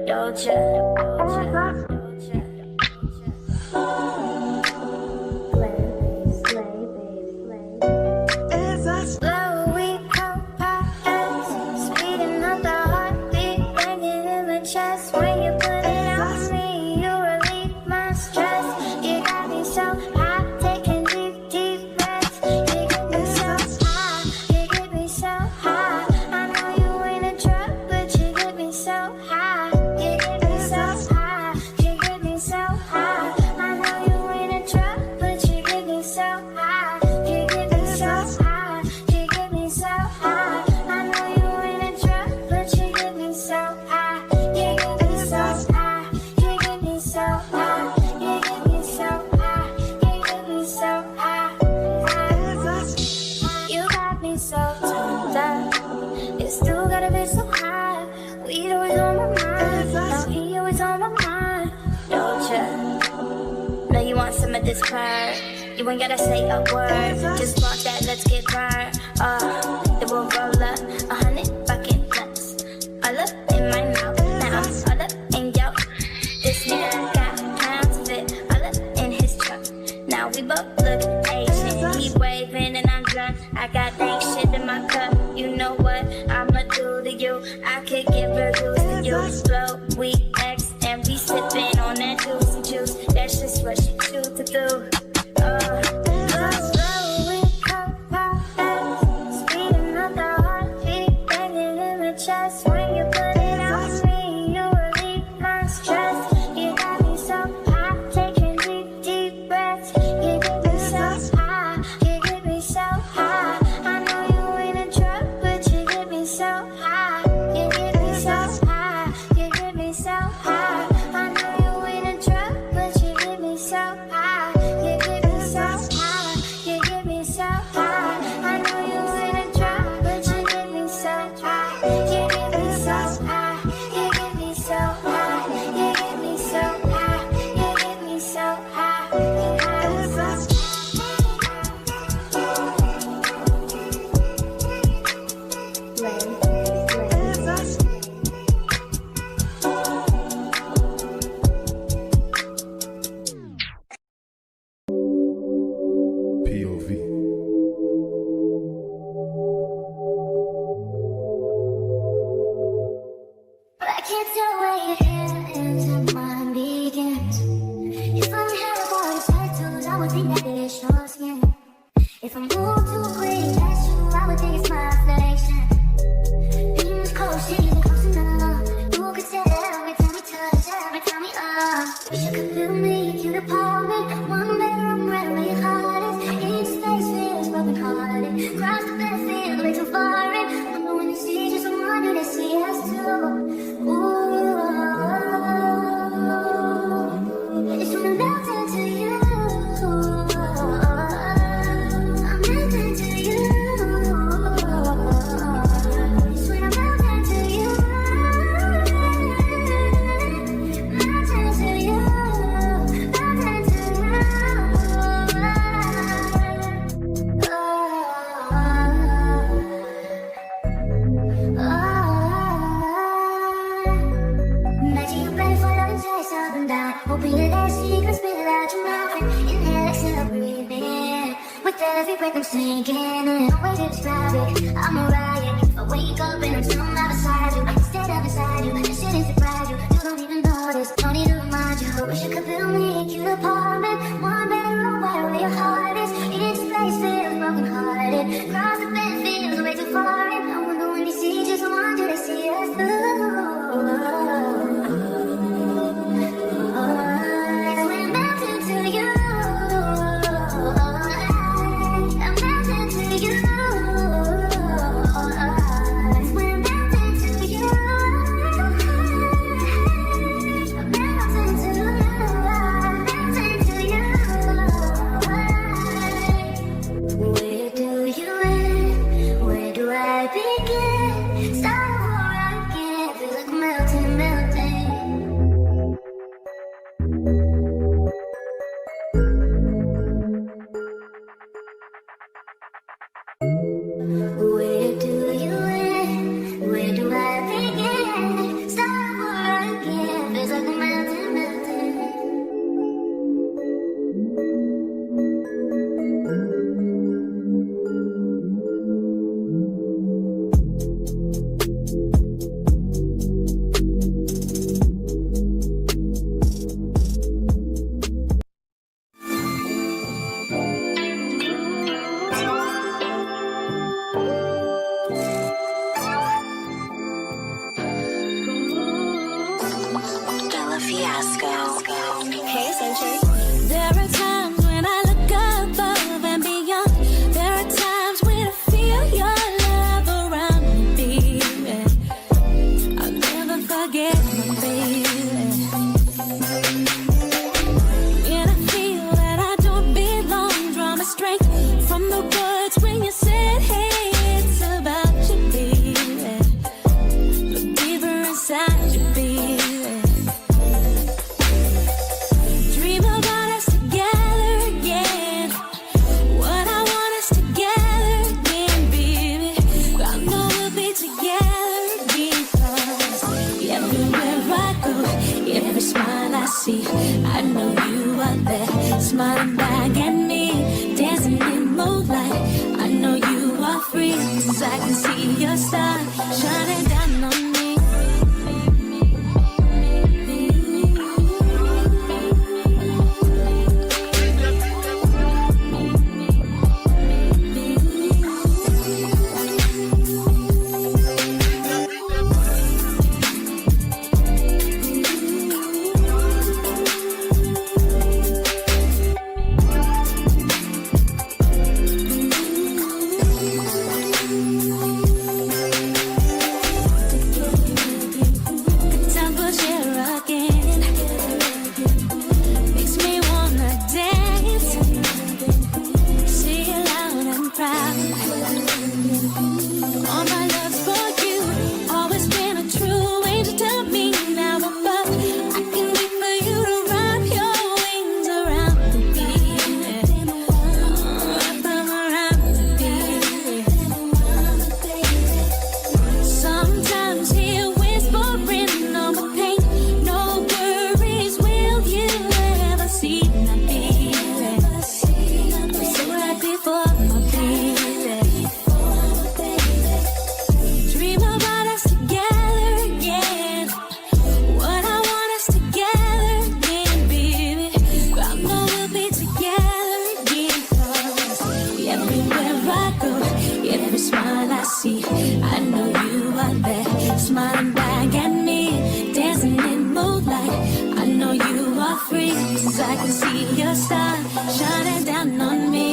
Doja. Slow we come past, speeding up the heartbeat, banging in the chest. When you put it on me, you relieve my stress. You got me so high, taking deep breaths. You get me so high, you get me so high. I know you ain't a drug, but you get me so high. You get me so high, you get me so high. I know you ain't a drug, but you get me so high. You get me so high, you get me so high. I know you ain't a drug, but you get me so high. You get me so high, you get me so high. You get me so high, you get me so high. You got me so turned up. It still gotta be so high. Weed always on my mind. Now he always on my mind. Doja. Know you want some of this part. You ain't gotta say a word. Just want that, let's get burned. Then we'll roll up 100 fucking nuts. All up in my mouth. Now I'm all up in yo. This nigga got pounds of it. All up in his trunk. Now we both look Asian. He waving and I'm drunk. I got dank shit in my cup. You know what I'ma do to you? I could give reviews to you. Slow, we X and we sipping on that juicy juice. That's just what she choose to do. Slow, we come fast, speeding up the heartbeat, banging in the chest. When you put it on me, you relieve my stress. You got me so high, taking deep breaths. You get me so high, you get me so high. I know you ain't a drug, but you get me so high. You get me so high, you get me so high. I know you ain't a drug, but you get me so high. You get me so high, you get me so high. I know you ain't a drug, but you get me so high. You get me so high, you get me so high. You get me so high, you get me so high. POV. I can't tell where your hair ends and mine begins. If I had a boy's tattoos, I would think that it's your skin. If I move too quick, that's you, I would think it's my affliction. Being cold, she's close enough. You could tell every time we touch, every time we up. Wish you could feel me, you could pull me. One bedroom, right where your heart is. Each space feels broken hearted. Cross the bed, feel way too foreign. I know when you see just someone new, they see us too. Ooh, I just wanna melt into you. I'm melting to you. Just wanna melt into you. Melt into you. Melt into you. Imagine you ready for love and chase up and down. Open your legs so you can spit it out your mouth. And inhale, exhale, breathe in. With every breath I'm sinking in. No way to describe it, I'm a riot. I wake up and I'm somehow beside you. Instead of beside you, this shit is surprise you. You don't even notice, no need to remind you. Wish you could build me a cute apartment. One bedroom where your heart is. Each place feels broken hearted. Cross the bed feels way too foreign. I wonder when you see just one, do they see us through? Where do you end? Where do I begin? Start over again. smiling back at me, dancing in moonlight. I know you are free, 'cause I can see your star shining down on me. Smiling back at me, dancing in moonlight. I know you are free, 'cause I can see your star shining down on me.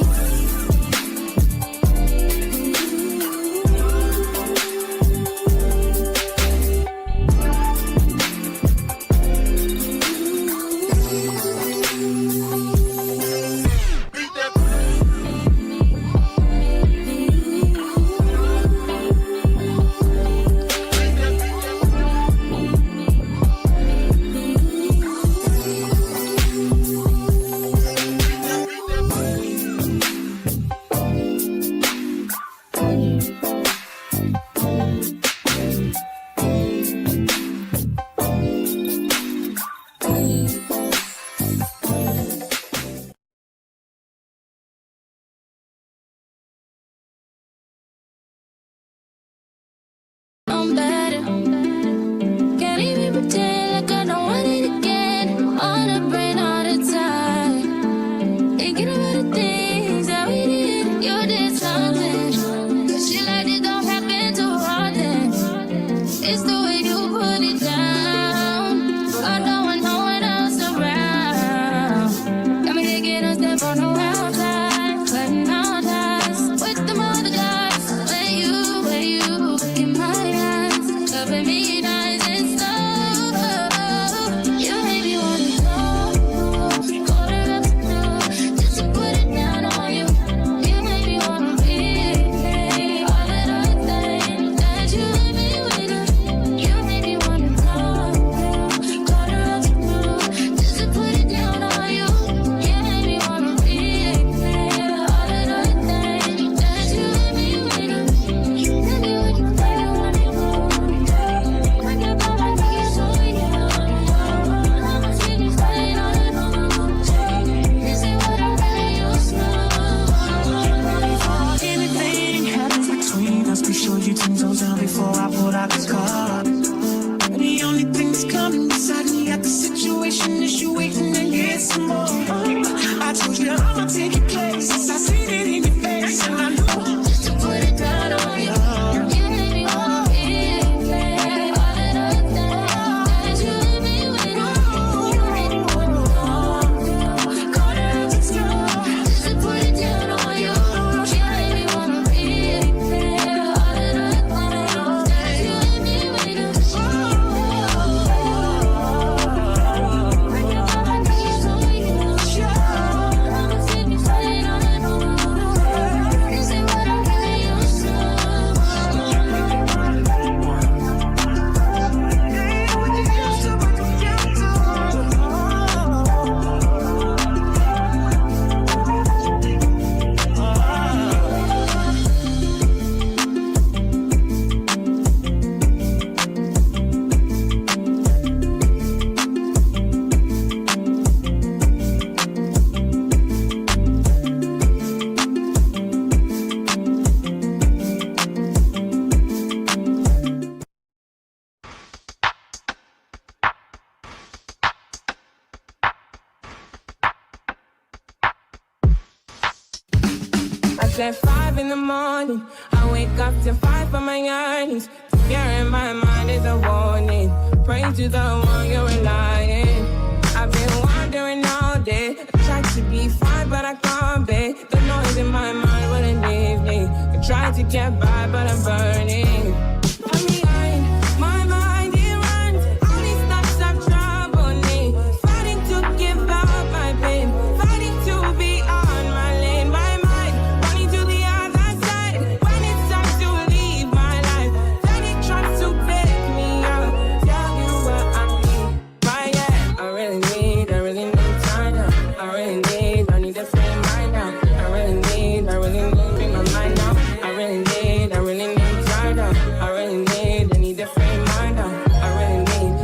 I'm better. Can't even pretend like I don't want it again. On the brain all the time. Thinking about the things that we did. You did something. Cause she like at 5 in the morning. I wake up to 5 for my earnings. The fear in my mind is a warning. Pray to the one you're relying. I've been wandering all day. I tried to be fine, but I can't be. The noise in my mind wouldn't leave me. I tried to get by, but I'm burning. I'm behind, my mind it runs. All these thoughts have troubled me. Fighting to give up my pain. Fighting to be on my lane. My mind running to the other side. When it's time to leave my life, then it tries to take me out. Tell you what I need. My yeah, I really need time now. I need a free mind now. I really need free my mind now. I really need time now. I need a free mind now.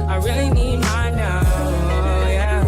I really need mine now. Yeah.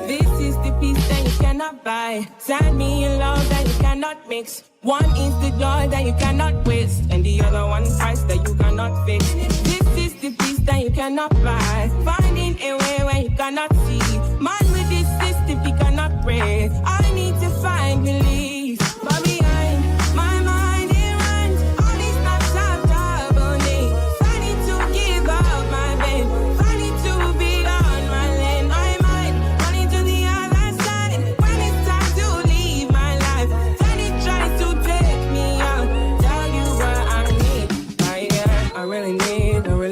This is the peace that you cannot buy. Send me a love that you cannot mix. One is the joy that you cannot waste, and the other one price that you cannot fix. This is the peace that you cannot buy. Finding a way where you cannot see. Man with this system, he cannot pray. I need to find relief. But behind my mind, it runs. All these thoughts have troubled me. Fighting to give up my pain. Fighting to be on my lane. My mind running to the other side. When it's time to leave my life, then it tries to take me out. Tell you what I need. I really need more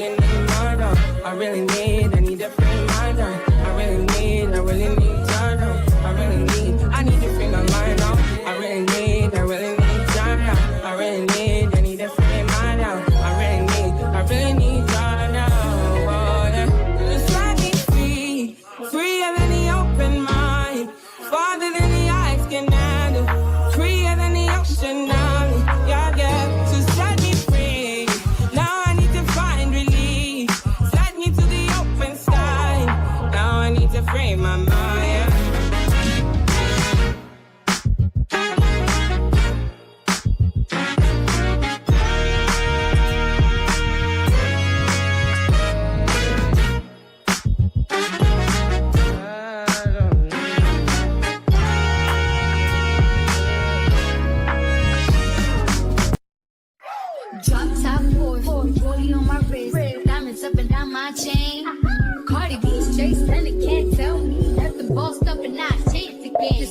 now. I need a free mind now. I really need time now. I need to free my mind now. I really need time now. I need a free mind now. I really need time now. Oh, yeah. Just let me free, freer than the open mind, farther than the eyes can handle, freer than the ocean now. Yeah, yeah. So set me free. Now I need to find relief. Set me to the open sky. Now I need to free my mind. Yeah. Drop top Porsche, rollie on my wrist, diamonds up and down my chain. Cardi B straight stunning, can't tell me that the bossed up and not changed again.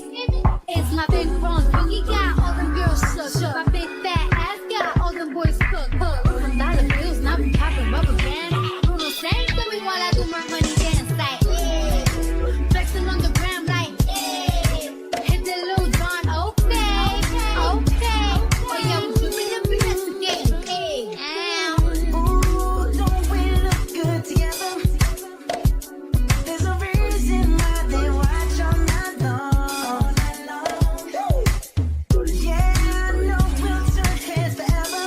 It's my big bronze boogie, got all them girls shook. My big fat ass got all them boys cooked. From dollar bills, now we popping rubber bands. Bruno sang to me while I do my money dance like, yeah. Flexing on the gram like, yeah. Hit the little John, okay. Oh yeah, we flipping up in this game. Ooh, don't we look good together? There's a reason why they watch all night long. Yeah, I know we'll turn heads forever.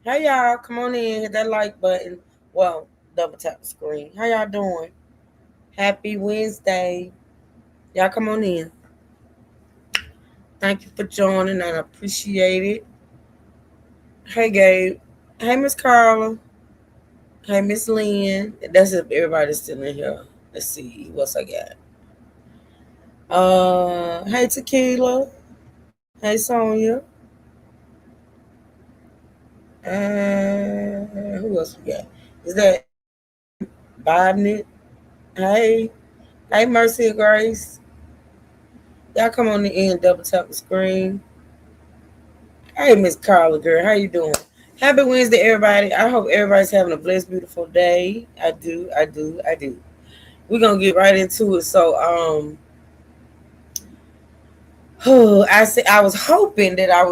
Hey y'all, come on in, hit that like button. Well, double tap the screen. How y'all doing? Happy Wednesday. Y'all come on in. Thank you for joining and I appreciate it. Hey Gabe. Hey Miss Carla. Hey Miss Lynn. That's if everybody's still in here. Let's see what's I got. Hey Tequila. Hey Sonia. Who else we got? Is that Bobnett? Hey. Hey Mercy and Grace. Y'all come on the end, double tap the screen. Hey, Miss Carla, girl, how you doing? Happy Wednesday, everybody. I hope everybody's having a blessed, beautiful day. I do, I do, I do. We're gonna get right into it. So, I was hoping that I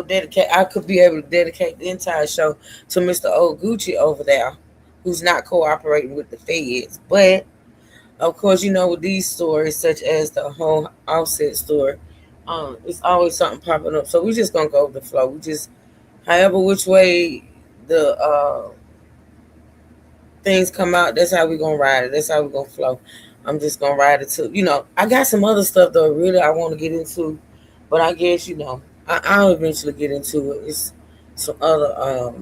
could be able to dedicate the entire show to Mr. Old Gucci over there, who's not cooperating with the feds. But of course, with these stories, such as the whole Offset story, it's always something popping up. So we just gonna go with the flow. We just however which way the things come out, that's how we gonna ride it. That's how we gonna flow. I'm just gonna ride it too. I got some other stuff though. Really, I want to get into, but I guess I'll eventually get into it. It's some other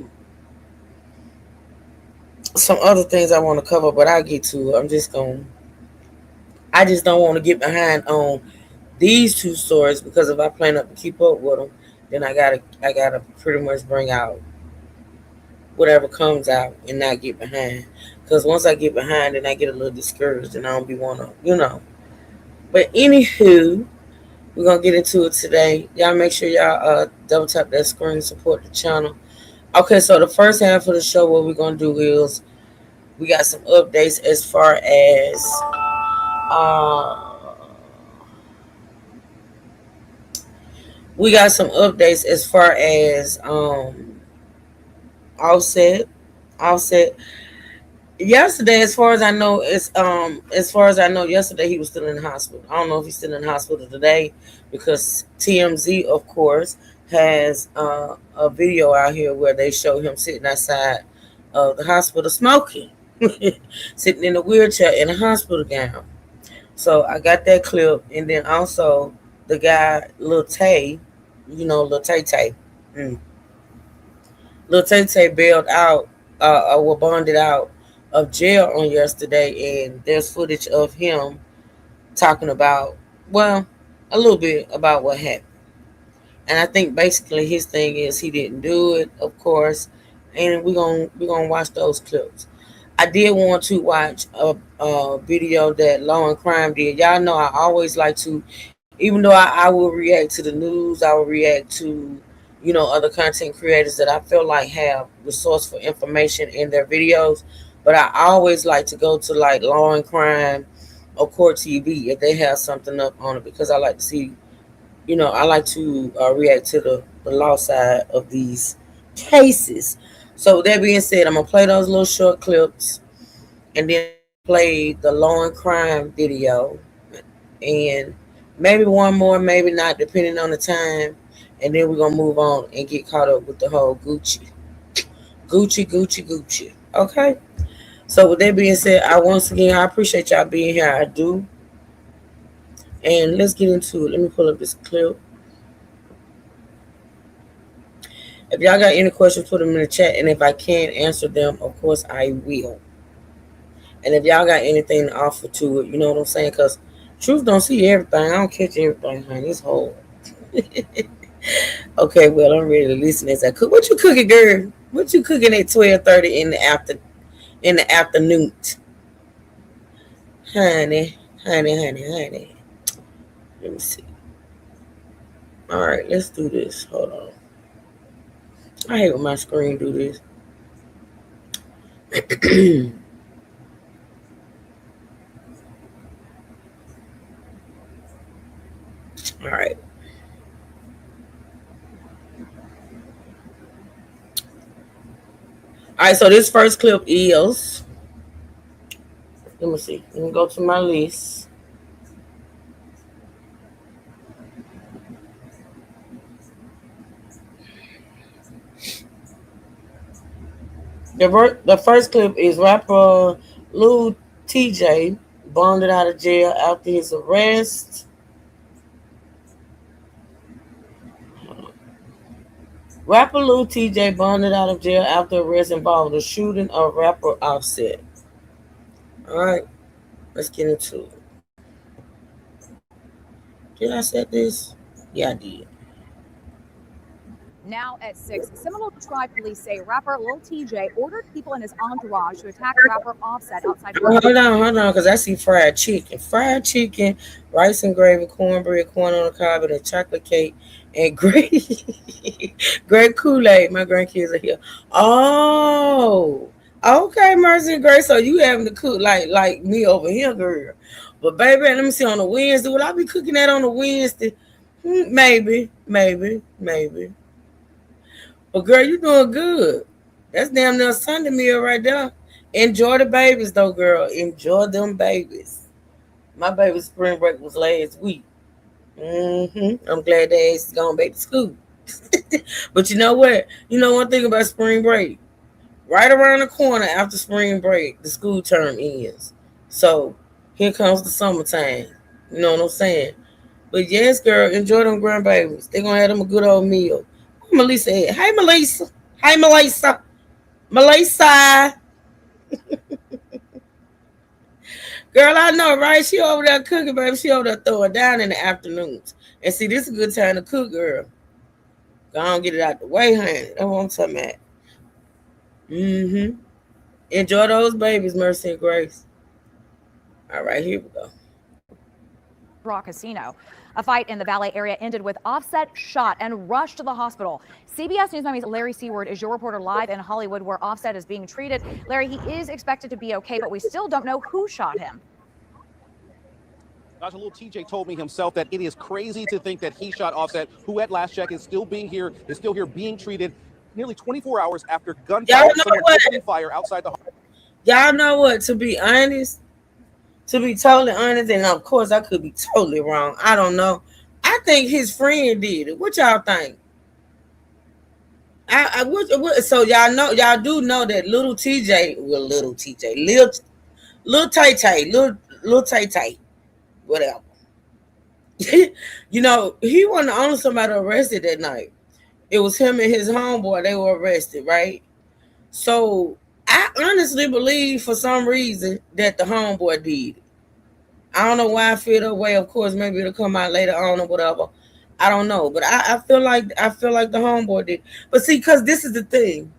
things I want to cover, but I'll get to it. I just don't want to get behind on these two stories because if I plan up to keep up with them, then I gotta pretty much bring out whatever comes out and not get behind. Because once I get behind, then I get a little discouraged and I don't be wanna. But anywho, we're gonna get into it today. Y'all make sure y'all double tap that screen, support the channel. Okay, so the first half of the show, what we're gonna do is we got some updates as far as uh we got some updates as far as offset. Offset yesterday, as far as I know, yesterday he was still in the hospital. I don't know if he's still in the hospital today because TMZ, of course, has a video out here where they show him sitting outside of the hospital smoking, sitting in a wheelchair in a hospital gown. So I got that clip, and then also the guy Lil Tay, Lil Tay Tay. Mm. Lil Tay Tay bailed out, were bonded out of jail on yesterday, and there's footage of him talking about, well, a little bit about what happened. And I think basically his thing is he didn't do it, of course, and we're gonna watch those clips. I did want to watch a video that Law and Crime did. Y'all know I always like to, even though I will react to the news, I will react to, other content creators that I feel like have resourceful information in their videos. But I always like to go to like Law and Crime or Court TV if they have something up on it because I like to see, I like to react to the law side of these cases. So with that being said, I'm gonna play those little short clips, and then I'm gonna play the Law and Crime video, and maybe one more, maybe not, depending on the time. And then we're gonna move on and get caught up with the whole Gucci, Gucci, Gucci, Gucci. Okay. So with that being said, I appreciate y'all being here. I do, and let's get into it. Let me pull up this clip. If y'all got any questions, put them in the chat, and if I can't answer them, of course I will. And if y'all got anything to offer to it, you know what I'm saying? Because truth don't see everything. I don't catch everything, honey. It's hard. Okay, well, I'm ready to listen as I cook. What you cooking, girl? What you cooking at 12:30 in the afternoon? Honey, honey, honey, honey. Let me see. All right, let's do this. Hold on. I hate when my screen do this. All right. All right, so this first clip is, let me see. Let me go to my list. The first clip is rapper Lil TJ bonded out of jail after his arrest. Rapper Lil TJ bonded out of jail after arrest involving the shooting of rapper Offset. All right, let's get into it. Did I set this? Yeah, I did. Now at 6, Seminole Tribe police say rapper Lil TJ ordered people in his entourage to attack rapper Offset outside. Hold on, because I see fried chicken. Fried chicken, rice and gravy, cornbread, corn on the cob, and a chocolate cake, and great Kool-Aid. My grandkids are here. Oh, okay, Mercy and Grace. So you having to cook like me over here, girl. But baby, let me see on the Wednesday. Will I be cooking that on the Wednesday? Maybe. But girl, you doing good. That's damn near a Sunday meal right there. Enjoy the babies though, girl. Enjoy them babies. My baby's spring break was last week. I'm glad they is going back to school. But you know what? You know one thing about spring break? Right around the corner after spring break, the school term ends. So here comes the summertime. You know what I'm saying? But yes, girl, enjoy them grandbabies. They're gonna have them a good old meal. Melissa at? Hey Melissa. Hey Melissa. Melissa. Girl, I know, right? She over there cooking, baby. She over there throwing down in the afternoons. And see, this is a good time to cook, girl. Go on, get it out the way, honey. That's what I'm talking about. Enjoy those babies, Mercy and Grace. All right, here we go. Rock Casino. A fight in the Valet area ended with Offset shot and rushed to the hospital. CBS News Miami's Larry Seward is your reporter live in Hollywood where Offset is being treated. Larry, he is expected to be okay, but we still don't know who shot him. Dr. Lil TJ told me himself that it is crazy to think that he shot Offset, who at last check is still here being treated nearly 24 hours after gunfire fire outside the hospital. Y'all know what? To be honest, and of course I could be totally wrong. I don't know. I think his friend did it. What y'all think? So y'all do know that little Tay Tay, whatever. You know, he wasn't the only somebody arrested that night. It was him and his homeboy. They were arrested, right? So I honestly believe for some reason that the homeboy did it. I don't know why I feel that way. Of course, maybe it'll come out later on or whatever. I don't know, but I feel like the homeboy did. But see, because this is the thing,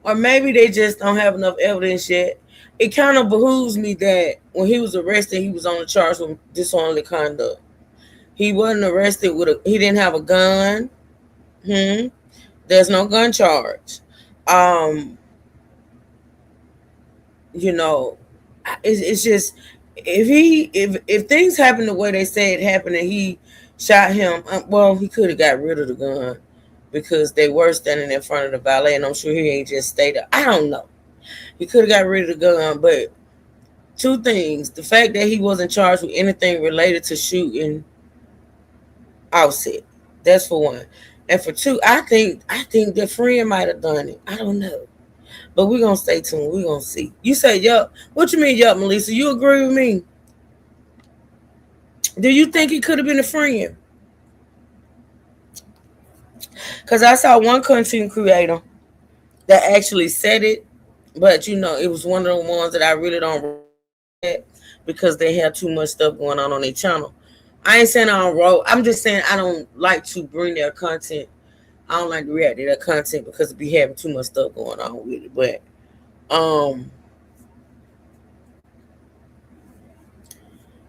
or maybe they just don't have enough evidence yet. It kind of behooves me that when he was arrested, he was on the charge with disorderly conduct. He wasn't arrested he didn't have a gun. There's no gun charge. You know, it's just if things happen the way they say it happened and he shot him, well, he could have got rid of the gun because they were standing in front of the valet, and I'm sure he ain't just stayed there. I don't know. He could have got rid of the gun, but two things: the fact that he wasn't charged with anything related to shooting Offset. That's for one. And for two, I think the friend might have done it. I don't know. But we're going to stay tuned. We're going to see. You say, yup. What you mean, yup, Melissa? You agree with me? Do you think it could have been a friend? Because I saw one content creator that actually said it. But, you know, it was one of the ones that I really don't read because they have too much stuff going on their channel. I ain't saying I don't roll. I'm just saying I don't like to bring their content. I don't like to react to their content because it be having too much stuff going on with it. But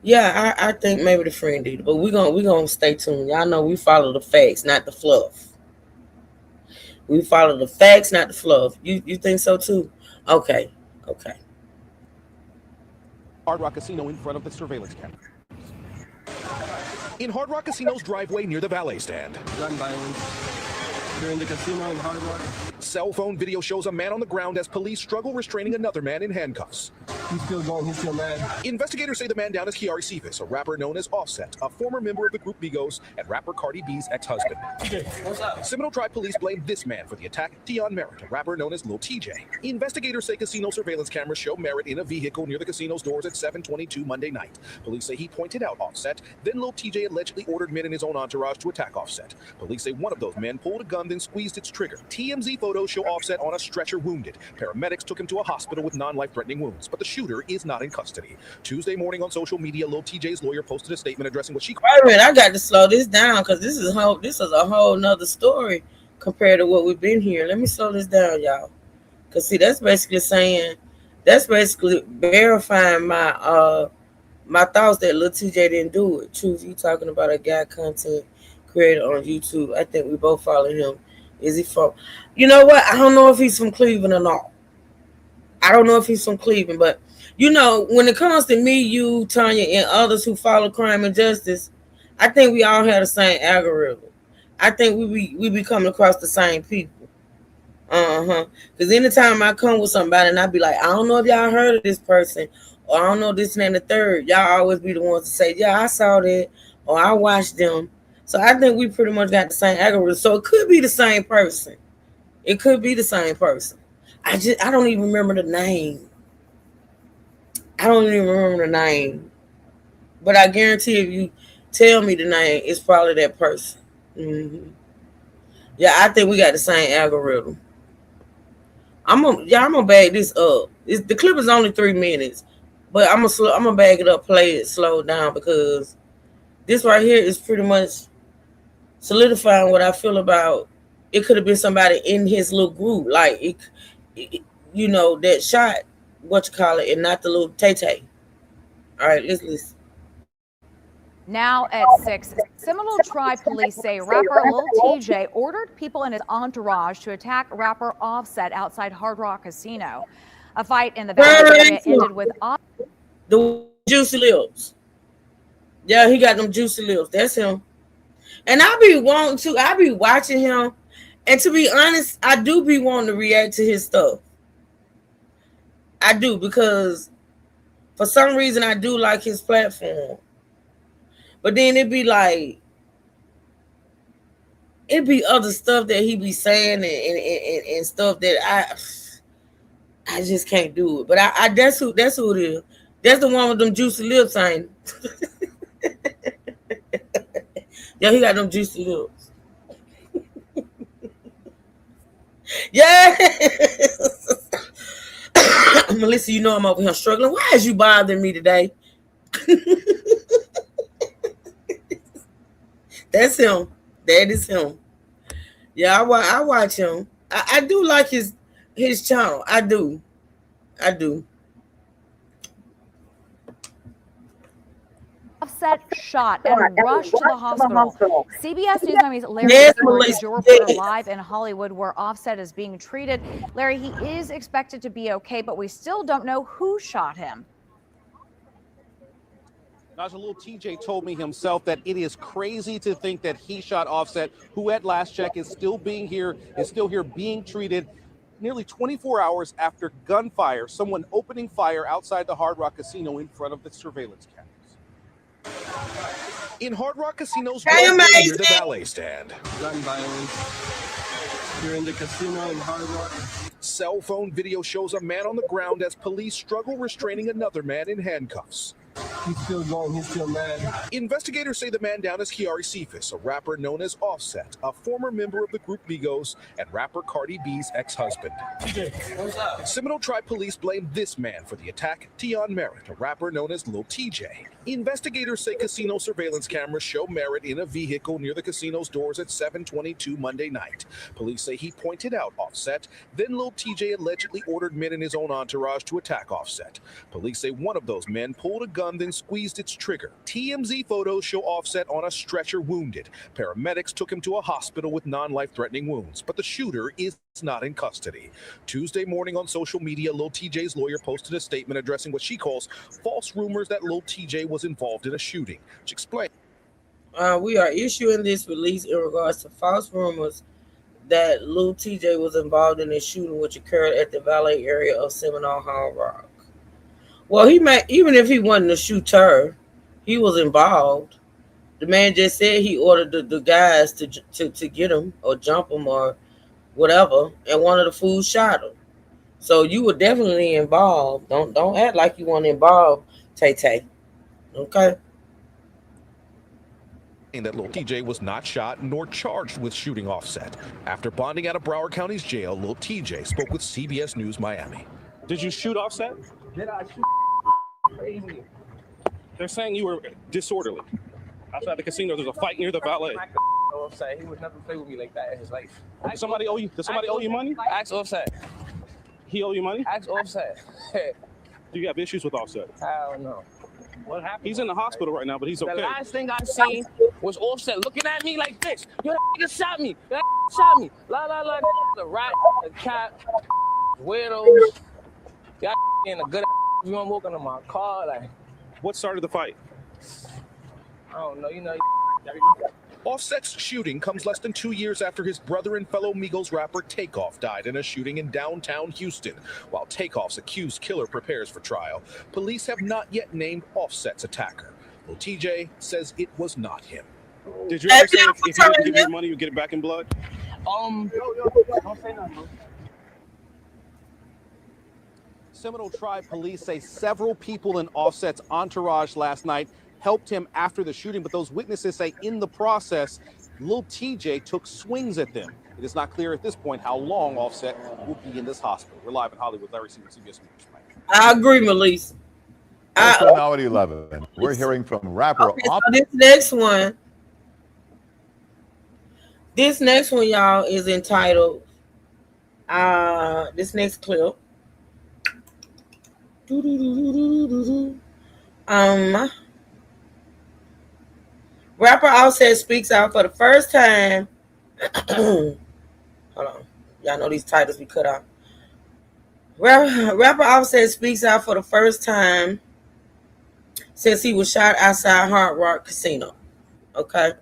yeah, I think maybe the friend did it. But we're gonna stay tuned. Y'all know we follow the facts, not the fluff. We follow the facts, not the fluff. You think so too? Okay. Hard Rock Casino in front of the surveillance camera. In Hard Rock Casino's driveway near the valet stand. Gun violence during the casino in Hard Rock. Cell phone video shows a man on the ground as police struggle restraining another man in handcuffs. He's still going, he's still mad. Investigators say the man down is Kiari Cephas, a rapper known as Offset, a former member of the group Migos and rapper Cardi B's ex-husband. What's up? Seminole Tribe police blame this man for the attack, Tion Merritt, a rapper known as Lil TJ. Investigators say casino surveillance cameras show Merritt in a vehicle near the casino's doors at 7:22 Monday night. Police say he pointed out Offset, then Lil TJ allegedly ordered men in his own entourage to attack Offset. Police say one of those men pulled a gun, then squeezed its trigger. TMZ photos show Offset on a stretcher wounded. Paramedics took him to a hospital with non-life-threatening wounds, but the shooter is not in custody. Tuesday morning on social media, Lil TJ's lawyer posted a statement addressing what she... Wait a minute, I got to slow this down because this is a whole nother story compared to what we've been here. Let me slow this down, y'all. Because see, that's basically verifying my my thoughts that Lil TJ didn't do it. Truth, you talking about a guy content creator on YouTube. I think we both follow him. Is he from, you know what? I don't know if he's from Cleveland or not. I don't know if he's from Cleveland, but you know, when it comes to me, you, Tanya, and others who follow crime and justice, I think we all have the same algorithm. I think we be coming across the same people. Because anytime I come with somebody and I be like, I don't know if y'all heard of this person, or I don't know this and the third, y'all always be the ones to say, yeah, I saw that, or I watched them. So I think we pretty much got the same algorithm. So it could be the same person. It could be the same person. I don't even remember the name. But I guarantee if you tell me the name, it's probably that person. Yeah, I think we got the same algorithm. I'm gonna bag this up. The clip is only 3 minutes, but I'm gonna bag it up, play it, slow it down, because this right here is pretty much solidifying what I feel about. It could have been somebody in his little group, like you know, that shot and not the little Tay-Tay. All right, let's listen. Now at 6, Seminole Tribe police say rapper Lil TJ ordered people in his entourage to attack rapper Offset outside Hard Rock Casino. A fight in the Valley area ended with the juicy lips. Yeah, he got them juicy lips. That's him. And I be watching him. And to be honest, I do be wanting to react to his stuff. I do, because for some reason I do like his platform. But then it'd be other stuff that he be saying and stuff that I just can't do it. But I that's who it is. That's the one with them juicy lips, ain't it? Yeah, he got them juicy lips. Yeah. Melissa, you know I'm over here struggling. Why is you bothering me today? That's him. That is him. Yeah, I watch him. I do like his channel. I do. Offset shot and rushed to the hospital. CBS News Miami's Larry Seward is your reporter live in Hollywood, where Offset is being treated. Larry, he is expected to be okay, but we still don't know who shot him. Naja, Lil TJ told me himself that it is crazy to think that he shot Offset, who at last check is still here being treated nearly 24 hours after gunfire, someone opening fire outside the Hard Rock Casino in front of the surveillance cameras. In Hard Rock Casino's near the valet stand. Gun violence. You're in the casino in Hard Rock. Cell phone video shows a man on the ground as police struggle restraining another man in handcuffs. He's still going, he's still mad. Investigators say the man down is Kiari Cephas, a rapper known as Offset, a former member of the group Migos and rapper Cardi B's ex-husband. What's up? Seminole Tribe police blame this man for the attack, Tion Merritt, a rapper known as Lil TJ. Investigators say casino surveillance cameras show Merritt in a vehicle near the casino's doors at 7:22 Monday night. Police say he pointed out Offset, then Lil TJ allegedly ordered men in his own entourage to attack Offset. Police say one of those men pulled a gun, then squeezed its trigger. TMZ photos show Offset on a stretcher wounded. Paramedics took him to a hospital with non-life-threatening wounds, but the shooter is not in custody. Tuesday morning on social media, Lil TJ's lawyer posted a statement addressing what she calls false rumors that Lil TJ was involved in a shooting. She explained, we are issuing this release in regards to false rumors that Lil TJ was involved in a shooting which occurred at the valet area of Seminole Hard Rock. Well, he might, even if he wasn't a shooter, he was involved. The man just said he ordered the guys to get him or jump him or whatever, and one of the fools shot him. So you were definitely involved. Don't act like you weren't involved, Tay Tay. Okay. That Lil TJ was not shot nor charged with shooting Offset. After bonding out of Broward County's jail, Lil TJ spoke with CBS News Miami. Did you shoot Offset? Did I shoot? Crazy. They're saying you were disorderly. Outside the casino, there's a fight near the valet. Offset. He would never play with me like that in his life. Does somebody owe you money? Ask Offset. He owe you money? Ask Offset. Do you have issues with Offset? Hell no. What happened? He's in the hospital right now, but he's okay. The last thing I seen was Offset looking at me like this. Yo, that nigga shot me. That shot me. La la la. The rat, the cat, weirdos. Y'all in a good. You want walking on my car like. What started the fight? I don't know. You know. Offset's shooting comes less than 2 years after his brother and fellow Migos rapper Takeoff died in a shooting in downtown Houston. While Takeoff's accused killer prepares for trial, police have not yet named Offset's attacker. Lil TJ says it was not him. Did you ever say if you didn't give your money, you get it back in blood? Don't say nothing. Seminole Tribe police say several people in Offset's entourage last night helped him after the shooting, but those witnesses say in the process, Lil TJ took swings at them. It is not clear at this point how long Offset will be in this hospital. We're live in Hollywood. Larry Seward, CBS News. I agree, Melise. Now at 11, we're hearing from rapper. Okay, so this next one, y'all, is entitled. This next clip. Rapper Offset speaks out for the first time. Hold on. Y'all know these titles we cut out. Rapper Offset speaks out for the first time since he was shot outside Hard Rock Casino. Okay.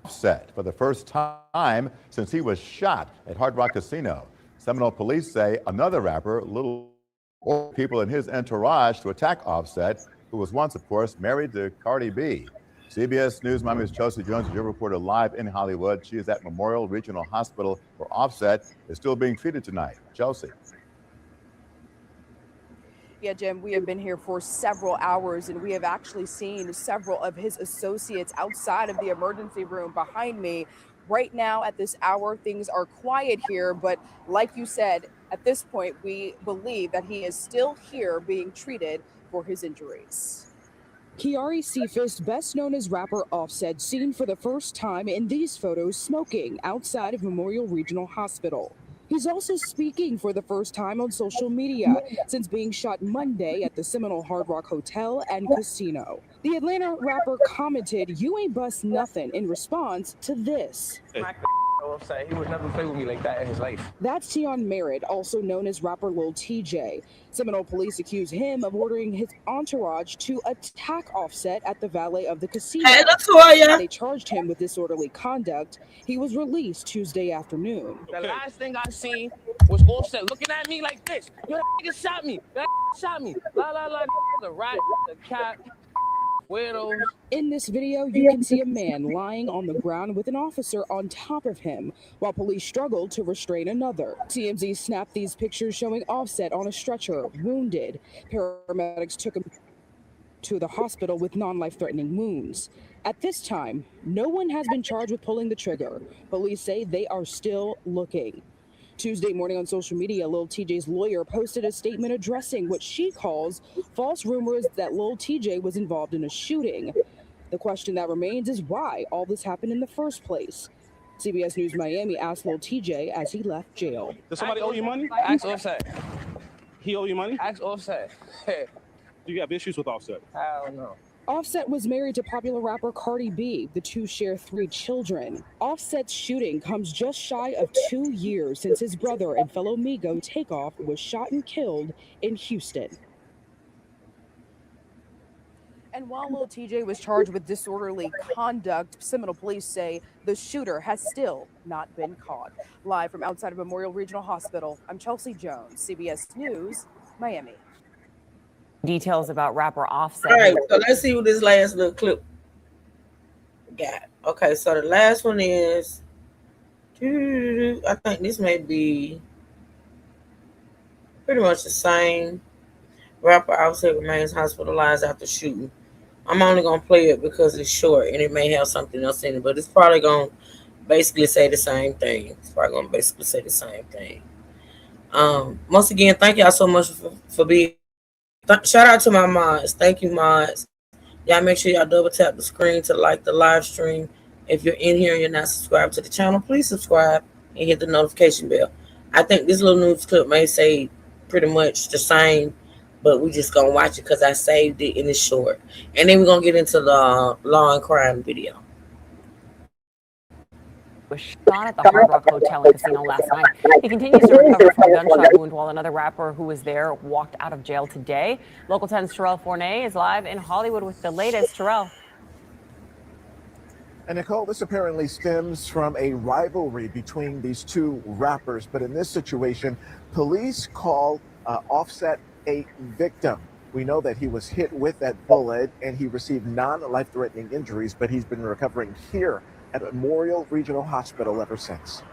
Offset for the first time since he was shot at Hard Rock Casino. Seminole police say another rapper, Little, or people in his entourage to attack Offset, who was once, of course, married to Cardi B. CBS News Miami's Chelsea Jones is your reporter live in Hollywood. She is at Memorial Regional Hospital where Offset is still being treated tonight. Chelsea. Yeah, Jim, we have been here for several hours and we have actually seen several of his associates outside of the emergency room behind me. Right now at this hour, things are quiet here, but like you said, at this point, we believe that he is still here being treated for his injuries. Kiari Cephas, best known as rapper Offset, seen for the first time in these photos smoking outside of Memorial Regional Hospital. He's also speaking for the first time on social media since being shot Monday at the Seminole Hard Rock Hotel and Casino. The Atlanta rapper commented, "You ain't bust nothing," in response to this. Offset. He would never play with me like that in his life. That's Tion Merritt, also known as rapper Lil TJ. Seminole police accuse him of ordering his entourage to attack Offset at the valet of the casino. Hey, that's who I am. They charged him with disorderly conduct. He was released Tuesday afternoon. The last thing I seen was Offset looking at me like this. Yo, that nigga shot me. That shot me. La la la. The rat, the cat. Weirdos. In this video, you can see a man lying on the ground with an officer on top of him, while police struggled to restrain another. TMZ snapped these pictures showing Offset on a stretcher, wounded. Paramedics took him to the hospital with non-life-threatening wounds. At this time, no one has been charged with pulling the trigger. Police say they are still looking. Tuesday morning on social media, Lil TJ's lawyer posted a statement addressing what she calls false rumors that Lil TJ was involved in a shooting. The question that remains is why all this happened in the first place. CBS News Miami asked Lil TJ as he left jail. Does somebody owe you money? Ask Offset. He owe you money? Ask Offset. Do you have issues with Offset? Hell no. Offset was married to popular rapper Cardi B. The two share 3 children. Offset's shooting comes just shy of 2 years since his brother and fellow Migo Takeoff was shot and killed in Houston. And while Lil TJ was charged with disorderly conduct, Seminole police say the shooter has still not been caught. Live from outside of Memorial Regional Hospital, I'm Chelsea Jones, CBS News, Miami. Details about rapper Offset. All right, so let's see what this last little clip got. Okay, so the last one is, I think this may be pretty much the same. Rapper Offset remains hospitalized after shooting. I'm only gonna play it because it's short and it may have something else in it, but it's probably gonna basically say the same thing. It's probably gonna basically say the same thing. Once again, thank y'all so much for being. Shout out to my mods. Thank you, mods. Y'all make sure y'all double tap the screen to like the live stream. If you're in here and you're not subscribed to the channel, please subscribe and hit the notification bell. I think this little news clip may say pretty much the same, but we just gonna watch it because I saved it and it's short. And then we're gonna get into the law and crime video. Was shot at the Hard Rock Hotel and Casino last night. He continues to recover from a gunshot wound while another rapper who was there walked out of jail today. Local 10's Terrell Fournay is live in Hollywood with the latest. Terrell. And Nicole, this apparently stems from a rivalry between these two rappers. But in this situation, police call Offset a victim. We know that he was hit with that bullet and he received non-life-threatening injuries, but he's been recovering here at Memorial Regional Hospital ever since.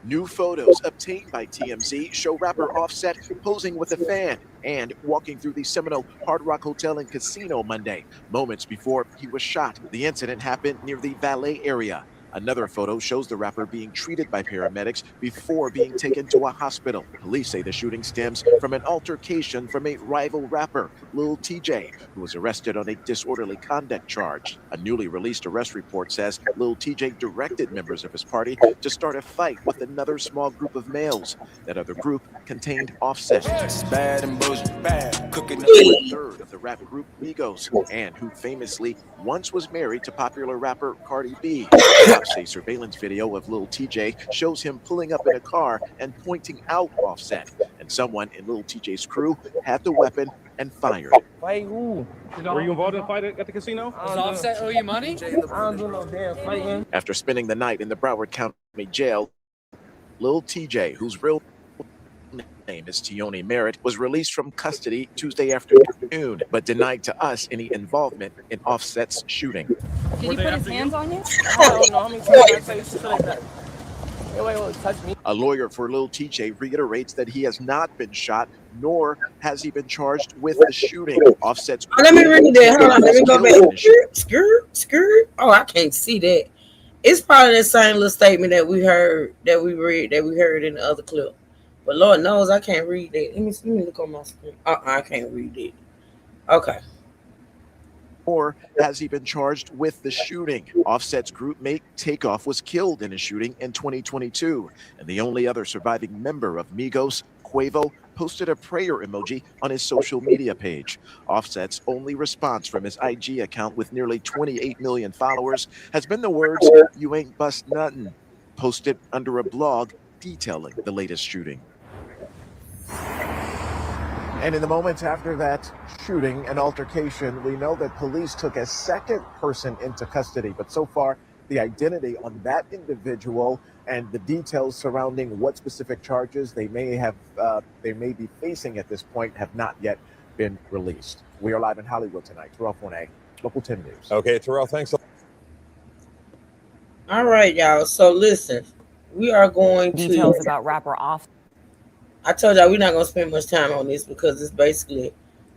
New photos obtained by TMZ show rapper Offset posing with a fan and walking through the Seminole Hard Rock Hotel and Casino Monday, moments before he was shot. The incident happened near the valet area. Another photo shows the rapper being treated by paramedics before being taken to a hospital. Police say the shooting stems from an altercation from a rival rapper, Lil TJ, who was arrested on a disorderly conduct charge. A newly released arrest report says Lil TJ directed members of his party to start a fight with another small group of males. That other group contained Offset. Bad and bullshit, bad. Cooking a third of the rap group Migos, and who famously once was married to popular rapper Cardi B. A surveillance video of Lil TJ shows him pulling up in a car and pointing out Offset, and someone in Lil TJ's crew had the weapon and fired. Fight who? Were you involved in a fight at the casino? Does Offset owe you money? I don't do no damn fighting. After spending the night in the Broward County jail, Lil TJ, whose real name is Tioni Merritt, was released from custody Tuesday afternoon, but denied to us any involvement in Offset's shooting. Did he put his hands on you? I don't know how many times I tell you shit like that. Wait, touch me. A lawyer for Lil TJ reiterates that he has not been shot, nor has he been charged with the shooting. Offset's. Let me read that. Hold on, let me go back. Skirt. Oh, I can't see that. It's probably the same little statement that we heard, that we heard in the other clip. But Lord knows I can't read that. Let me look on my screen. I can't read it. Okay. Or has he been charged with the shooting? Offset's group mate Takeoff was killed in a shooting in 2022, and the only other surviving member of Migos, Quavo, posted a prayer emoji on his social media page. Offset's only response from his IG account with nearly 28 million followers has been the words, "You ain't bust nothing," posted under a blog detailing the latest shooting. And in the moments after that shooting and altercation, we know that police took a second person into custody. But so far, the identity on that individual and the details surrounding what specific charges they may be facing at this point have not yet been released. We are live in Hollywood tonight. Terrell Fournay, Local 10 News. Okay, Terrell, thanks. All right, y'all. So listen, we are going to details about rapper Offset. I told y'all we're not gonna spend much time on this because it's basically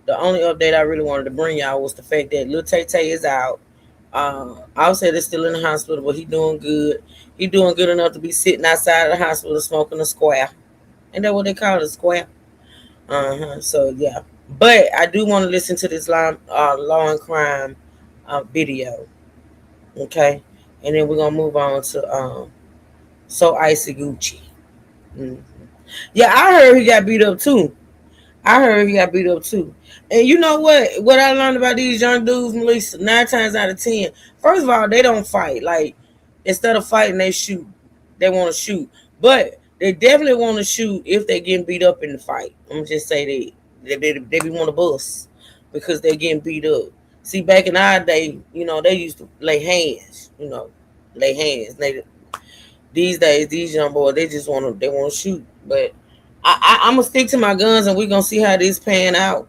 the only update I really wanted to bring y'all was the fact that Lil Tay Tay is out. I'll say they're still in the hospital, but he doing good. He doing good enough to be sitting outside of the hospital smoking a square. Ain't that what they call it, a square? So yeah. But I do want to listen to this law and crime video. Okay. And then we're gonna move on to So Icy Gucci. Yeah, I heard he got beat up too. And you know what? What I learned about these young dudes, Melissa, 9 times out of 10, first of all, they don't fight. Like, instead of fighting, they shoot. They want to shoot. But they definitely want to shoot if they getting beat up in the fight. I'm just say they be want to bust because they getting beat up. See, back in our day, they used to lay hands. Lay hands. These days, these young boys, they want to shoot. But I'm gonna stick to my guns, and we're gonna see how this pan out.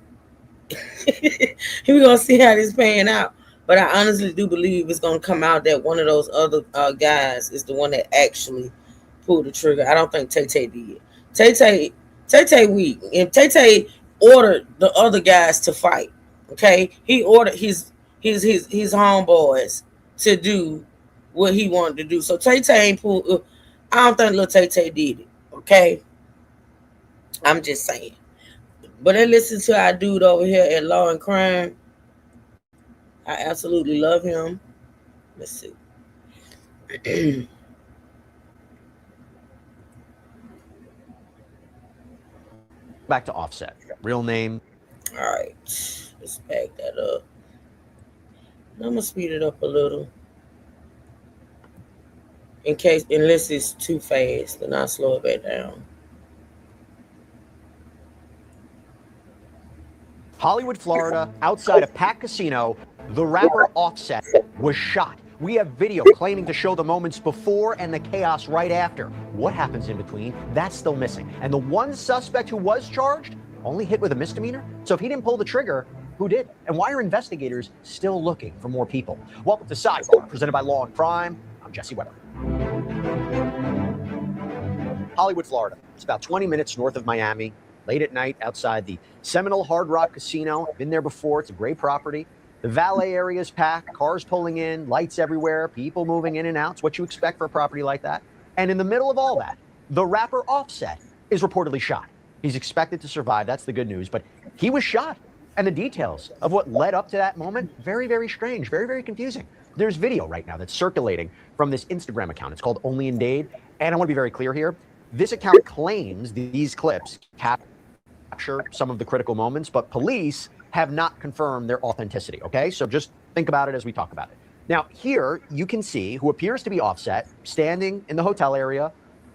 We're gonna see how this pan out. But I honestly do believe it's gonna come out that one of those other guys is the one that actually pulled the trigger. I don't think Tay Tay did. Tay weak, and Tay Tay ordered the other guys to fight. Okay, he ordered his homeboys to do what he wanted to do. So Tay Tay ain't pulled. I don't think little Tay Tay did it. Okay, I'm just saying. But then listen to our dude over here at Law and Crime. I absolutely love him. Let's see. Back to Offset. Real name. All right. Let's back that up. I'm going to speed it up a little. Unless it's too fast, then I'll slow it back down. Hollywood, Florida, outside a packed casino, the rapper Offset was shot. We have video claiming to show the moments before and the chaos right after. What happens in between? That's still missing. And the one suspect who was charged only hit with a misdemeanor? So if he didn't pull the trigger, who did? And why are investigators still looking for more people? Welcome to Sidebar, presented by Law and Crime. I'm Jesse Weber. Hollywood, Florida. It's about 20 minutes north of Miami. Late at night outside the Seminole Hard Rock Casino. I've been there before. It's a great property. The valet area is packed, cars pulling in, lights everywhere, people moving in and out. It's what you expect for a property like that. And in the middle of all that, the rapper Offset is reportedly shot. He's expected to survive. That's the good news. But he was shot. And the details of what led up to that moment, very, very strange, very, very confusing. There's video right now that's circulating from this Instagram account. It's called Only in Dade. And I want to be very clear here. This account claims these clips capture some of the critical moments, but police have not confirmed their authenticity, okay? So just think about it as we talk about it. Now, here you can see who appears to be Offset standing in the hotel area.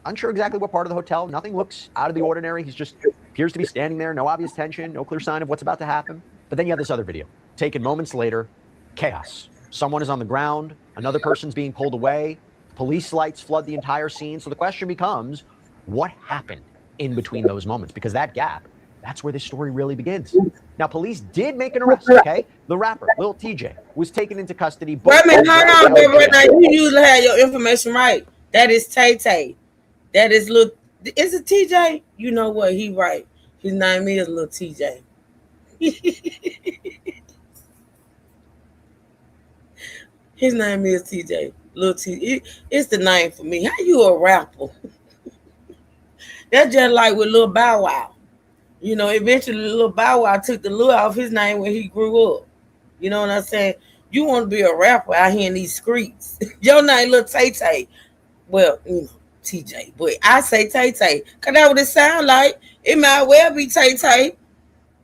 Unsure exactly what part of the hotel. Nothing looks out of the ordinary. He's just appears to be standing there. No obvious tension, no clear sign of what's about to happen. But then you have this other video taken moments later. Chaos. Someone is on the ground. Another person's being pulled away. Police lights flood the entire scene. So the question becomes, what happened in between those moments? Because that gap, that's where this story really begins. Now, police did make an arrest, okay? The rapper, Lil TJ, was taken into custody. Wait a minute, hold on, baby. Now, you usually have your information right. That is Tay Tay. That is Lil. Is it TJ? You know what? He right. His name is Lil TJ. His name is TJ. Lil T. It's the name for me. How you a rapper? That's just like with Lil Bow Wow. Eventually Lil Bow Wow took the Lil off his name when he grew up. You know what I'm saying? You want to be a rapper out here in these streets. Your name Lil Tay Tay. Well, TJ. But I say Tay Tay. Because that's what it sound like. It might well be Tay Tay.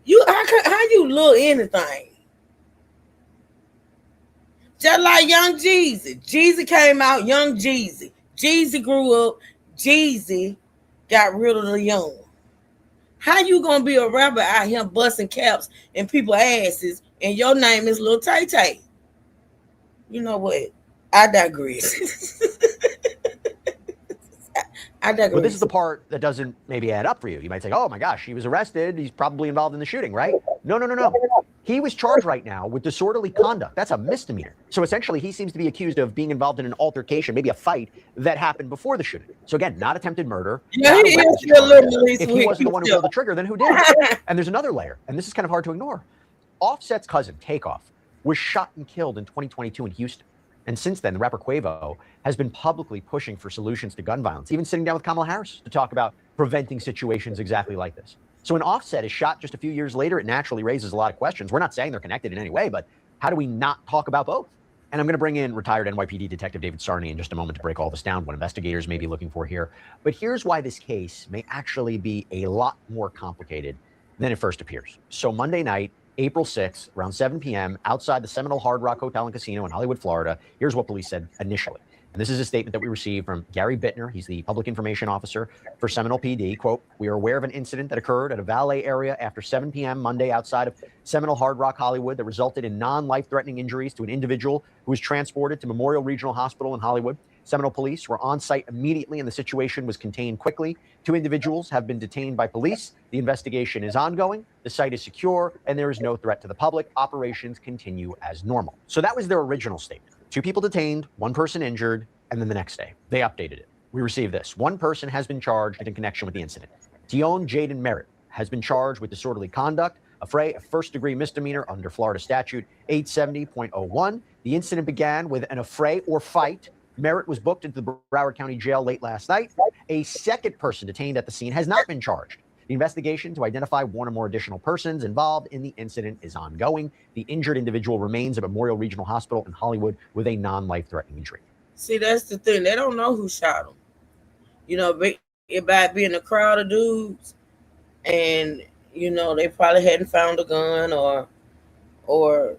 How you look anything? Just like Young Jeezy. Jeezy came out, Young Jeezy. Jeezy grew up. Jeezy got rid of the young. How you gonna be a rapper out here busting caps in people's asses and your name is Lil Tay Tay? You know what? I digress. I digress. But this is the part that doesn't maybe add up for you. You might say, oh my gosh, he was arrested. He's probably involved in the shooting, right? No. He was charged right now with disorderly conduct. That's a misdemeanor. So essentially, he seems to be accused of being involved in an altercation, maybe a fight that happened before the shooting. So again, not attempted murder. Yeah, if he wasn't the one who pulled the trigger, then who did? And there's another layer, and this is kind of hard to ignore. Offset's cousin, Takeoff, was shot and killed in 2022 in Houston. And since then, the rapper Quavo has been publicly pushing for solutions to gun violence, even sitting down with Kamala Harris to talk about preventing situations exactly like this. So when Offset is shot just a few years later, it naturally raises a lot of questions. We're not saying they're connected in any way, but how do we not talk about both? And I'm going to bring in retired NYPD Detective David Sarney in just a moment to break all this down, what investigators may be looking for here. But here's why this case may actually be a lot more complicated than it first appears. So Monday night, April 6th, around 7 p.m., outside the Seminole Hard Rock Hotel and Casino in Hollywood, Florida, here's what police said initially. And this is a statement that we received from Gary Bittner. He's the public information officer for Seminole PD. Quote, "We are aware of an incident that occurred at a valet area after 7 p.m. Monday outside of Seminole Hard Rock, Hollywood, that resulted in non-life-threatening injuries to an individual who was transported to Memorial Regional Hospital in Hollywood. Seminole police were on site immediately and the situation was contained quickly. 2 individuals have been detained by police. The investigation is ongoing. The site is secure and there is no threat to the public. Operations continue as normal." So that was their original statement. 2 people detained, 1 person injured, and then the next day they updated it. We received this. 1 person has been charged in connection with the incident. Tion Jaden Merritt has been charged with disorderly conduct, a first-degree misdemeanor under Florida statute 870.01. The incident began with an affray or fight. Merritt was booked into the Broward County Jail late last night. A second person detained at the scene has not been charged. The investigation to identify 1 or more additional persons involved in the incident is ongoing. The injured individual remains at Memorial Regional Hospital in Hollywood with a non-life-threatening injury. See, that's the thing. They don't know who shot him. You know, it might be in a crowd of dudes, and you know they probably hadn't found a gun or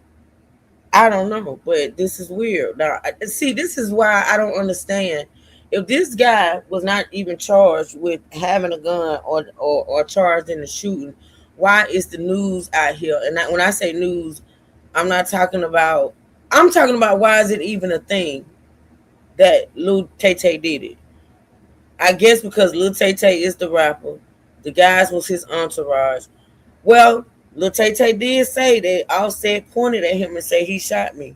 I don't know. But this is weird. Now, see, this is why I don't understand. If this guy was not even charged with having a gun or charged in the shooting, why is the news out here? And when I say news, I'm talking about why is it even a thing that Lil Tay Tay did it? I guess because Lil Tay Tay is the rapper. The guys was his entourage. Well, Lil Tay Tay did say that Offset pointed at him and said he shot me.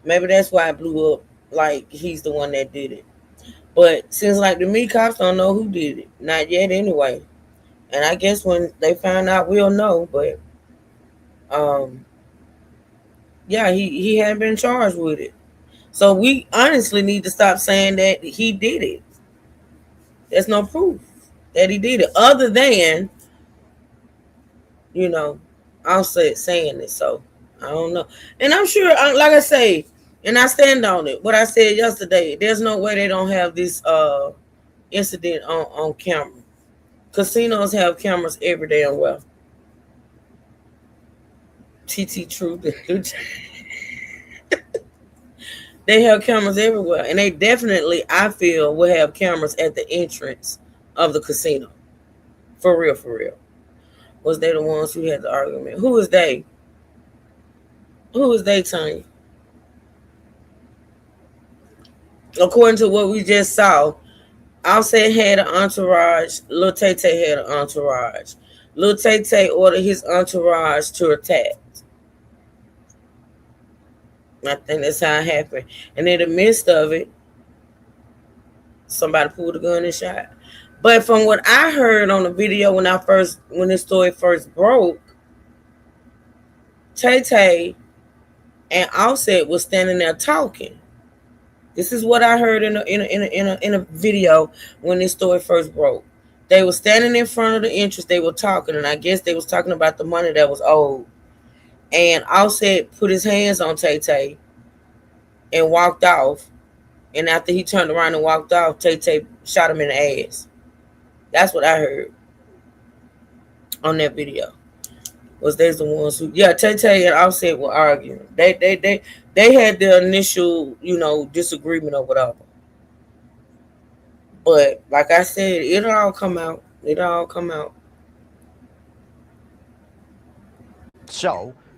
Maybe that's why it blew up, like he's the one that did it. But since like the me cops don't know who did it. Not yet anyway. And I guess when they find out we'll know. But yeah, he hadn't been charged with it. So we honestly need to stop saying that he did it. There's no proof that he did it other than, you know, Offset saying it. So I don't know. And I'm sure, like I say, and I stand on it, what I said yesterday, there's no way they don't have this incident on camera. Casinos have cameras every damn well. TT Truth. They have cameras everywhere. And they definitely, I feel, will have cameras at the entrance of the casino. For real, for real. Was they the ones who had the argument? Who is they? Who is they, Tanya? According to what we just saw, Offset had an entourage. Lil Tay Tay had an entourage. Lil Tay Tay ordered his entourage to attack. I think that's how it happened. And in the midst of it, somebody pulled a gun and shot. But from what I heard on the video when this story first broke, Tay Tay and Offset was standing there talking. This is what I heard in a video when this story first broke. They were standing in front of the entrance. They were talking, and I guess they was talking about the money that was owed. And Offset put his hands on Tay Tay and walked off. And after he turned around and walked off, Tay Tay shot him in the ass. That's what I heard on that video. Was they the ones who? Yeah, Tay Tay and Offset were arguing. They had the initial, disagreement or whatever. But like I said, it'll all come out. It'll all come out.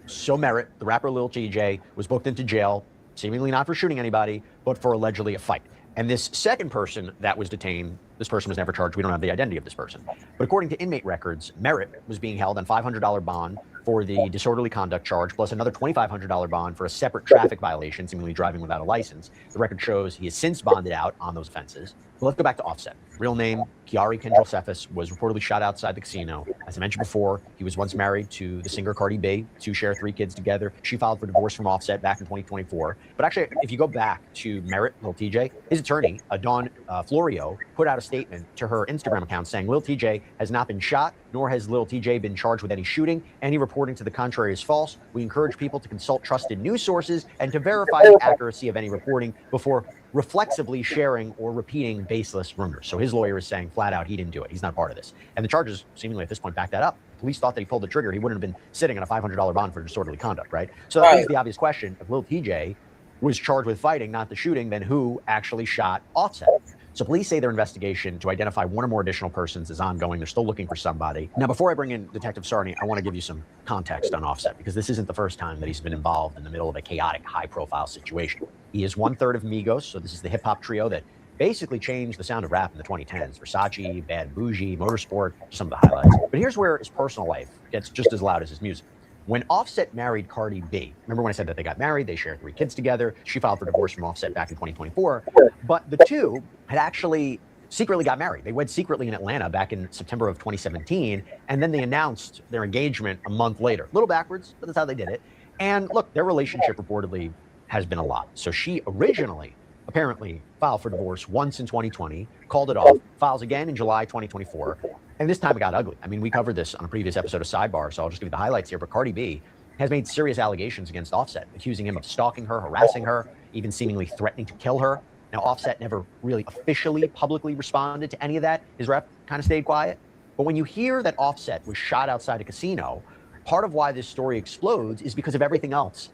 So Merritt, the rapper Lil TJ, was booked into jail, seemingly not for shooting anybody, but for allegedly a fight. And this second person that was detained, this person was never charged. We don't have the identity of this person. But according to inmate records, Merritt was being held on $500 bond for the disorderly conduct charge, plus another $2,500 bond for a separate traffic violation, seemingly driving without a license. The record shows he has since bonded out on those offenses. But let's go back to Offset. Real name, Kiari Kendall Cephas, was reportedly shot outside the casino. As I mentioned before, he was once married to the singer Cardi B. 2 share 3 kids together. She filed for divorce from Offset back in 2024. But actually, if you go back to Merritt, Lil TJ, his attorney, Dawn Florio, put out a statement to her Instagram account saying Lil TJ has not been shot, nor has Lil TJ been charged with any shooting. Any reporting to the contrary is false. We encourage people to consult trusted news sources and to verify the accuracy of any reporting before reflexively sharing or repeating baseless rumors. So his lawyer is saying flat out he didn't do it. He's not part of this. And the charges seemingly at this point back that up. Police thought that he pulled the trigger. He wouldn't have been sitting on a $500 bond for disorderly conduct, right? So that is the obvious question. If Lil TJ was charged with fighting, not the shooting, then who actually shot Offset? So police say their investigation to identify one or more additional persons is ongoing. They're still looking for somebody. Now, before I bring in Detective Sarney, I want to give you some context on Offset, because this isn't the first time that he's been involved in the middle of a chaotic, high-profile situation. He is one-third of Migos, so this is the hip-hop trio that basically changed the sound of rap in the 2010s. Versace, Bad Bougie, Motorsport, some of the highlights. But here's where his personal life gets just as loud as his music. When Offset married Cardi B, remember when I said that they got married, they shared 3 kids together, she filed for divorce from Offset back in 2024, but the two had actually secretly got married. They wed secretly in Atlanta back in September of 2017, and then they announced their engagement a month later. A little backwards, but that's how they did it. And look, their relationship reportedly has been a lot. So she originally, apparently, filed for divorce once in 2020, called it off, files again in July 2024, and this time it got ugly. I mean, we covered this on a previous episode of Sidebar, so I'll just give you the highlights here. But Cardi B has made serious allegations against Offset, accusing him of stalking her, harassing her, even seemingly threatening to kill her. Now, Offset never really officially, publicly responded to any of that. His rep kind of stayed quiet. But when you hear that Offset was shot outside a casino, part of why this story explodes is because of everything else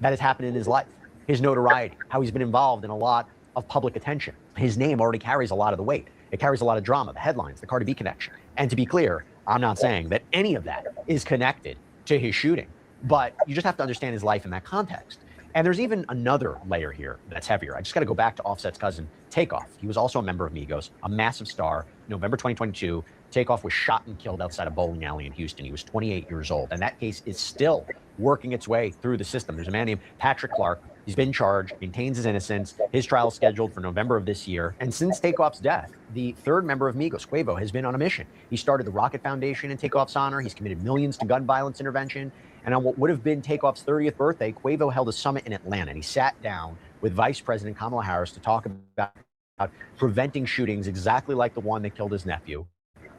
that has happened in his life. His notoriety, how he's been involved in a lot of public attention. His name already carries a lot of the weight. It carries a lot of drama, the headlines, the Cardi B connection. And to be clear, I'm not saying that any of that is connected to his shooting, but you just have to understand his life in that context. And there's even another layer here that's heavier. I just got to go back to Offset's cousin, Takeoff. He was also a member of Migos, a massive star. November 2022, Takeoff was shot and killed outside a bowling alley in Houston. He was 28 years old, and that case is still working its way through the system. There's a man named Patrick Clark. He's been charged, maintains his innocence. His trial is scheduled for November of this year. And since Takeoff's death, the third member of Migos, Quavo, has been on a mission. He started the Rocket Foundation in Takeoff's honor. He's committed millions to gun violence intervention. And on what would have been Takeoff's 30th birthday, Quavo held a summit in Atlanta, and he sat down with Vice President Kamala Harris to talk about preventing shootings exactly like the one that killed his nephew.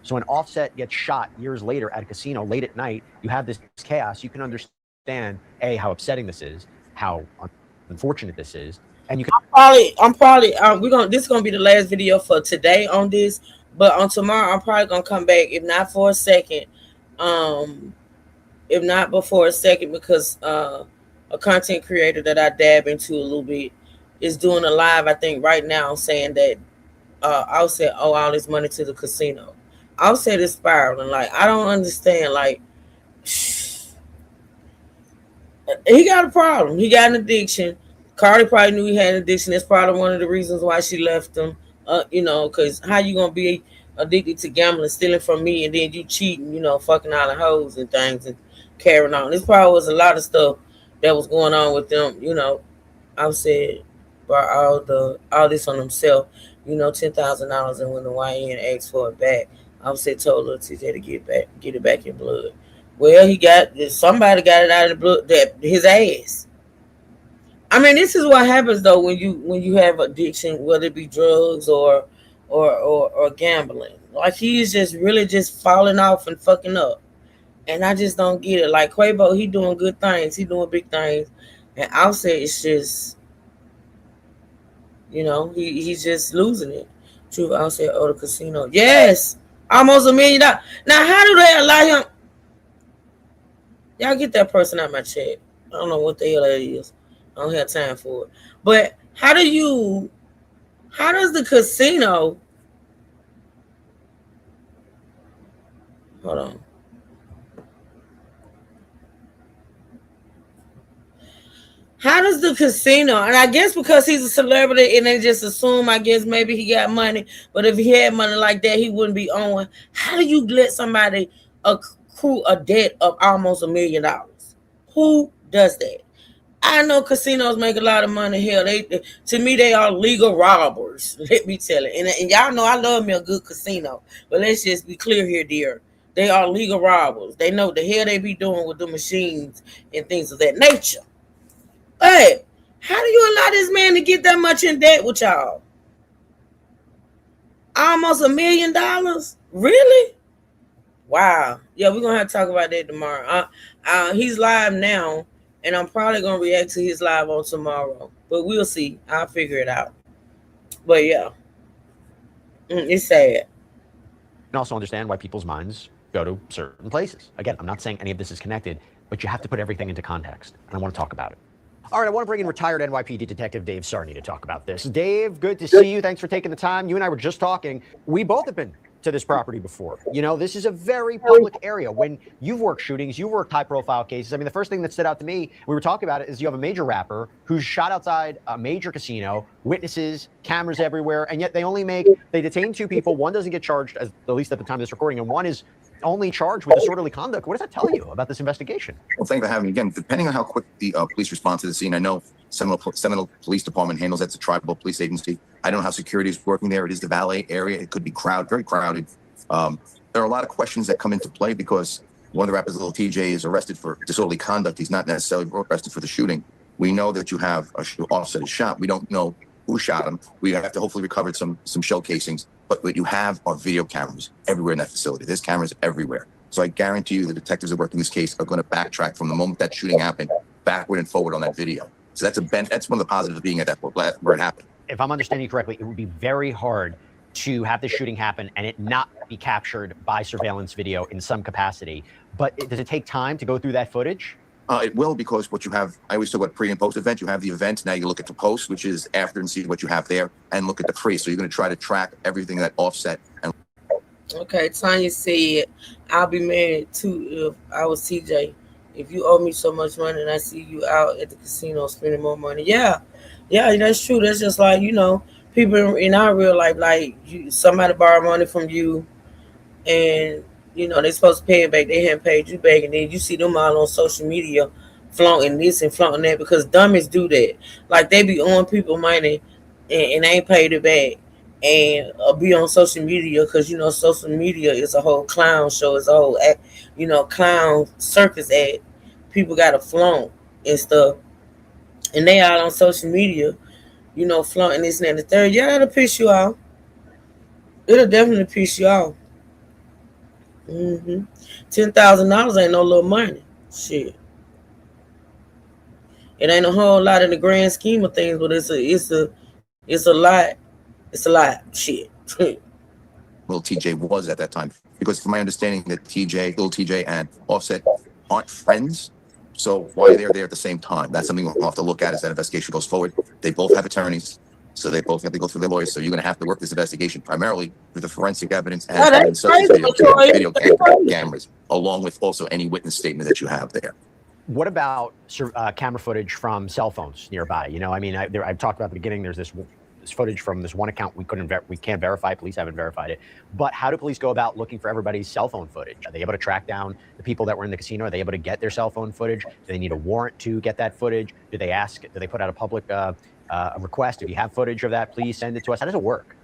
So when Offset gets shot years later at a casino late at night, you have this chaos. You can understand, A, how upsetting this is, how unfortunate this is, and you can this is gonna be the last video for today on this, but on tomorrow I'm probably gonna come back, if not for a second, if not before a second, because a content creator that I dab into a little bit is doing a live, I think right now, saying that Offset owe all this money to the casino. Offset is spiraling. Like, I don't understand. Like, he got a problem. He got an addiction. Cardi probably knew he had an addiction. That's probably one of the reasons why she left him. Because how you gonna be addicted to gambling, stealing from me, and then you cheating, fucking all the hoes and things and carrying on. This probably was a lot of stuff that was going on with them. Offset brought all this on himself. $10,000, and when the YN asked for it back, Offset told her TJ to get it back in blood. Well, somebody got it out of the blood, that his ass. I mean, this is what happens though when you have addiction, whether it be drugs or gambling. Like, he's just really just falling off and fucking up, and I just don't get it. Like, Quavo, he doing good things, he doing big things, and Offset is just, he's just losing it. True, Offset owe the casino. Yes, almost $1 million. Now, how do they allow him? Y'all get that person out my chat. I don't know what the hell that is. I don't have time for it. But how does the casino, hold on. How does the casino, and I guess because he's a celebrity and they just assume, I guess maybe he got money, but if he had money like that, he wouldn't be on. How do you let somebody accrue a debt of almost $1 million? Who does that? I know casinos make a lot of money. Hell, to me, they are legal robbers. Let me tell it. And y'all know I love me a good casino. But let's just be clear here, dear. They are legal robbers. They know the hell they be doing with the machines and things of that nature. But how do you allow this man to get that much in debt with y'all? Almost $1 million? Really? Wow. Yeah, we're going to have to talk about that tomorrow. He's live now, and I'm probably going to react to his live on tomorrow. But we'll see. I'll figure it out. But yeah, it's sad. can also understand why people's minds go to certain places. Again, I'm not saying any of this is connected, but you have to put everything into context, and I want to talk about it. All right, I want to bring in retired NYPD Detective Dave Sarney to talk about this. Dave, good to see you. Thanks for taking the time. You and I were just talking. We both have been to this property before. You know, this is a very public area. When you've worked shootings, you've worked high-profile cases. I mean, the first thing that stood out to me, we were talking about it, is you have a major rapper who's shot outside a major casino, witnesses, cameras everywhere, and yet they detain 2 people. One doesn't get charged, at least at the time of this recording, and one is only charged with disorderly conduct. What does that tell you about this investigation? Well, thank you for having me again. Depending on how quick the police respond to the scene, I know Seminole Police Department handles that's a tribal police agency. I don't know how security is working there. It is the valet area. It could be very crowded. There are a lot of questions that come into play because one of the rappers, Lil TJ, is arrested for disorderly conduct. He's not necessarily arrested for the shooting. We know that you have Offset is shot. We don't know who shot him. We have to hopefully recover some shell casings. But what you have are video cameras everywhere in that facility. There's cameras everywhere. So I guarantee you the detectives that work in this case are going to backtrack from the moment that shooting happened, backward and forward on that video. So that's one of the positives of being at that where it happened. If I'm understanding you correctly, it would be very hard to have the shooting happen and it not be captured by surveillance video in some capacity. But does it take time to go through that footage? It will, because what you have, I always talk about pre and post event. You have the event. Now you look at the post, which is after, and see what you have there, and look at the pre. So you're going to try to track everything that Offset. And Okay, Tanya said, I'll be married too if I was TJ. If you owe me so much money and I see you out at the casino spending more money. Yeah, that's true. That's just like, people in our real life, like somebody borrow money from you and they're supposed to pay it back. They haven't paid you back, and then you see them all on social media flaunting this and flaunting that, because dummies do that. Like, they be on people money and ain't paid it back, and be on social media, because social media is a whole clown show. It's a whole clown circus act. People got to flaunt and stuff, and they out on social media flaunting this and that and the third. Yeah, that'll piss you off. It'll definitely piss you off. $10,000 ain't no little money. Shit. It ain't a whole lot in the grand scheme of things, but it's a lot. It's a lot. Shit. Lil TJ was at that time, because from my understanding that Lil TJ and Offset aren't friends. So why they're there at the same time? That's something we'll have to look at as that investigation goes forward. They both have attorneys, so they both have to go through their lawyers. So you're going to have to work this investigation primarily with the forensic evidence and video cameras, along with also any witness statement that you have there. What about camera footage from cell phones nearby? I've talked about at the beginning. There's this footage from this one account we can't verify. Police haven't verified it. But how do police go about looking for everybody's cell phone footage? Are they able to track down the people that were in the casino? Are they able to get their cell phone footage? Do they need a warrant to get that footage? Do they put out a public a request? If you have footage of that, please send it to us. How does it work?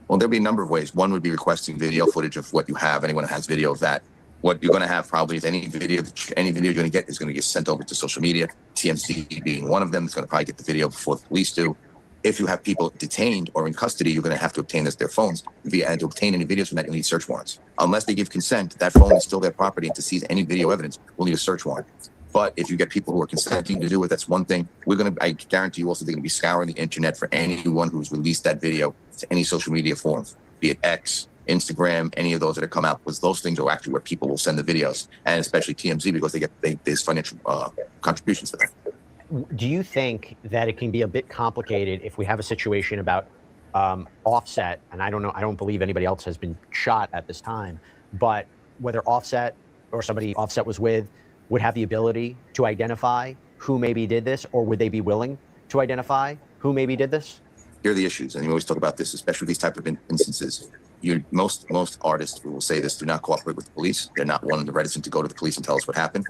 Well, there'll be a number of ways. One would be requesting video footage of what you have. Anyone who has video of that. What you're going to have probably is any video you're going to get is going to get sent over to social media. TMZ being one of them is going to probably get the video before the police do. If you have people detained or in custody, you're going to have to obtain their phones. And to obtain any videos from that, you'll need search warrants. Unless they give consent, that phone is still their property, and to seize any video evidence, we'll need a search warrant. But if you get people who are consenting to do it, that's one thing. I guarantee you also they're going to be scouring the internet for anyone who's released that video to any social media forms, be it X, Instagram, any of those that have come out, because those things are actually where people will send the videos, and especially TMZ, because there's financial contributions to that. Do you think that it can be a bit complicated if we have a situation about Offset, and I don't believe anybody else has been shot at this time, but whether Offset or somebody Offset was with would have the ability to identify who maybe did this, or would they be willing to identify who maybe did this? Here are the issues, and we always talk about this, especially these type of instances. Most artists who will say this do not cooperate with the police. They're not one of the reticent to go to the police and tell us what happened.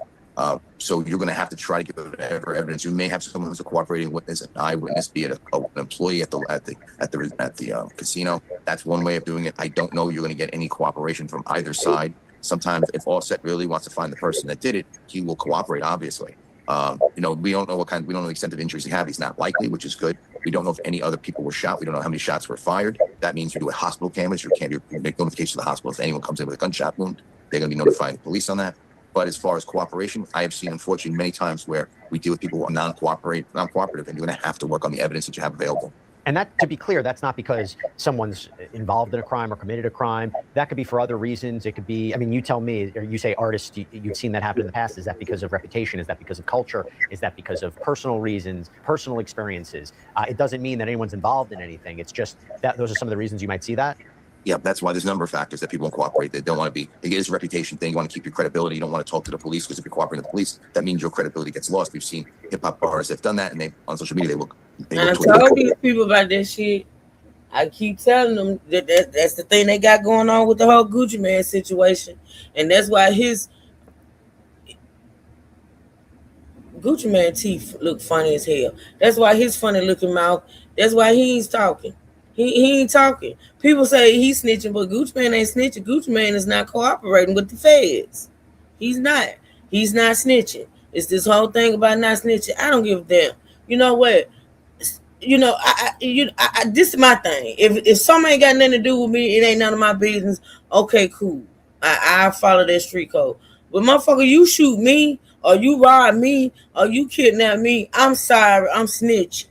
So you're going to have to try to give whatever evidence. You may have someone who's a cooperating witness, an eyewitness, be it an employee at the casino. That's one way of doing it. I don't know you're going to get any cooperation from either side. Sometimes, if Offset really wants to find the person that did it, he will cooperate. Obviously, we don't know we don't know the extent of injuries he had. He's not likely, which is good. We don't know if any other people were shot. We don't know how many shots were fired. That means you do a hospital canvas. You make notification to the hospital if anyone comes in with a gunshot wound. They're going to be notifying the police on that. But as far as cooperation, I have seen, unfortunately, many times where we deal with people who are non-cooperative, and you're going to have to work on the evidence that you have available. And that, to be clear, that's not because someone's involved in a crime or committed a crime. That could be for other reasons. It could be, I mean, you tell me, or you say artists, you've seen that happen in the past. Is that because of reputation? Is that because of culture? Is that because of personal reasons, personal experiences? It doesn't mean that anyone's involved in anything. It's just that those are some of the reasons you might see that. Yeah, that's why there's a number of factors that people won't cooperate. They don't want to be. It is a reputation thing. You want to keep your credibility. You don't want to talk to the police because if you're cooperating with the police, that means your credibility gets lost. We've seen hip hop artists have done that, and they on social media they look. I told these people about this shit. I keep telling them that's the thing they got going on with the whole Gucci Man situation, and that's why his Gucci Man teeth look funny as hell. That's why his funny looking mouth. That's why he ain't talking. He ain't talking. People say he's snitching, but Gucci Man ain't snitching. Gucci Man is not cooperating with the feds. He's not. He's not snitching. It's this whole thing about not snitching. I don't give a damn. You know what? You know, this is my thing. If something ain't got nothing to do with me, it ain't none of my business. Okay, cool. I follow that street code. But motherfucker, you shoot me, or you rob me, or you kidnap me, I'm sorry, I'm snitching.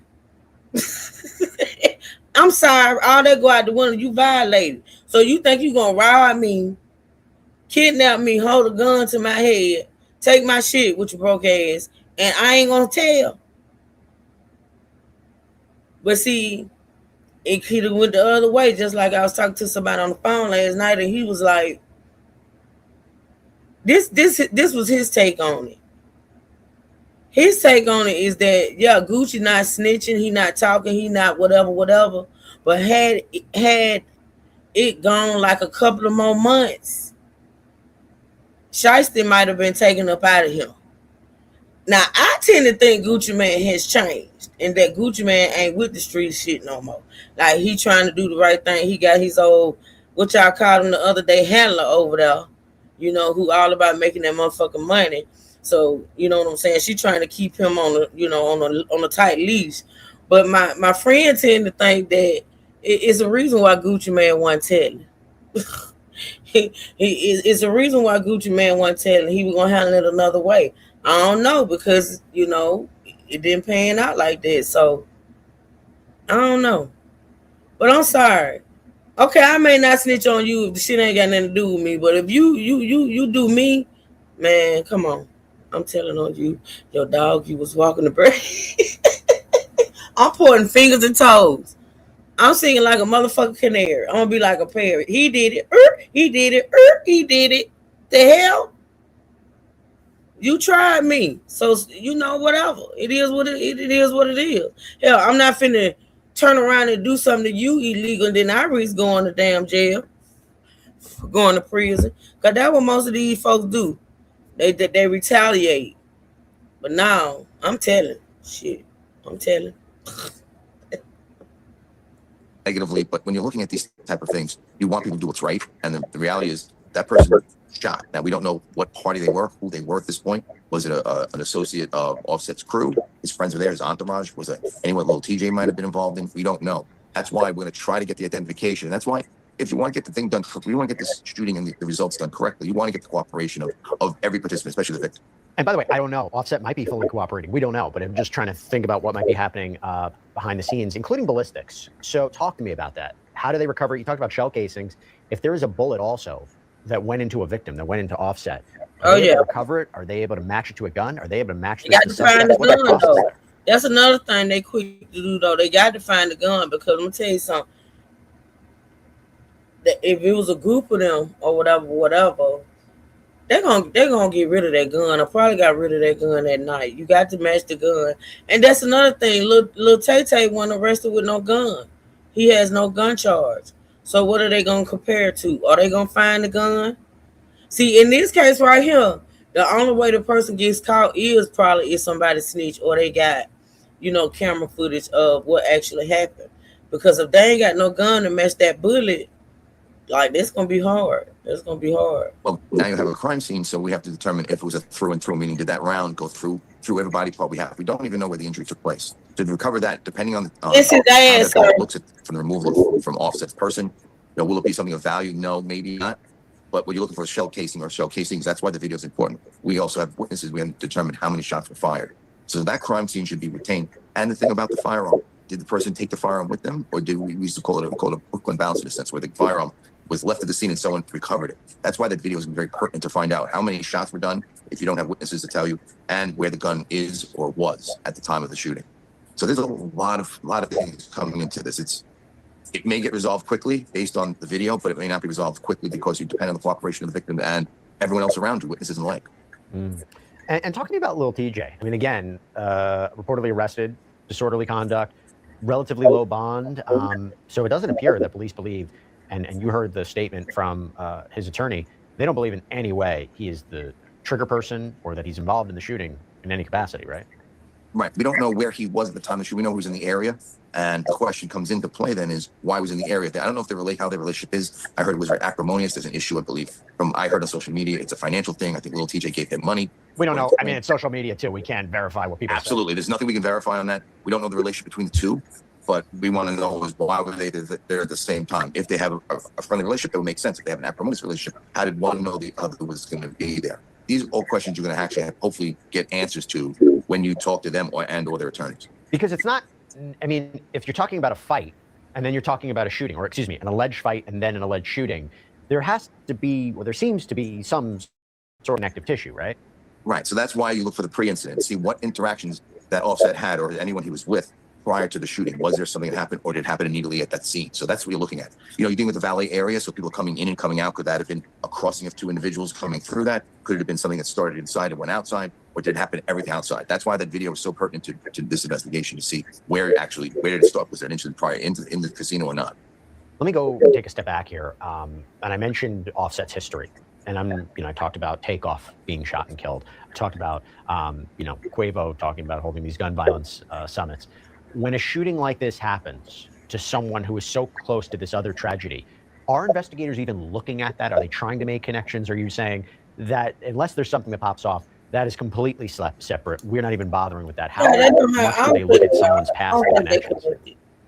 I'm sorry, all that go out the window. You violated. So you think you gonna rob me, kidnap me, hold a gun to my head, take my shit with your broke ass, and I ain't gonna tell. But see, it could have went the other way. Just like I was talking to somebody on the phone last night, and he was like, "This was his take on it. His take on it is that yeah, Gucci not snitching, he not talking, he not whatever. But had it gone like a couple of more months, Shiesty might have been taken up out of him. Now, I tend to think Gucci Man has changed and that Gucci Man ain't with the street shit no more. Like, he trying to do the right thing. He got his old, what y'all called him the other day, handler over there, you know, who all about making that motherfucking money. So, you know what I'm saying? She trying to keep him on a, you know, on a tight leash. But my friend tend to think that it's a reason why Gucci Man wasn't telling. It's a reason why Gucci Man wasn't telling. He was gonna handle it another way. I don't know, because you know it didn't pan out like that. So I don't know. But I'm sorry. Okay, I may not snitch on you if the shit ain't got nothing to do with me. But if you do me, man, come on. I'm telling on you, your dog, you was walking the break. I'm pointing fingers and toes. I'm singing like a motherfucking canary. I'm gonna be like a parrot. He did it. He did it. He did it. The hell? You tried me. So you know, whatever. It is what it is what it is. Hell, I'm not finna turn around and do something to you illegal and then I risk going to damn jail. Going to prison. Cause that's what most of these folks do. They retaliate. But now I'm telling. Shit. I'm telling. Negatively, but when you're looking at these type of things, you want people to do what's right. And the reality is that person shot. Now, we don't know what party they were, who they were at this point. Was it an associate of Offset's crew? His friends were there, his entourage? Was it anyone Lil TJ might have been involved in? We don't know. That's why we're going to try to get the identification. And that's why if you want to get the thing done, we want to get this shooting and the results done correctly. You want to get the cooperation of every participant, especially the victim. And by the way, I don't know. Offset might be fully cooperating. We don't know, but I'm just trying to think about what might be happening behind the scenes, including ballistics. So talk to me about that. How do they recover? You talked about shell casings. If there is a bullet also that went into a victim, that went into Offset, are they able to recover it? Are they able to match it to a gun? Are they able to match They got to find the gun, though. That's another thing they quick to do, though. They got to find the gun because let me tell you something. If it was a group of them or whatever, they're gonna get rid of that gun. I probably got rid of that gun that night. You got to match the gun. And that's another thing. Lil Tay wasn't arrested with no gun. He has no gun charge. So what are they gonna compare to? Are they gonna find the gun? See, in this case right here, the only way the person gets caught is probably if somebody snitch or they got, you know, camera footage of what actually happened. Because if they ain't got no gun to match that bullet, like, that's gonna be hard. That's gonna be hard. Well, now you have a crime scene, so we have to determine if it was a through and through, meaning did that round go through every body part we have. We don't even know where the injury took place. To recover that, depending on how that looks at from the removal from Offset's person, you know, will it be something of value? No, maybe not. But when you're looking for a shell casing or shell casings, that's why the video is important. We also have witnesses. We have to determine how many shots were fired. So that crime scene should be retained. And the thing about the firearm, did the person take the firearm with them, or did we used to call it a Brooklyn bounce in a sense, where the firearm was left at the scene and someone recovered it. That's why that video is very pertinent to find out how many shots were done if you don't have witnesses to tell you, and where the gun is or was at the time of the shooting. So there's a lot of things coming into this. It may get resolved quickly based on the video, but it may not be resolved quickly because you depend on the cooperation of the victim and everyone else around you, witnesses and the like. And talk to me about Lil TJ. I mean, again, reportedly arrested, disorderly conduct, relatively low bond. So it doesn't appear that police believe, and you heard the statement from his attorney, they don't believe in any way he is the trigger person or that he's involved in the shooting in any capacity, right? Right. We don't know where he was at the time of the shooting. We know he was in the area. And the question comes into play then is why was in the area. I don't know if how their relationship is. I heard it was very acrimonious. There's an issue, I believe, I heard on social media. It's a financial thing. I think Lil TJ gave him money. We don't know. I mean, it's social media too. We can't verify what people Absolutely. say. There's nothing we can verify on that. We don't know the relationship between the two, but we want to know is why were they there at the same time? If they have a friendly relationship, it would make sense. If they have an acrimonious relationship, how did one know the other was going to be there? These are all questions you're going to actually hopefully get answers to when you talk to them or their attorneys. Because it's not, I mean, if you're talking about a fight and then you're talking about a shooting, or excuse me, an alleged fight and then an alleged shooting, there has to be, well, there seems to be some sort of connective tissue, right? Right. So that's why you look for the pre-incident, see what interactions that Offset had or anyone he was with prior to the shooting. Was there something that happened, or did it happen immediately at that scene? So that's what you're looking at. You know, you're dealing with the valet area, so people coming in and coming out. Could that have been a crossing of two individuals coming through that? Could it have been something that started inside and went outside? Or did it happen everything outside? That's why that video is so pertinent to this investigation, to see where did it start? Was there an incident prior in the casino or not? Let me go take a step back here. And I mentioned Offset's history. And I talked about Takeoff being shot and killed. I talked about, Quavo talking about holding these gun violence summits. When a shooting like this happens to someone who is so close to this other tragedy, are investigators even looking at that? Are they trying to make connections? Or are you saying that unless there's something that pops off, that is completely separate? We're not even bothering with that. How much do they look at someone's past connections?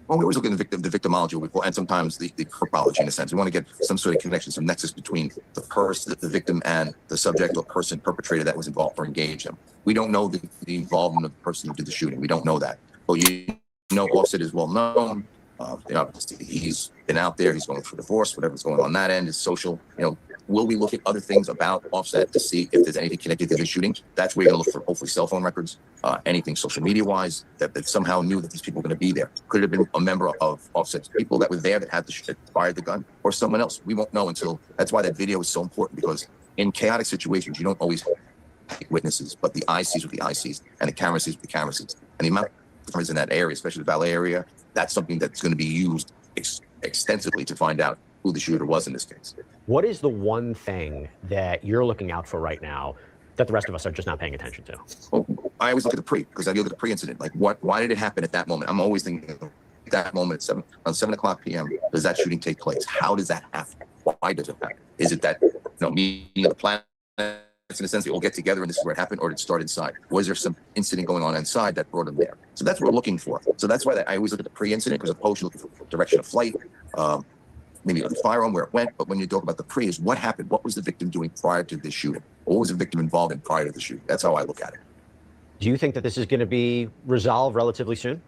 Well, we always look at the victimology, and sometimes the chronology in a sense. We want to get some sort of connection, some nexus between the victim and the subject or person perpetrator that was involved or engaged in. We don't know the involvement of the person who did the shooting. We don't know that. But Offset is well known. He's been out there. He's going through divorce. Whatever's going on that end is social. Will we look at other things about Offset to see if there's anything connected to the shooting? That's where you're going to look for, hopefully, cell phone records, anything social media-wise that somehow knew that these people were going to be there. Could it have been a member of Offset's people that were there that had fired the gun, or someone else? We won't know until. That's why that video is so important, because in chaotic situations, you don't always have witnesses, but the eye sees what the eye sees, and the camera sees what the camera sees. And the amount of cameras in that area, especially the valet area, that's something that's going to be used extensively to find out who the shooter was in this case. What is the one thing that you're looking out for right now that the rest of us are just not paying attention to? Well, I always look at the because I look at the pre-incident. Like, why did it happen at that moment? I'm always thinking at that moment, on 7 o'clock p.m., does that shooting take place? How does that happen? Why does it happen? Is it that, meeting of the planets, in a sense, they all get together and this is where it happened, or did it start inside? Was there some incident going on inside that brought them there? So that's what we're looking for. So that's why I always look at the pre-incident, because opposed to looking for direction of flight, maybe on the firearm, where it went. But when you talk about the pre, is what happened? What was the victim doing prior to this shooting? What was the victim involved in prior to the shooting? That's how I look at it. Do you think that this is going to be resolved relatively soon?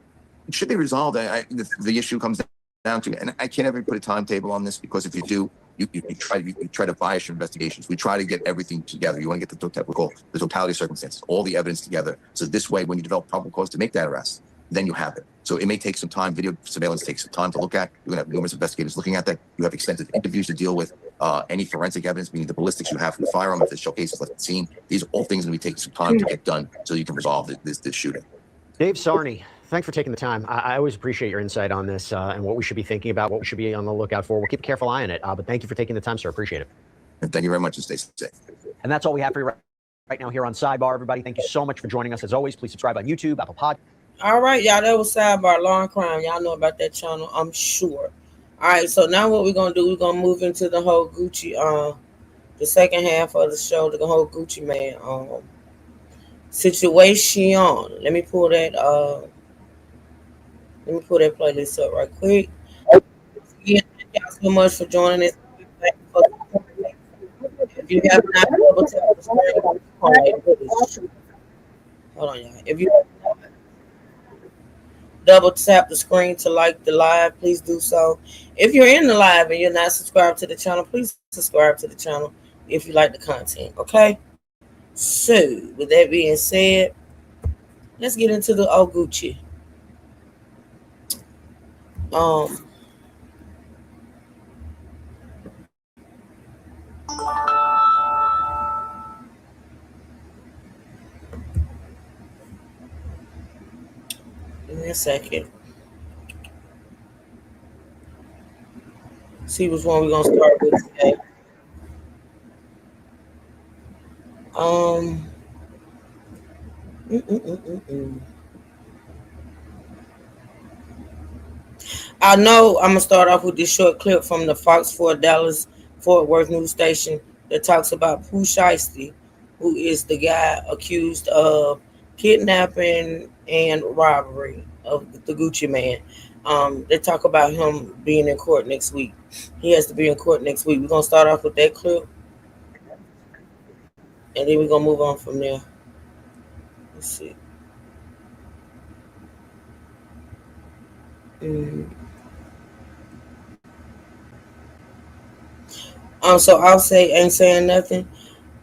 It should be resolved. The issue comes down to, and I can't ever put a timetable on this, because if you do, you try to bias your investigations. We try to get everything together. You want to get the totality of circumstances, all the evidence together. So this way, when you develop probable cause to make that arrest, then you have it. So it may take some time. Video surveillance takes some time to look at. You're going to have numerous investigators looking at that. You have extensive interviews to deal with. Any forensic evidence, meaning the ballistics you have from the firearm, if the showcase is left at the scene. These are all things that we take some time to get done so you can resolve this shooting. Dave Sarney, thanks for taking the time. I always appreciate your insight on this and what we should be thinking about, what we should be on the lookout for. We'll keep a careful eye on it. But thank you for taking the time, sir. Appreciate it. And thank you very much, and stay safe. And that's all we have for you right now here on Sidebar, everybody. Thank you so much for joining us. As always, please subscribe on YouTube, Apple Pod. All right, y'all, that was Sidebar, Law and Crime. Y'all know about that channel, I'm sure. All right, so now what we're going to do, we're going to move into the whole Gucci, the second half of the show, the whole Gucci Man situation. Let me pull that playlist up right quick. Again, thank y'all so much for joining us. If you have not been able to hold on, y'all. double tap the screen to like the live. Please do so. If you're in the live and you're not subscribed to the channel, please subscribe to the channel if you like the content. Okay. So with that being said, let's get into the old Gucci. Um, Give me a second. See which one we're gonna start with today. Um, mm, mm, mm, mm, mm. I know I'm gonna start off with this short clip from the Fox 4 Dallas Fort Worth news station that talks about Pooh Shiesty, who is the guy accused of kidnapping and robbery of the Gucci man. They talk about him being in court next week. He has to be in court next week. We're gonna start off with that clip, and then we're gonna move on from there. Let's see. Mm. So I'll say ain't saying nothing.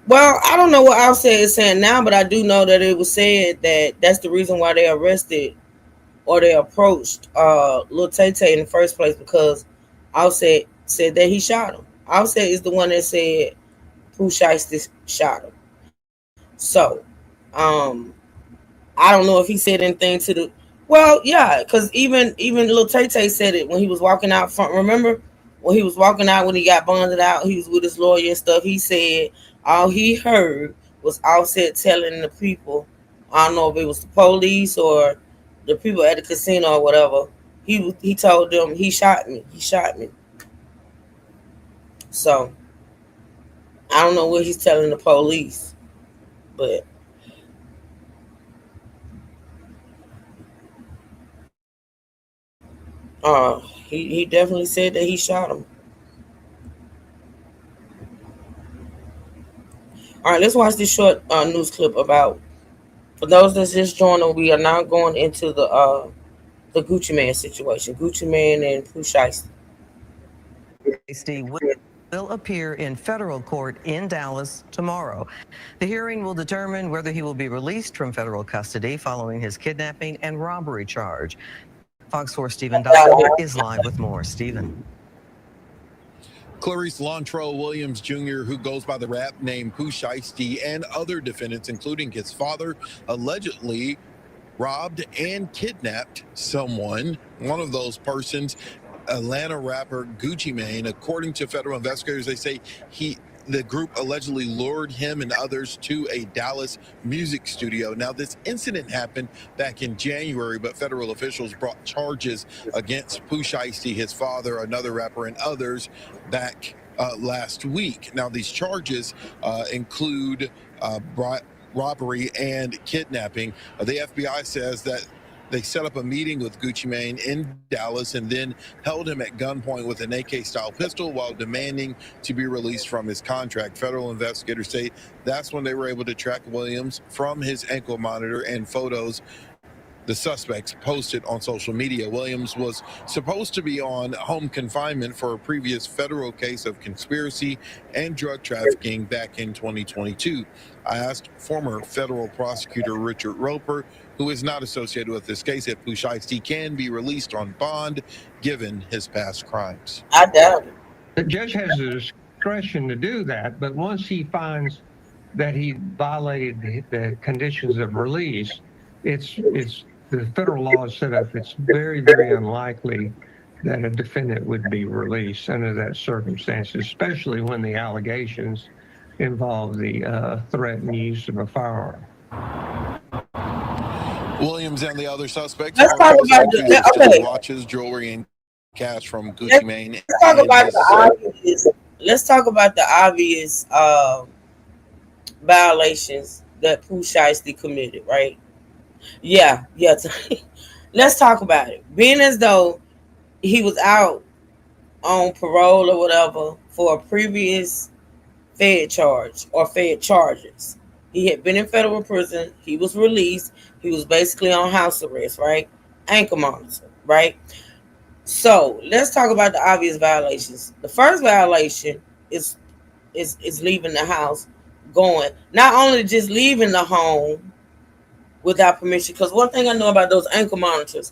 Well, I don't know what Offset is saying now, but I do know that it was said that that's the reason why they arrested or they approached Lil Tay Tay in the first place, because Offset said that he shot him. Offset is the one that said Pooh Shiesty shot him. So, um, I don't know if he said anything to the. Well, yeah, because even Lil Tay Tay said it when he was walking out front. Remember when he was walking out when he got bonded out? He was with his lawyer and stuff. He said all he heard was Offset telling the people. I don't know if it was the police or the people at the casino or whatever. He told them he shot me. He shot me. So I don't know what he's telling the police, but he definitely said that he shot him. All right, let's watch this short news clip about. For those that's just joining, we are now going into the Gucci Man situation. Gucci Man and Pooh Shiesty. Will appear in federal court in Dallas tomorrow. The hearing will determine whether he will be released from federal custody following his kidnapping and robbery charge. Fox 4 Stephen Dyer is live with more. Stephen. Clarice Lontrell Williams Jr., who goes by the rap name Pooh Shiesty, and other defendants, including his father, allegedly robbed and kidnapped someone. One of those persons, Atlanta rapper Gucci Mane. According to federal investigators, they say the group allegedly lured him and others to a Dallas music studio. Now, this incident happened back in January, but federal officials brought charges against Pooh Shiesty, his father, another rapper, and others back last week. Now, these charges include robbery and kidnapping. The FBI says that they set up a meeting with Gucci Mane in Dallas and then held him at gunpoint with an AK-style pistol while demanding to be released from his contract. Federal investigators say that's when they were able to track Williams from his ankle monitor and photos the suspects posted on social media. Williams was supposed to be on home confinement for a previous federal case of conspiracy and drug trafficking back in 2022. I asked former federal prosecutor Richard Roper, who is not associated with this case, if Pooh Shiesty can be released on bond given his past crimes. I doubt it. The judge has the discretion to do that, but once he finds that he violated the conditions of release, it's the federal law is set up. It's very, very unlikely that a defendant would be released under that circumstance, especially when the allegations involve the threatened use of a firearm. Williams and the other suspects Let's are talk also about accused of stealing watches, jewelry, and cash from Gucci Mane. Let's talk about the obvious. Let's talk about the obvious violations that Pooh Shiesty committed, right? Yeah. Let's talk about it. Being as though he was out on parole or whatever for a previous Fed charge or Fed charges. He had been in federal prison. He was released. He was basically on house arrest, right? ankle monitor, right? So let's talk about the obvious violations. The first violation is is leaving the house, going not only just leaving the home without permission. Because one thing I know about those ankle monitors,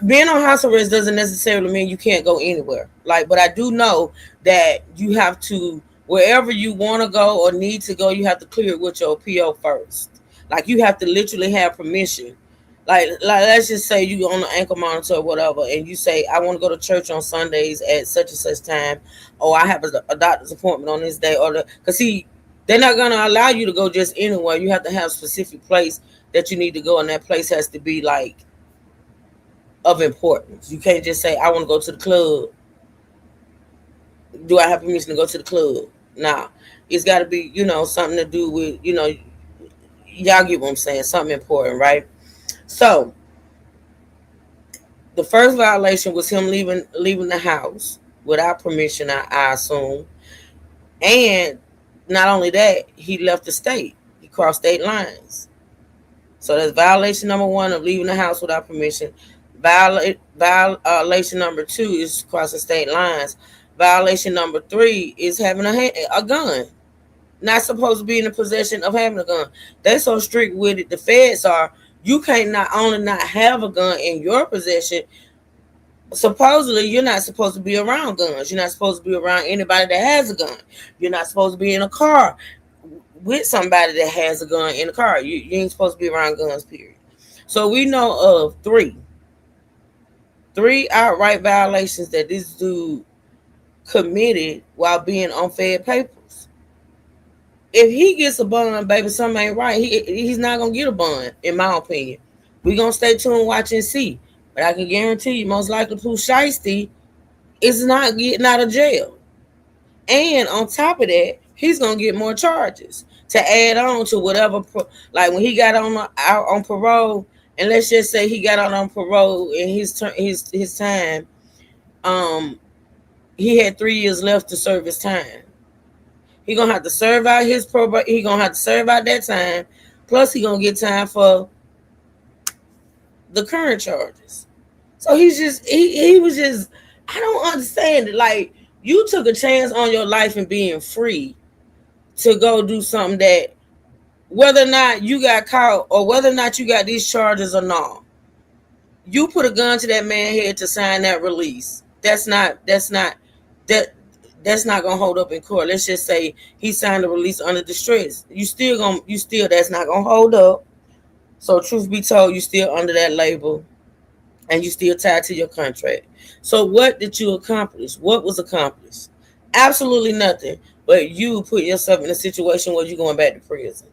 being on house arrest doesn't necessarily mean you can't go anywhere. Like, but I do know that you have to, wherever you want to go or need to go, you have to clear it with your PO first. Like, you have to literally have permission. Like let's just say you on the ankle monitor or whatever, and you say, I want to go to church on Sundays at such and such time, or I have a doctor's appointment on this day, or because they're not gonna allow you to go just anywhere. You have to have a specific place that you need to go, and that place has to be like of importance. You can't just say, I want to go to the club. Do I have permission to go to the club? Nah. It's got to be, something to do with, y'all get what I'm saying, something important, right? So the first violation was him leaving the house without permission, I assume. And not only that, he left the state. He crossed state lines. So that's violation number one of leaving the house without permission. Violation number two is crossing state lines. Violation number three is having a gun. Not supposed to be in the possession of having a gun. They're so strict with it. The feds are. You can't not only not have a gun in your possession. Supposedly, you're not supposed to be around guns. You're not supposed to be around anybody that has a gun. You're not supposed to be in a car with somebody that has a gun in the car. You ain't supposed to be around guns, period. So we know of three outright violations that this dude committed while being on Fed papers. If he gets a bond, baby, something ain't right. He's not gonna get a bond, in my opinion. We gonna stay tuned, watch and see. But I can guarantee you, most likely, Pooh Shiesty is not getting out of jail. And on top of that, he's gonna get more charges to add on to whatever. Like when he got out on parole, and let's just say he got out on parole in his time. He had 3 years left to serve his time. He gonna have to serve out his probation. He gonna have to serve out that time. Plus, he gonna get time for the current charges. So he was just. I don't understand it. Like, you took a chance on your life and being free to go do something that, whether or not you got caught or whether or not you got these charges or not, you put a gun to that man's head to sign that release. That's not gonna hold up in court. Let's just say he signed a release under distress. That's not gonna hold up. So truth be told, you still under that label, and you still tied to your contract. So what did you accomplish? What was accomplished? Absolutely nothing. But you put yourself in a situation where you're going back to prison.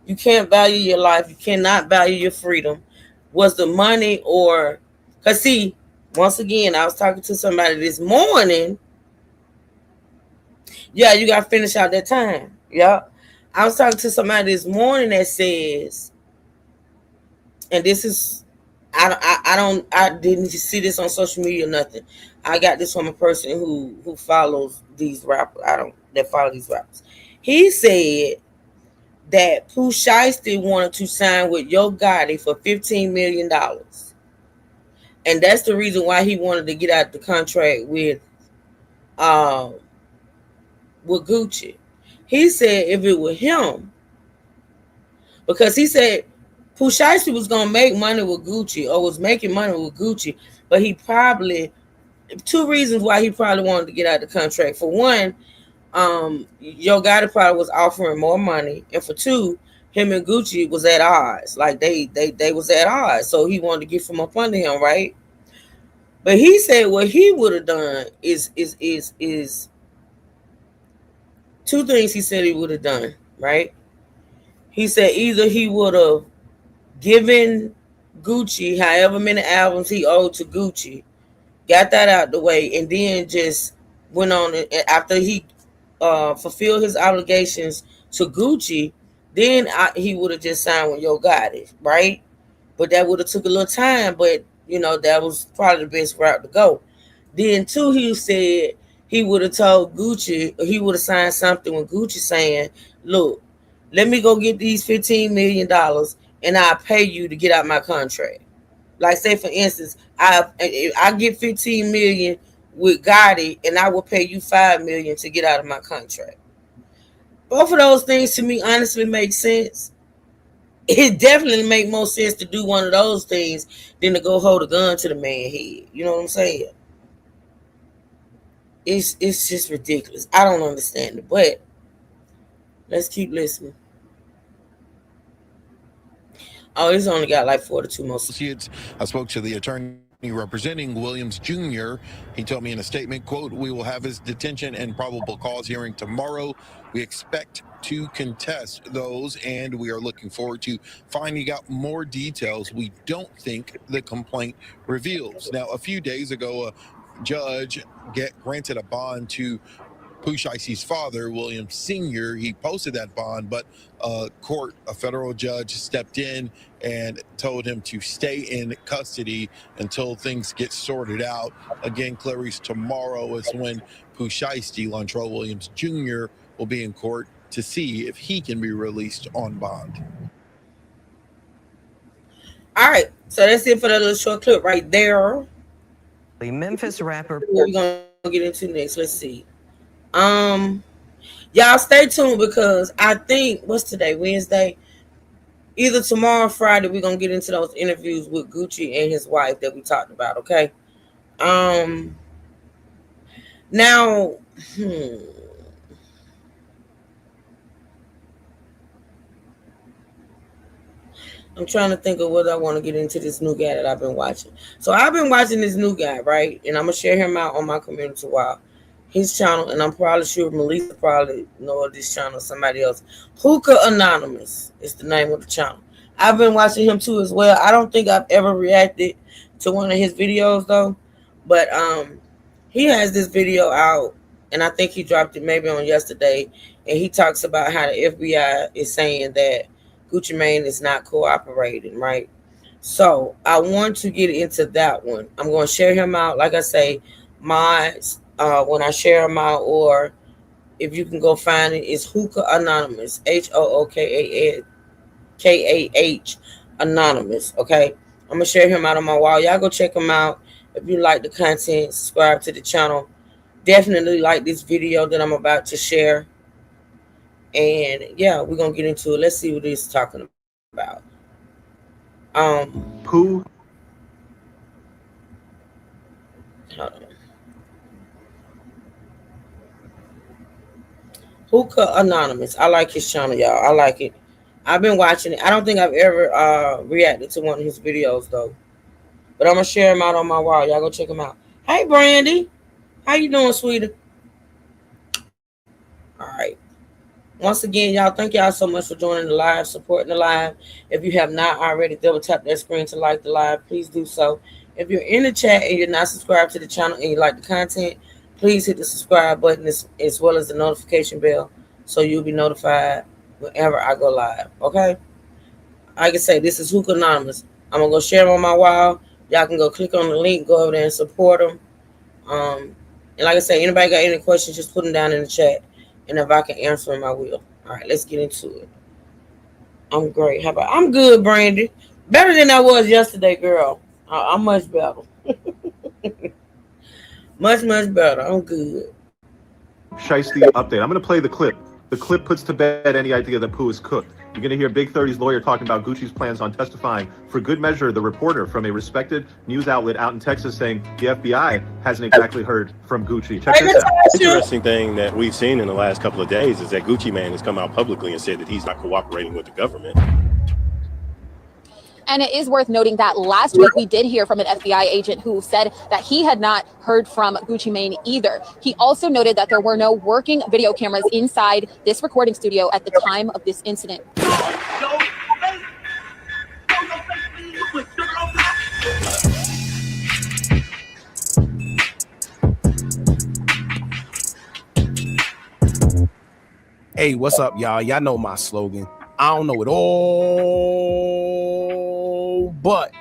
You can't value your life. You cannot value your freedom. Was the money or... Because see, once again, I was talking to somebody this morning. Yeah, you got to finish out that time. Yeah. I was talking to somebody this morning that says, and this is... I didn't see this on social media or nothing. I got this from a person who follows these rappers. That follow these rappers. He said that Pooh Shiesty wanted to sign with Yo Gotti for $15 million. And that's the reason why he wanted to get out the contract with Gucci. He said if it were him, because he said Pooh Shiesty was gonna make money with Gucci or was making money with Gucci, but he probably... Two reasons why he probably wanted to get out of the contract. For one, Yo Gotti probably was offering more money, and for two, him and Gucci was at odds. Like they was at odds, so he wanted to get from up under him, right? But he said what he would have done is two things. He said he would have done, right? He said either he would have given Gucci however many albums he owed to Gucci, got that out the way, and then just went on after he fulfilled his obligations to Gucci. Then he would have just signed with Yo Gotti, right? But that would have took a little time, but that was probably the best route to go. Then two, he said he would have told Gucci, or he would have signed something with Gucci saying, look, let me go get these $15 million and I'll pay you to get out my contract. Like say for instance, I get 15 million with Gotti, and I will pay you 5 million to get out of my contract. Both of those things to me honestly make sense. It definitely make more sense to do one of those things than to go hold a gun to the man's head. You know what I'm saying? It's just ridiculous. I don't understand it, but let's keep listening. Oh, it's only got like 42 more. Associates. I spoke to the attorney representing Williams Jr. He told me in a statement, quote, "We will have his detention and probable cause hearing tomorrow. We expect to contest those, and we are looking forward to finding out more details we don't think the complaint reveals." Now, a few days ago, a judge granted a bond to Pooh Shicey's father, William Sr. He posted that bond, but a federal judge stepped in and told him to stay in custody until things get sorted out. Again, Clarice, tomorrow is when Pooh Shicey, Lontrell Williams Jr., will be in court to see if he can be released on bond. All right, so that's it for that little short clip right there. The Memphis rapper. What we're gonna get into next? Let's see. Y'all stay tuned because I think what's today, Wednesday? Either tomorrow or Friday, we're gonna get into those interviews with Gucci and his wife that we talked about. Okay. Now, I'm trying to think of what I want to get into this new guy that I've been watching. So I've been watching this new guy, right? And I'm gonna share him out on my community wall. His channel, and I'm probably sure Melissa probably know of this channel, somebody else. Hookah Anonymous is the name of the channel. I've been watching him too as well. I don't think I've ever reacted to one of his videos though. But he has this video out, and I think he dropped it maybe on yesterday, and he talks about how the FBI is saying that Gucci Mane is not cooperating, right? So I want to get into that one. I'm going to share him out. Like I say, when I share them out, or if you can go find it, it's Hookah Anonymous, HOOKAH Anonymous. Okay, I'm gonna share him out on my wall. Y'all go check him out. If you like the content, subscribe to the channel. Definitely like this video that I'm about to share. And yeah, we're gonna get into it. Let's see what he's talking about. Pooh. Hold on. Hookah Anonymous. I like his channel, y'all. I like it. I've been watching it. I don't think I've ever reacted to one of his videos though. But I'm gonna share him out on my wall. Y'all go check him out. Hey Brandy. How you doing, sweetie? All right. Once again, y'all, thank y'all so much for joining the live, supporting the live. If you have not already, double tap that screen to like the live. Please do so. If you're in the chat and you're not subscribed to the channel and you like the content, please hit the subscribe button as well as the notification bell so you'll be notified whenever I go live. Okay? Like I say, this is Hookah Anonymous. I'm going to go share them on my wall. Y'all can go click on the link, go over there and support them. And like I say, anybody got any questions, just put them down in the chat. And if I can answer them, I will. All right, let's get into it. I'm great. How about I'm good, Brandy. Better than I was yesterday, girl. I'm much better. much better. I'm good. Shiesty update. I'm going to play the clip. The clip puts to bed any idea that Pooh is cooked. You're going to hear Big 30's lawyer talking about Gucci's plans on testifying. For good measure, the reporter from a respected news outlet out in Texas saying the FBI hasn't exactly heard from Gucci. Check this out. Interesting thing that we've seen in the last couple of days is that Gucci Mane has come out publicly and said that he's not cooperating with the government. And it is worth noting that last week we did hear from an FBI agent who said that he had not heard from Gucci Mane either. He also noted that there were no working video cameras inside this recording studio at the time of this incident. Hey, what's up, y'all? Y'all know my slogan. I don't know it all, but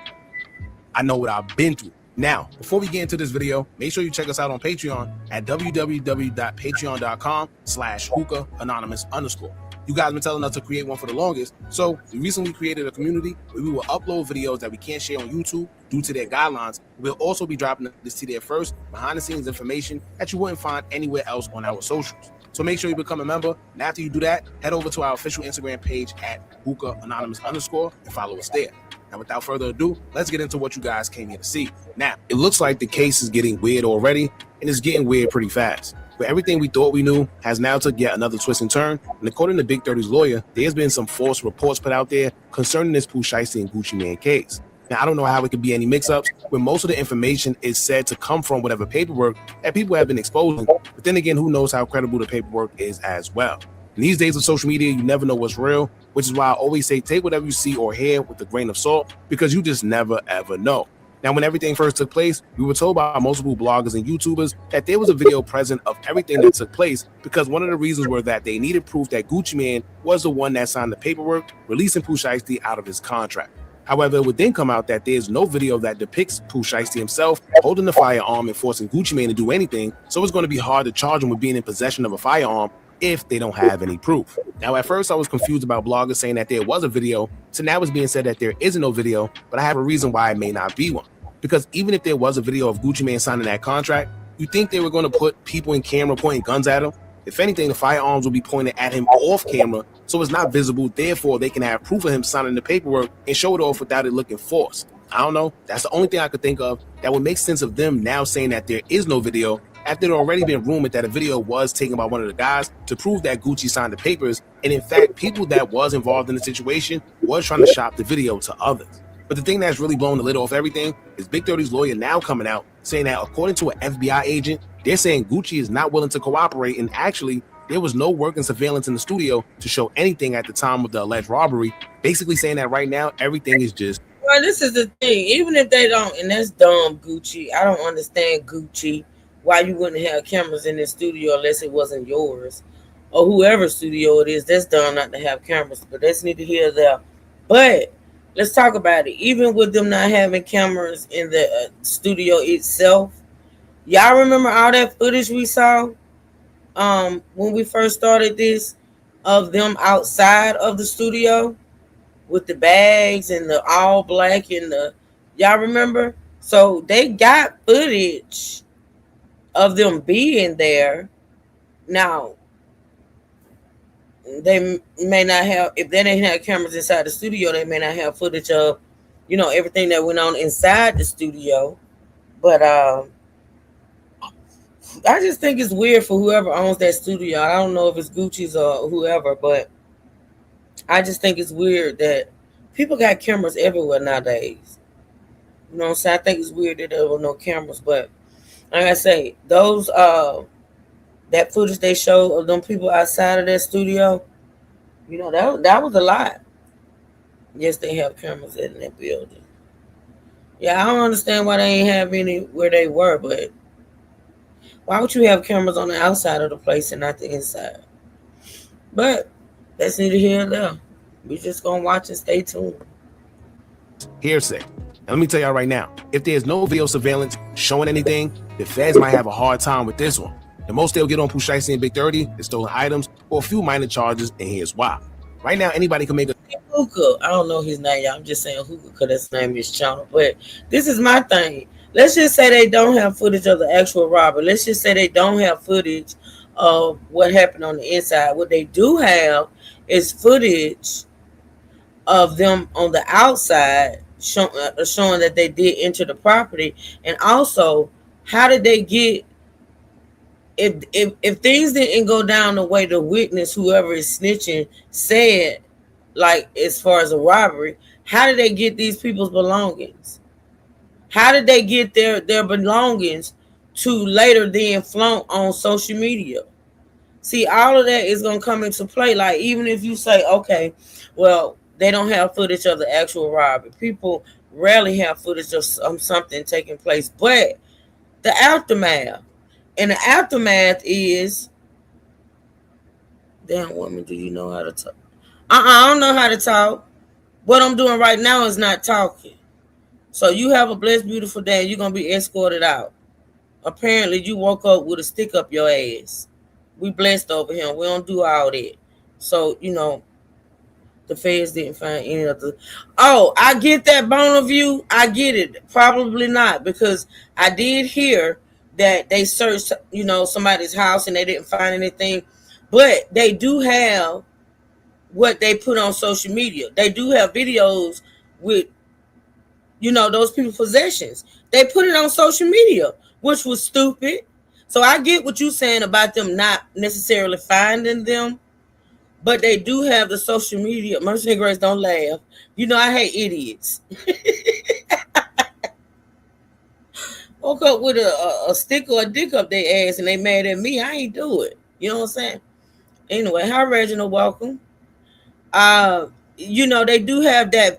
I know what I've been through. Now, before we get into this video, make sure you check us out on Patreon at www.patreon.com/hookah_anonymous_. You guys been telling us to create one for the longest, so we recently created a community where we will upload videos that we can't share on YouTube due to their guidelines. We'll also be dropping this to their first behind-the-scenes information that you wouldn't find anywhere else on our socials. So make sure you become a member, and after you do that, head over to our official Instagram page at hookah_anonymous and follow us there. Now, without further ado, let's get into what you guys came here to see. Now, it looks like the case is getting weird already, and it's getting weird pretty fast. But everything we thought we knew has now took yet another twist and turn, and according to Big 30's lawyer, there's been some false reports put out there concerning this Pooh Shiesty and Gucci Mane case. Now, I don't know how it could be any mix-ups when most of the information is said to come from whatever paperwork that people have been exposing, but then again, who knows how credible the paperwork is as well. In these days of social media, you never know what's real, which is why I always say take whatever you see or hear with a grain of salt, because you just never ever know. Now, when everything first took place, we were told by multiple bloggers and YouTubers that there was a video present of everything that took place, because one of the reasons were that they needed proof that Gucci Mane was the one that signed the paperwork releasing Pooh Shiesty out of his contract. However, it would then come out that there's no video that depicts Pooh Shiesty himself holding the firearm and forcing Gucci Mane to do anything, so it's going to be hard to charge him with being in possession of a firearm if they don't have any proof. Now, at first I was confused about bloggers saying that there was a video, so now it's being said that there isn't no video, but I have a reason why it may not be one. Because even if there was a video of Gucci Mane signing that contract, you think they were going to put people in camera pointing guns at him? If anything, the firearms will be pointed at him off camera, so it's not visible, therefore they can have proof of him signing the paperwork and show it off without it looking forced. I don't know, that's the only thing I could think of that would make sense of them now saying that there is no video, after it had already been rumored that a video was taken by one of the guys to prove that Gucci signed the papers, and in fact, people that was involved in the situation was trying to shop the video to others. But the thing that's really blowing the lid off everything is Big 30's lawyer now coming out saying that according to an FBI agent, they're saying Gucci is not willing to cooperate, and actually, there was no work and surveillance in the studio to show anything at the time of the alleged robbery, basically saying that right now, everything is just... Well, this is the thing. Even if they don't, and that's dumb, Gucci. I don't understand, Gucci, why you wouldn't have cameras in the studio unless it wasn't yours. Or whoever's studio it is, that's dumb not to have cameras. But that's neither here nor there. But let's talk about it. Even with them not having cameras in the studio itself, y'all remember all that footage we saw when we first started this of them outside of the studio with the bags and the all black and the, y'all remember? So they got footage of them being there. Now, they may not have, if they didn't have cameras inside the studio, they may not have footage of, you know, everything that went on inside the studio. But I just think it's weird for whoever owns that studio. I don't know if it's Gucci's or whoever, but I just think it's weird that people got cameras everywhere nowadays. You know what I'm saying? I think it's weird that there were no cameras, but like I say, those that footage they showed of them people outside of that studio, you know, that was a lot. Yes, they have cameras in that building. Yeah, I don't understand why they ain't have any where they were, but why would you have cameras on the outside of the place and not the inside? But that's neither here nor there. We just gonna watch and stay tuned. hearsay. Now, let me tell y'all right now, if there's no video surveillance showing anything, the feds might have a hard time with this one. The most they'll get on Pooh Shiesty and Big 30 is stolen items or a few minor charges, and here's why. Right now, anybody can make a... Hookah. I don't know his name, y'all. I'm just saying Hookah because his name is Channel. But this is my thing. Let's just say they don't have footage of the actual robbery. Let's just say they don't have footage of what happened on the inside. What they do have is footage of them on the outside showing that they did enter the property. And also, how did they get... If things didn't go down the way the witness, whoever is snitching, said, like as far as a robbery, how did they get these people's belongings? How did they get their belongings to later then flaunt on social media? See, all of that is going to come into play. Like, even if you say, okay, well, they don't have footage of the actual robbery. People rarely have footage of something taking place. But the aftermath. And the aftermath is, damn woman, do you know how to talk? I don't know how to talk. What I'm doing right now is not talking. So you have a blessed, beautiful day. You're going to be escorted out. Apparently, you woke up with a stick up your ass. We blessed over here. We don't do all that. So, the feds didn't find any of the. Oh, I get that bone of view. I get it. Probably not, because I did hear that they searched, somebody's house and they didn't find anything. But they do have what they put on social media. They do have videos with, those people's possessions. They put it on social media, which was stupid. So I get what you're saying about them not necessarily finding them, but they do have the social media. Mercy and Grace, don't laugh. I hate idiots. Woke up with a stick or a dick up their ass and they mad at me. I ain't do it. You know what I'm saying? Anyway, hi Reginald, welcome. They do have that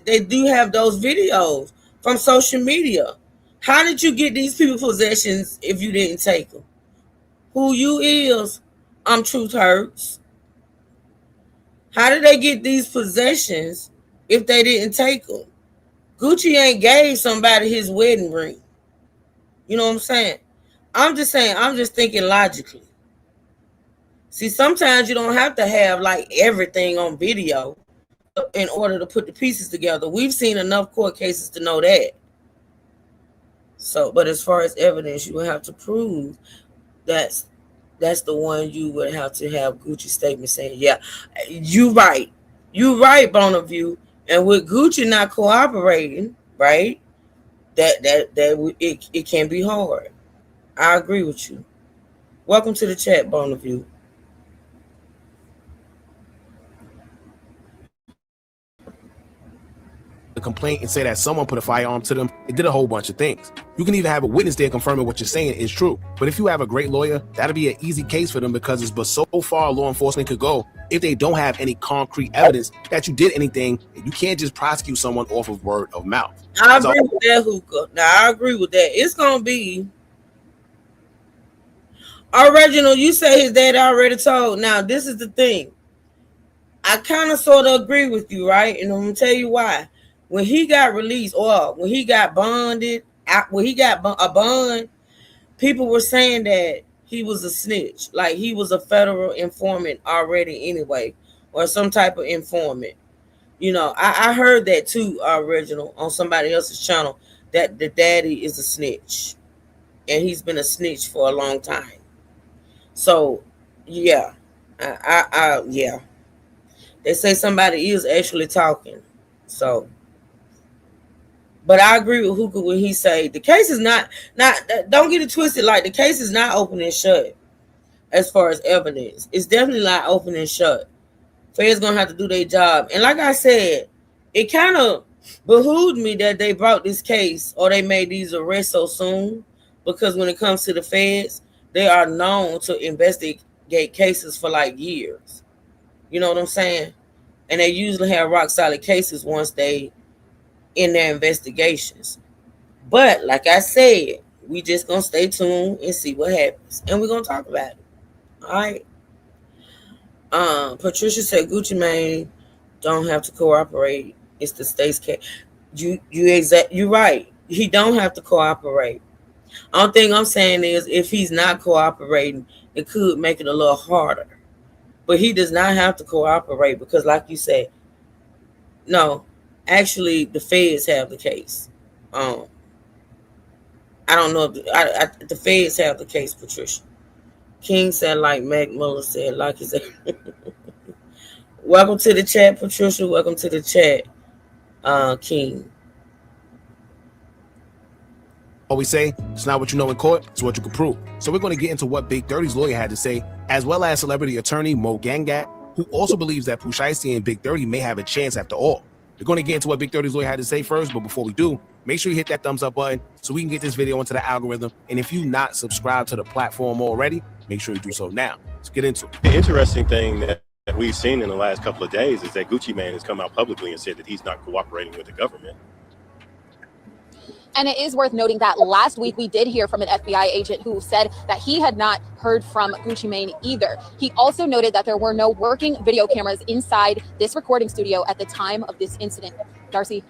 they do have those videos from social media. How did you get these people possessions if you didn't take them? Who you is? I'm Truth Hurts. How did they get these possessions if they didn't take them? Gucci ain't gave somebody his wedding ring. You know what I'm saying? I'm just thinking logically. See, sometimes you don't have to have like everything on video in order to put the pieces together. We've seen enough court cases to know that. So, but as far as evidence, you would have to prove that's the one. You would have to have Gucci statement saying, yeah, you right. You right, Bonaview. And with Gucci not cooperating, right, it can be hard. I agree with you. Welcome to the chat, Bonaview. The complaint and say that someone put a firearm to them. It did a whole bunch of things. You can even have a witness there confirming what you're saying is true. But if you have a great lawyer, that'll be an easy case for them, because it's but so far law enforcement could go if they don't have any concrete evidence that you did anything. You can't just prosecute someone off of word of mouth. I agree with that, Hookah. Now, I agree with that. It's going to be original. You say his dad already told. Now, this is the thing. I kind of sort of agree with you, right? And I'm going to tell you why. When he got released, or when he got bonded, when he got a bond, people were saying that he was a snitch, like he was a federal informant already anyway, or some type of informant. I heard that too, original, on somebody else's channel, that the daddy is a snitch, and he's been a snitch for a long time. So, yeah, yeah, they say somebody is actually talking. So. But I agree with Hookah when he say the case is not. Don't get it twisted. Like, the case is not open and shut as far as evidence. It's definitely not open and shut. Feds gonna have to do their job. And like I said, it kind of behooved me that they brought this case, or they made these arrests so soon, because when it comes to the feds, they are known to investigate cases for like years. You know what I'm saying? And they usually have rock solid cases once they in their investigations. But like I said, we just gonna stay tuned and see what happens, and we're gonna talk about it. All right. Patricia said Gucci Mane don't have to cooperate. It's the state's case. You're right. He don't have to cooperate. Only thing I'm saying is, if he's not cooperating, it could make it a little harder. But he does not have to cooperate, because like you said, no, actually, the feds have the case. I don't know if the feds have the case, Patricia. King said, like Mac Miller said, like he said. Welcome to the chat, Patricia. Welcome to the chat, King. Always say, it's not what you know in court, it's what you can prove. So we're going to get into what Big 30's lawyer had to say, as well as celebrity attorney Mo Gangat, who also believes that Pooh Shiesty and Big 30 may have a chance after all. We're going to get into what Big 30's lawyer had to say first, but before we do, make sure you hit that thumbs up button so we can get this video into the algorithm. And if you're not subscribed to the platform already, make sure you do so now. Let's get into it. The interesting thing that we've seen in the last couple of days is that Gucci Mane has come out publicly and said that he's not cooperating with the government. And it is worth noting that last week we did hear from an FBI agent who said that he had not heard from Gucci Mane either. He also noted that there were no working video cameras inside this recording studio at the time of this incident. Darcy.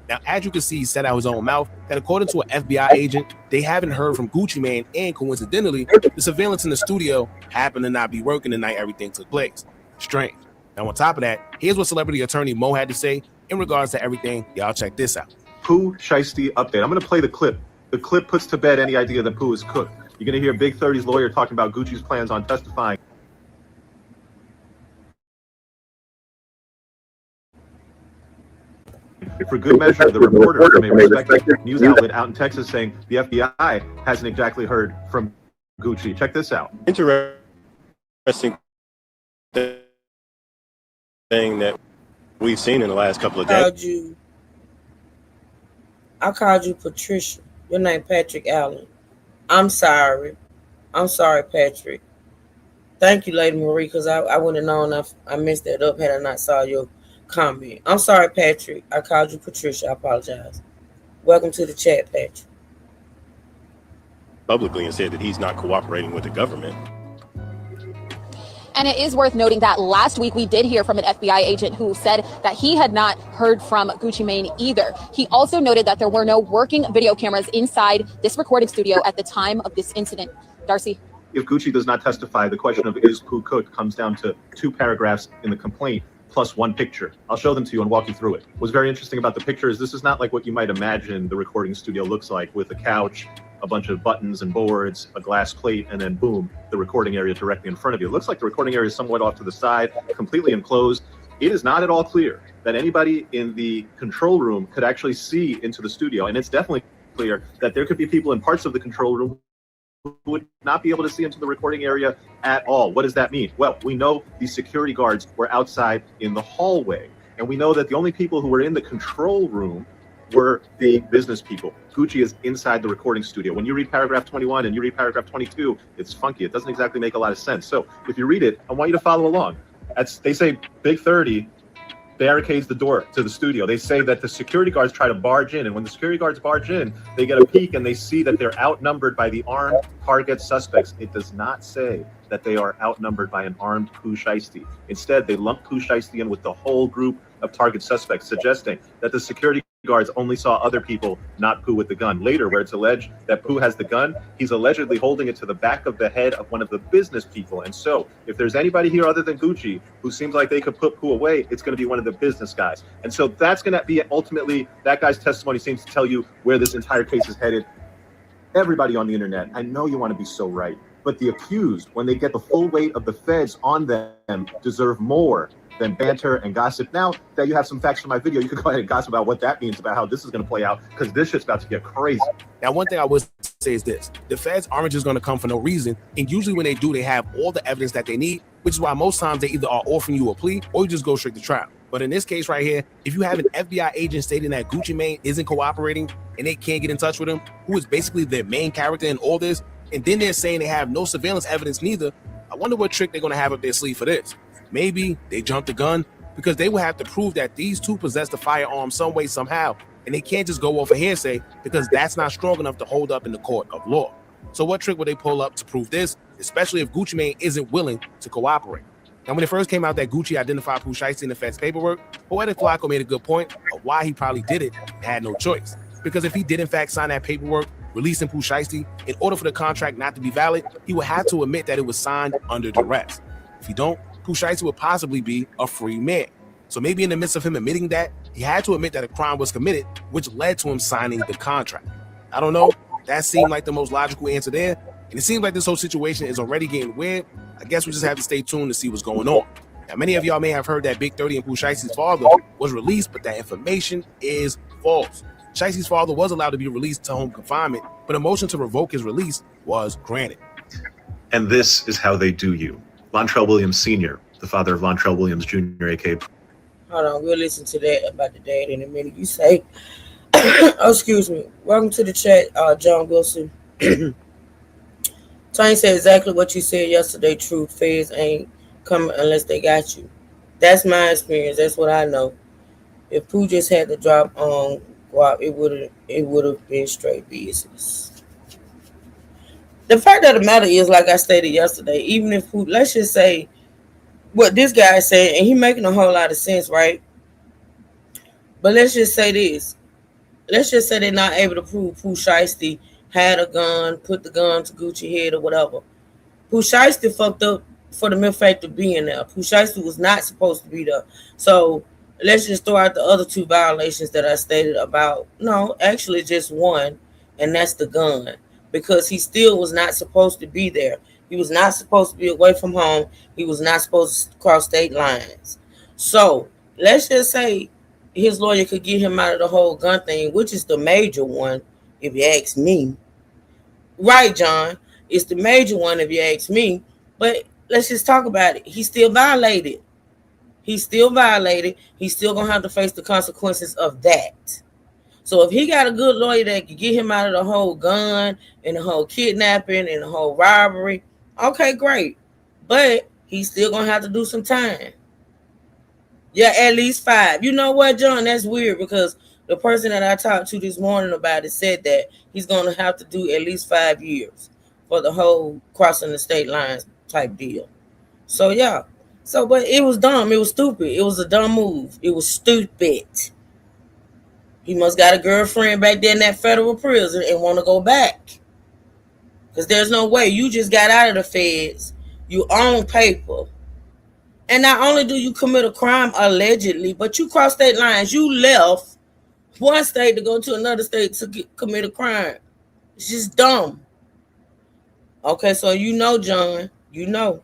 Now, as you can see, he said out his own mouth that according to an FBI agent, they haven't heard from Gucci Mane, and coincidentally, the surveillance in the studio happened to not be working the night everything took place. Strange. Now, on top of that, here's what celebrity attorney Mo had to say in regards to everything. Y'all check this out. Pooh Shiesty update. I'm going to play the clip. The clip puts to bed any idea that Pooh is cooked. You're going to hear Big 30's lawyer talking about Gucci's plans on testifying. For good measure, the reporter from a respected news outlet out in Texas saying the FBI hasn't exactly heard from Gucci. Check this out. Interesting thing that we've seen in the last couple of days. I called you Patricia. Your name Patrick Allen. I'm sorry. I'm sorry, Patrick. Thank you, Lady Marie, because I wouldn't have known I messed that up had I not saw your comment. I'm sorry, Patrick. I called you Patricia. I apologize. Welcome to the chat, Patrick. Publicly and said that he's not cooperating with the government. And it is worth noting that last week we did hear from an FBI agent who said that he had not heard from Gucci Mane either. He also noted that there were no working video cameras inside this recording studio at the time of this incident. Darcy? If Gucci does not testify, the question of is Pooh cooked comes down to 2 paragraphs in the complaint plus 1 picture. I'll show them to you and walk you through it. What's very interesting about the picture is this is not like what you might imagine the recording studio looks like, with a couch, a bunch of buttons and boards, a glass plate, and then boom, the recording area directly in front of you. It looks like the recording area is somewhat off to the side, completely enclosed. It is not at all clear that anybody in the control room could actually see into the studio. And it's definitely clear that there could be people in parts of the control room who would not be able to see into the recording area at all. What does that mean? Well, we know the security guards were outside in the hallway. And we know that the only people who were in the control room were the business people. Gucci is inside the recording studio. When you read paragraph 21 and you read paragraph 22, it's funky. It doesn't exactly make a lot of sense. So if you read it, I want you to follow along. They say Big 30 barricades the door to the studio. They say that the security guards try to barge in, and when the security guards barge in, they get a peek and they see that they're outnumbered by the armed target suspects. It does not say that they are outnumbered by an armed Pooh Shiesty. Instead, they lump Pooh Shiesty in with the whole group of target suspects, suggesting that the security guards only saw other people, not Pooh with the gun. Later, where it's alleged that Pooh has the gun, he's allegedly holding it to the back of the head of one of the business people. And so, if there's anybody here other than Gucci who seems like they could put Pooh away, it's going to be one of the business guys. And so that's going to be ultimately, that guy's testimony seems to tell you where this entire case is headed. Everybody on the internet, I know you want to be so right, but the accused, when they get the full weight of the feds on them, deserve more than banter and gossip. Now that you have some facts from my video, you can go ahead and gossip about what that means, about how this is going to play out, because this shit's about to get crazy. Now, one thing I would say is this. The feds aren't just going to come for no reason. And usually when they do, they have all the evidence that they need, which is why most times they either are offering you a plea or you just go straight to trial. But in this case right here, if you have an FBI agent stating that Gucci Mane isn't cooperating and they can't get in touch with him, who is basically their main character in all this, and then they're saying they have no surveillance evidence neither, I wonder what trick they're going to have up their sleeve for this. Maybe they jumped the gun, because they will have to prove that these two possess the firearm some way, somehow, and they can't just go off a hearsay, because that's not strong enough to hold up in the court of law. So what trick would they pull up to prove this, especially if Gucci Mane isn't willing to cooperate? Now, when it first came out that Gucci identified Pooh Shiesty in the feds paperwork, Poetic Flacco made a good point of why he probably did it and had no choice. Because if he did in fact sign that paperwork releasing Pooh Shiesty, in order for the contract not to be valid, he would have to admit that it was signed under duress. If he don't, Pooh Shiesty would possibly be a free man. So maybe in the midst of him admitting that, he had to admit that a crime was committed, which led to him signing the contract. I don't know. That seemed like the most logical answer there. And it seems like this whole situation is already getting weird. I guess we just have to stay tuned to see what's going on. Now, many of y'all may have heard that Big 30 and Pooh Shiesty's father was released, but that information is false. Shiesty's father was allowed to be released to home confinement, but a motion to revoke his release was granted. And this is how they do you. Lontrell Williams Sr., the father of Lontrell Williams Jr., a.k.a. Hold on, we'll listen to that about the dad in a minute. You say, oh, excuse me. Welcome to the chat, John Wilson. Tony said exactly what you said yesterday. True, feds ain't coming unless they got you. That's my experience. That's what I know. If Pooh just had to drop on Guap, it would have been straight business. The fact of the matter is, like I stated yesterday, even if Pooh, let's just say what this guy is saying, and he making a whole lot of sense, right? But let's just say this. Let's just say they're not able to prove Pooh Shiesty had a gun, put the gun to Gucci head or whatever. Pooh Shiesty fucked up for the mere fact of being there. Pooh Shiesty was not supposed to be there. So let's just throw out the other two violations that I stated about. No, actually just one, and that's the gun. Because he still was not supposed to be there. He was not supposed to be away from home. He was not supposed to cross state lines. So let's just say his lawyer could get him out of the whole gun thing, which is the major one, if you ask me. Right, John? It's the major one, if you ask me. But let's just talk about it. He still violated. He's still violated. He's still gonna have to face the consequences of that. So if he got a good lawyer that can get him out of the whole gun and the whole kidnapping and the whole robbery, okay, great. But he's still gonna have to do some time. Yeah, at least 5. You know what, John? That's weird because the person that I talked to this morning about it said that he's gonna have to do at least 5 years for the whole crossing the state lines type deal. So yeah. So but it was dumb. It was stupid. It was a dumb move. It was stupid. He must got a girlfriend back there in that federal prison and want to go back. Because there's no way. You just got out of the feds. You own paper. And not only do you commit a crime allegedly, but you cross state lines. You left one state to go to another state to commit a crime. It's just dumb. Okay, so you know, John. You know.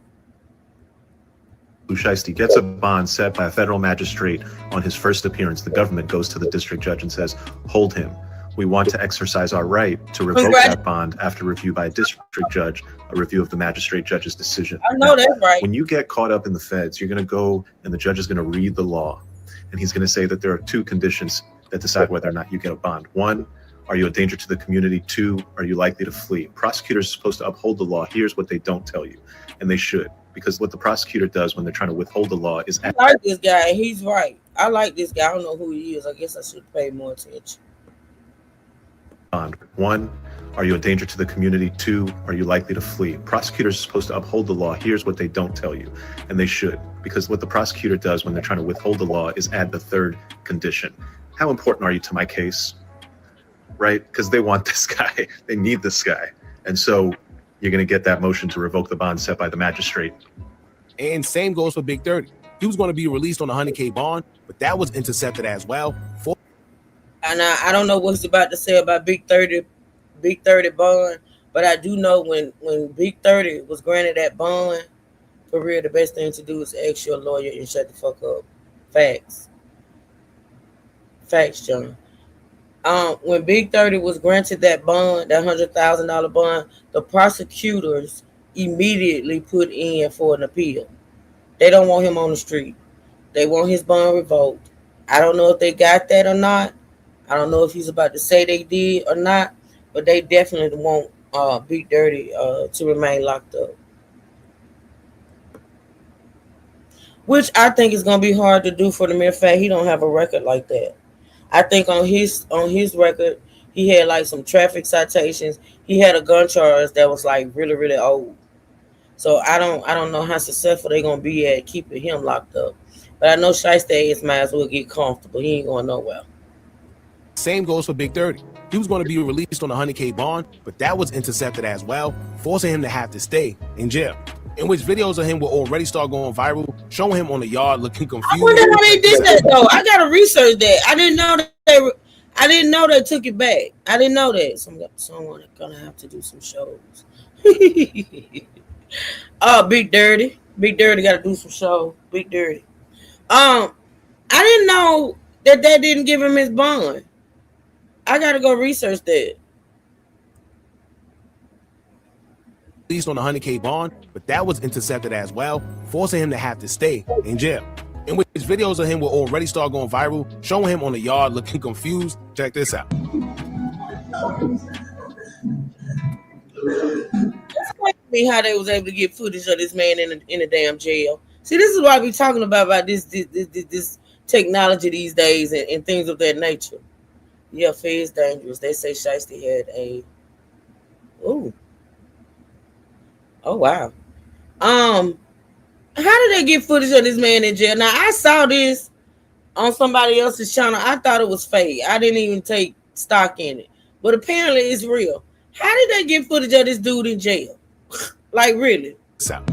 Pooh Shiesty gets a bond set by a federal magistrate on his first appearance. The government goes to the district judge and says, hold him. We want to exercise our right to revoke that bond after review by a district judge, a review of the magistrate judge's decision. I know that's right. When you get caught up in the feds, you're going to go and the judge is going to read the law. And he's going to say that there are 2 conditions that decide whether or not you get a bond. 1, are you a danger to the community? 2, are you likely to flee? Prosecutors are supposed to uphold the law. Here's what they don't tell you. And they should. Because what the prosecutor does when they're trying to withhold the law is... I like this guy. He's right. I like this guy. I don't know who he is. I guess I should pay more attention. Bond. 1, are you a danger to the community? 2, are you likely to flee? Prosecutors are supposed to uphold the law. Here's what they don't tell you. And they should. Because what the prosecutor does when they're trying to withhold the law is add the 3rd condition. How important are you to my case? Right? Because they want this guy. They need this guy. And so you're going to get that motion to revoke the bond set by the magistrate. And same goes for Big 30. He was going to be released on a $100K bond, but that was intercepted as well. And I don't know what he's about to say about Big 30 bond, but I do know when Big 30 was granted that bond, for real, the best thing to do is ask your lawyer and shut the fuck up. Facts. Facts, John. When Big 30 was granted that bond, that $100,000 bond, the prosecutors immediately put in for an appeal. They don't want him on the street. They want his bond revoked. I don't know if they got that or not. I don't know if he's about to say they did or not, but they definitely want Big Dirty to remain locked up. Which I think is going to be hard to do for the mere fact he don't have a record like that. I think on his record, he had like some traffic citations. He had a gun charge that was like really, really old. So I don't know how successful they're gonna be at keeping him locked up. But I know Shiesty might as well get comfortable. He ain't going nowhere. Same goes for Big 30. He was going to be released on a $100K bond, but that was intercepted as well, forcing him to have to stay in jail. In which videos of him will already start going viral, showing him on the yard looking confused. I wonder how they did that though. I gotta research that. I didn't know they took it back. I didn't know that. Someone gonna have to do some shows. Big Dirty gotta do some shows. Big Dirty. I didn't know that didn't give him his bond. I gotta go research that. Released on a $100K bond, but that was intercepted as well, forcing him to have to stay in jail. In which videos of him will already start going viral, showing him on the yard looking confused. Check this out. Explain to me how they was able to get footage of this man in a damn jail. See, this is what we talking about this technology these days and things of that nature. Yeah, fear is dangerous. They say Shiesty had a. Ooh. Oh wow. How did they get footage of this man in jail? Now I saw this on somebody else's channel. I thought it was fake. I didn't even take stock in it, but apparently it's real. How did they get footage of this dude in jail? Like really? So.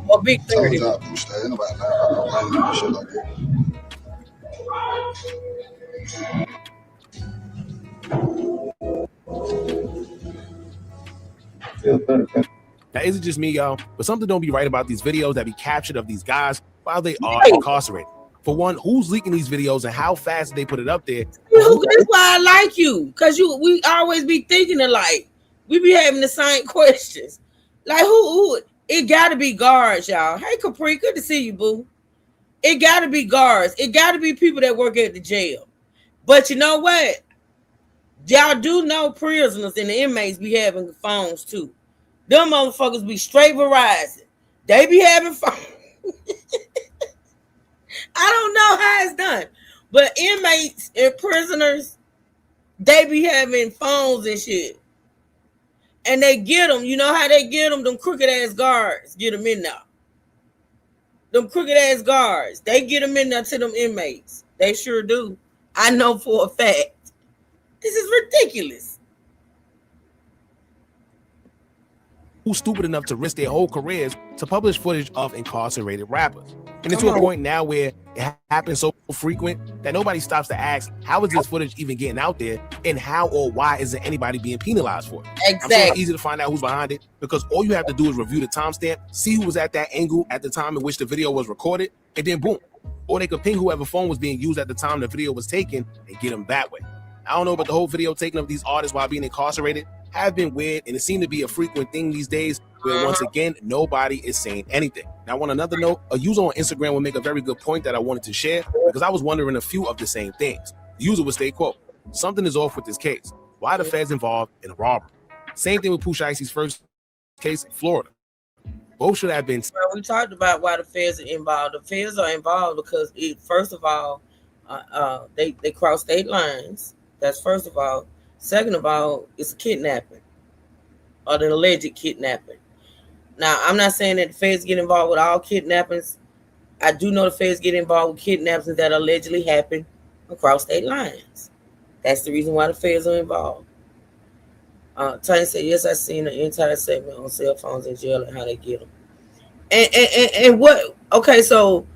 Or Big 30. Now, is it just me, y'all? But something don't be right about these videos that be captured of these guys while they are Right. incarcerated. For one, who's leaking these videos and how fast they put it up there? That's why I like you, cause we always be thinking alike. We be having the same questions. Like who? It got to be guards, y'all. Hey Capri, good to see you, boo. It got to be guards. It got to be people that work at the jail. But you know what? Y'all do know prisoners and the inmates be having phones too. Them motherfuckers be straight Verizon. They be having phones. I don't know how it's done, but inmates and prisoners, they be having phones and shit. And they get them. You know how they get them? Them crooked ass guards get them in there. Them crooked ass guards, they get them in there to them inmates. They sure do. I know for a fact. This is ridiculous. Who's stupid enough to risk their whole careers to publish footage of incarcerated rappers? And it's to a point now where it happens so frequent that nobody stops to ask, how is this footage even getting out there? And how or why isn't anybody being penalized for it? Exactly. I'm sure it's easy to find out who's behind it because all you have to do is review the timestamp, see who was at that angle at the time in which the video was recorded, and then boom. Or they could ping whoever phone was being used at the time the video was taken and get them that way. I don't know, but the whole video taking of these artists while being incarcerated have been weird, and it seemed to be a frequent thing these days where once again nobody is saying anything. Now, on another note, a user on Instagram will make a very good point that I wanted to share because I was wondering a few of the same things. The user would state, quote, something is off with this case. Why are the feds involved in a robbery? Same thing with Pooh Shiesty's first case in Florida. Both should have been. Well, we talked about why the feds are involved. The feds are involved because first of all, they cross state lines. That's first of all. Second of all, it's a kidnapping or an alleged kidnapping. Now, I'm not saying that the feds get involved with all kidnappings. I do know the feds get involved with kidnappings that allegedly happen across state lines. That's the reason why the feds are involved. Tanya said, yes, I seen the entire segment on cell phones in jail and how they get them. And what, okay, so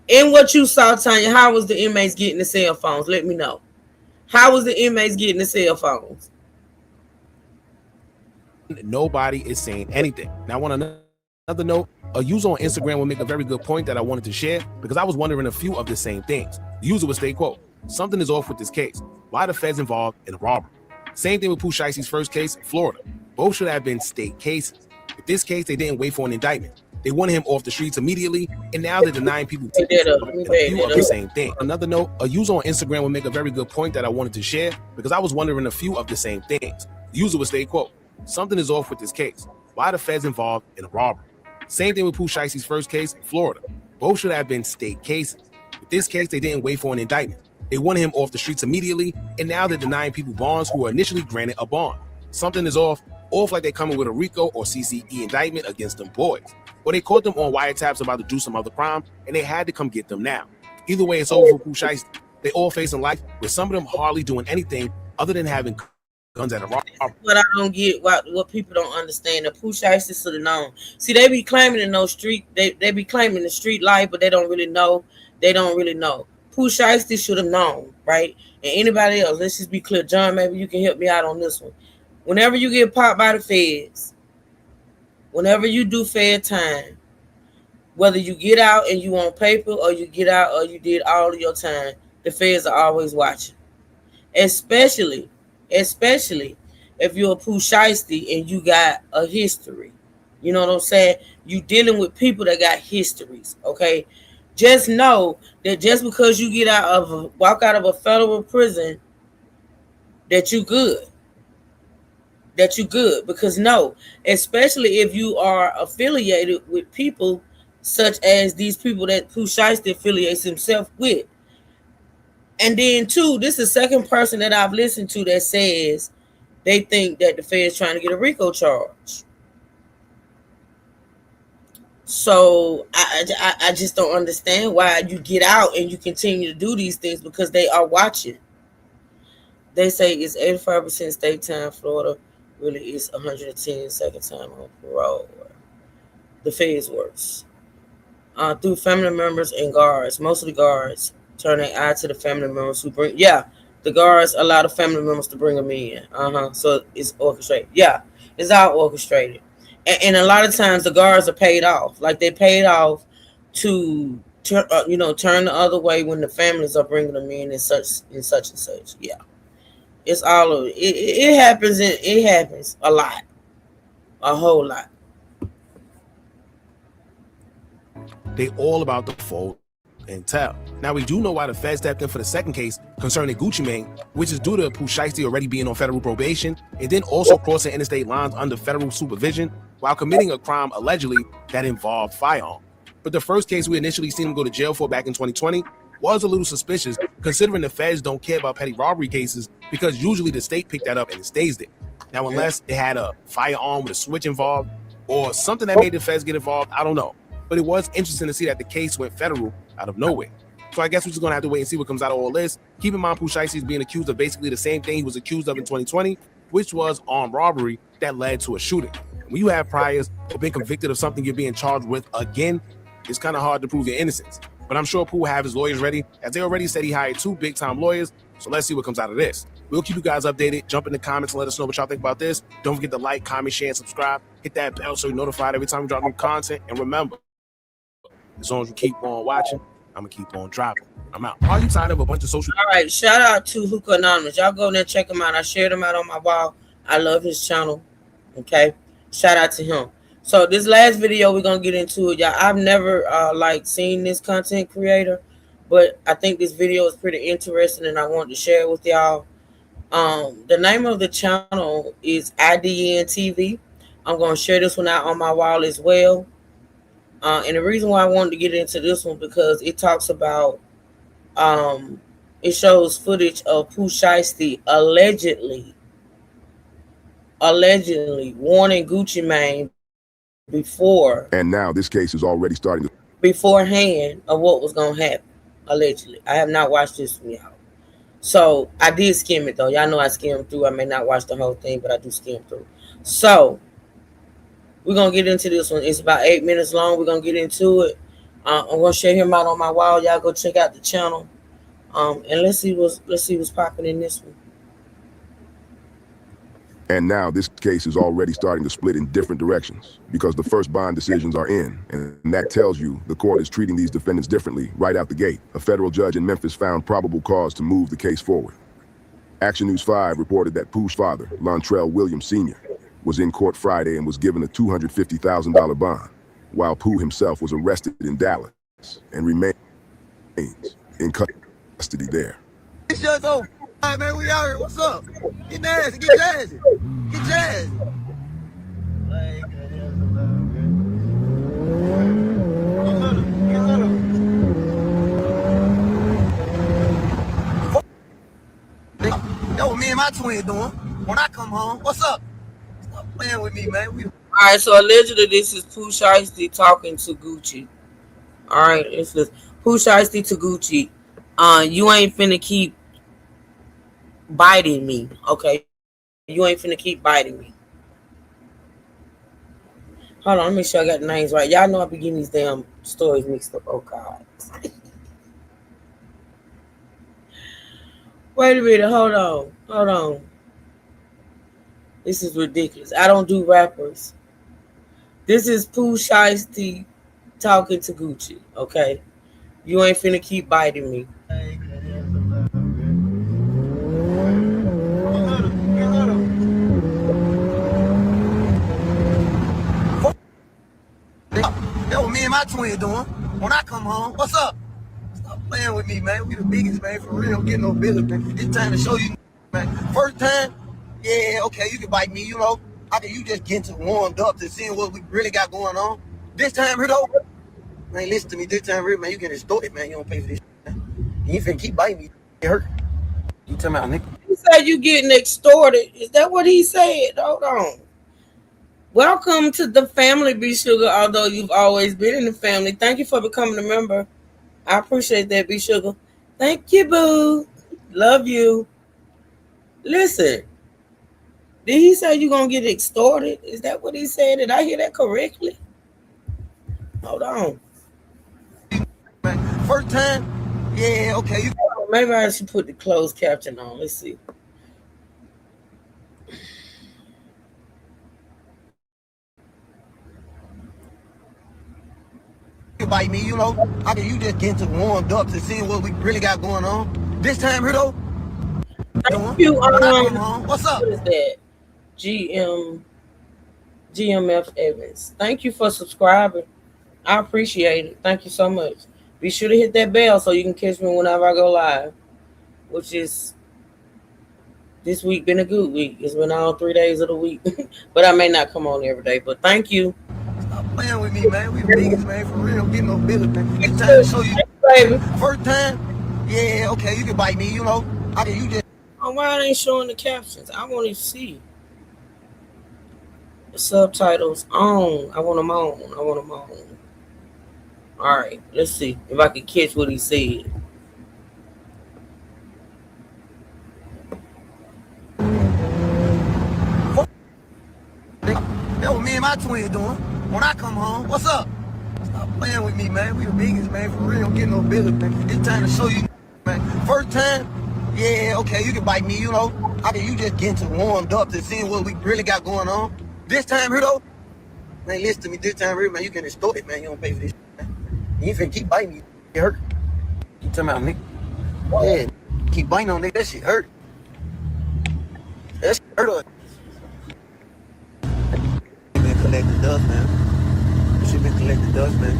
in what you saw, Tanya, how was the inmates getting the cell phones? Let me know. How was the inmates getting the cell phones? Nobody is saying anything. Now, on another note, a user on Instagram will make a very good point that I wanted to share because I was wondering a few of the same things. The user would state, quote, something is off with this case. Why are the feds involved in a robbery? Same thing with Pooh Shiesty's first case in Florida. Both should have been state cases. With this case, they didn't wait for an indictment. They wanted him off the streets immediately, and now they're denying people a few of the same thing. Another note, a user on Instagram will make a very good point that I wanted to share because I was wondering a few of the same things. The user would state, quote, something is off with this case. Why are the feds involved in a robbery? Same thing with Pooh Shiesty's first case in Florida. Both should have been state cases. With this case, they didn't wait for an indictment. They wanted him off the streets immediately, and now they're denying people bonds who were initially granted a bond. Something is off like they're coming with a RICO or CCE indictment against them boys. Or they caught them on wiretaps about to do some other crime, and they had to come get them now. Either way, it's over for Pooh Shiesty. They all facing life, with some of them hardly doing anything other than having guns at a robbery. What I don't get, what people don't understand, the Pooh Shiesty should have known. See, they be claiming in those street, they be claiming the street life, but they don't really know. They don't really know. Pooh Shiesty should have known, right? And anybody else, let's just be clear. John, maybe you can help me out on this one. Whenever you get popped by the feds, whenever you do fair time, whether you get out and you on paper or you get out or you did all of your time, the feds are always watching. Especially if you're a Pooh Shiesty and you got a history. You know what I'm saying? You dealing with people that got histories, okay? Just know that just because you walk out of a federal prison, that you good. That you good. Because no, especially if you are affiliated with people such as these people that Pooh Shiesty affiliates himself with. And then two, this is the second person that I've listened to that says they think that the Fed's trying to get a RICO charge. So I just don't understand why you get out and you continue to do these things, because they are watching. They say it's 85% state time. Florida really is 110 second time on parole. The feds works. Through family members and guards. Mostly guards turn their eye to the family members who bring. Yeah, the guards allow the family members to bring them in. So it's orchestrated. Yeah, it's all orchestrated. And a lot of times the guards are paid off. Like they paid off to turn the other way when the families are bringing them in and such and such and such. Yeah, it's all of it. It happens. It happens a lot, a whole lot. They all about the fold and tell. Now we do know why the Fed stepped in for the second case concerning Gucci Mane, which is due to Pooh Shiesty already being on federal probation and then also crossing interstate lines under federal supervision while committing a crime allegedly that involved firearm. But the first case we initially seen him go to jail for back in 2020 was a little suspicious, considering the feds don't care about petty robbery cases because usually the state picked that up and it stays there. Now, unless it had a firearm with a switch involved or something that made the feds get involved, I don't know. But it was interesting to see that the case went federal out of nowhere. So I guess we're just going to have to wait and see what comes out of all this. Keep in mind, Pooh Shiesty is being accused of basically the same thing he was accused of in 2020, which was armed robbery that led to a shooting. When you have priors or been convicted of something you're being charged with again, it's kind of hard to prove your innocence. But I'm sure Pooh will have his lawyers ready, as they already said he hired 2 big-time lawyers. So let's see what comes out of this. We'll keep you guys updated. Jump in the comments and let us know what y'all think about this. Don't forget to like, comment, share, and subscribe. Hit that bell so you're notified every time we drop new content. And remember, as long as you keep on watching, I'm going to keep on dropping. I'm out. Are you tired of a bunch of social... All right, shout out to Hookah Anonymous. Y'all go in there and check him out. I shared him out on my wall. I love his channel. Okay? Shout out to him. So this last video, we're going to get into it, y'all. I've never, seen this content creator, but I think this video is pretty interesting, and I wanted to share it with y'all. The name of the channel is IDN TV. I'm going to share this one out on my wall as well. And the reason why I wanted to get into this one because it talks about, it shows footage of Pooh Shiesty allegedly warning Gucci Mane before. And now this case is already starting to. Beforehand of what was going to happen, allegedly. I have not watched this one, y'all. So I did skim it, though. Y'all know I skimmed through. I may not watch the whole thing, but I do skim through. So we're going to get into this one. It's about 8 minutes long. We're going to get into it. I'm going to share him out on my wall. Y'all go check out the channel. And let's see what's popping in this one. And now this case is already starting to split in different directions because the first bond decisions are in, and that tells you the court is treating these defendants differently right out the gate. A federal judge in Memphis found probable cause to move the case forward. Action News 5 reported that Pooh's father, Lontrell Williams Sr., was in court Friday and was given a $250,000 bond, while Pooh himself was arrested in Dallas and remains in custody there. It's just over. All right, man, we out here. What's up? Get nasty. Get jazzy. Get jazzy. That's what me and my twin doing. When I come home, what's up? Stop playing with me, man. All right, so allegedly this is Pooh Shiesty talking to Gucci. All right, it's this Pooh Shiesty to Gucci. You ain't finna keep biting me, okay? You ain't finna keep biting me. Hold on, let me make sure I got the names right. Y'all know I be getting these damn stories mixed up. Oh, God. Wait a minute. Hold on. This is ridiculous. I don't do rappers. This is Pooh Shiesty talking to Gucci, okay? You ain't finna keep biting me. That's what me and my twin doing. When I come home, what's up? Stop playing with me, man. We the biggest, man. For real, don't get no business, man. This time to show you, man. First time, yeah, okay, you can bite me, you know. After you just getting warmed up to seeing what we really got going on. This time, here though, man, listen to me. This time, man, you get extorted, man. You don't pay for this, man. You ain't finna keep biting me. It hurt. You talking about, nigga? He said you getting extorted. Is that what he said? Hold on. Welcome to the family, B Sugar, although you've always been in the family. Thank you for becoming a member. I appreciate that, B Sugar. Thank you, boo. Love you. Listen, did he say you gonna get extorted? Is that what he said? Did I hear that correctly? Hold on. First time, yeah, okay. Maybe I should put the closed caption on. Let's see. Bite me, you know. How can you just get into warmed up to see what we really got going on? This time here though. Thank you. What's up? What is that? GMF Evans. Thank you for subscribing. I appreciate it. Thank you so much. Be sure to hit that bell so you can catch me whenever I go live, which is this week been a good week. It's been all 3 days of the week, but I may not come on every day. But thank you. Stop playing with me, man. We the biggest, man, for real. Get no business, man. This time to show you, baby. First time, yeah, okay. You can bite me, you know. How can you just? Oh, why they ain't showing the captions? I want to see the subtitles on. I want them on. I want them on. All right, let's see if I can catch what he said. That's what me and my twin doing. When I come home, what's up? Stop playing with me, man. We the biggest, man, for real. Get no business, man. This time to show you, man. First time, yeah, okay. You can bite me, you know. How can you just get warmed up to seeing what we really got going on? This time here though, man, listen to me. This time here, man, you can extort it, man. You don't pay for this, man. You ain't finna keep biting me. It hurt. You talking about me? Yeah, keep biting on it. That shit hurt. That shit hurt us. You been collecting dust, man. She been collecting dust, man.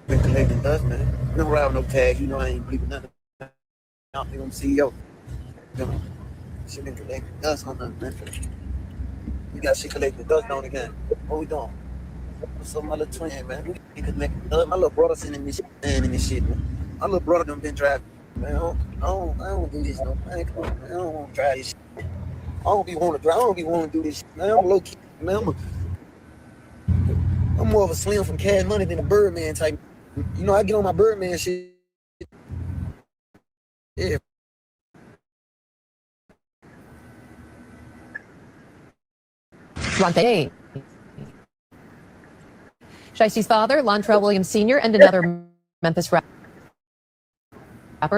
Been collecting dust, man. No ride no tag. You know I ain't bleeping nothing. I'm CEO. She been collecting dust on nothing, man. You got shit collecting dust on again. What we doing? What's up, my little twin, man? We been collecting dust. My little brother sending me shit, man, in this shit, man. My little brother done been driving, man. I don't do this, no, man. Come on, man. I don't want to drive this shit. I don't be want to drive. I don't be want to do this shit, man. I'm a low key, man. I'm more of a Slim from Cash Money than a Birdman type. You know, I get on my Birdman shit. Yeah. Ron 8. Shiesty's father, Lontrell Williams Sr., and another Memphis rapper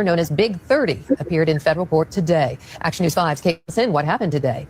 known as Big 30 appeared in federal court today. Action News 5's Kate Wilson, what happened today?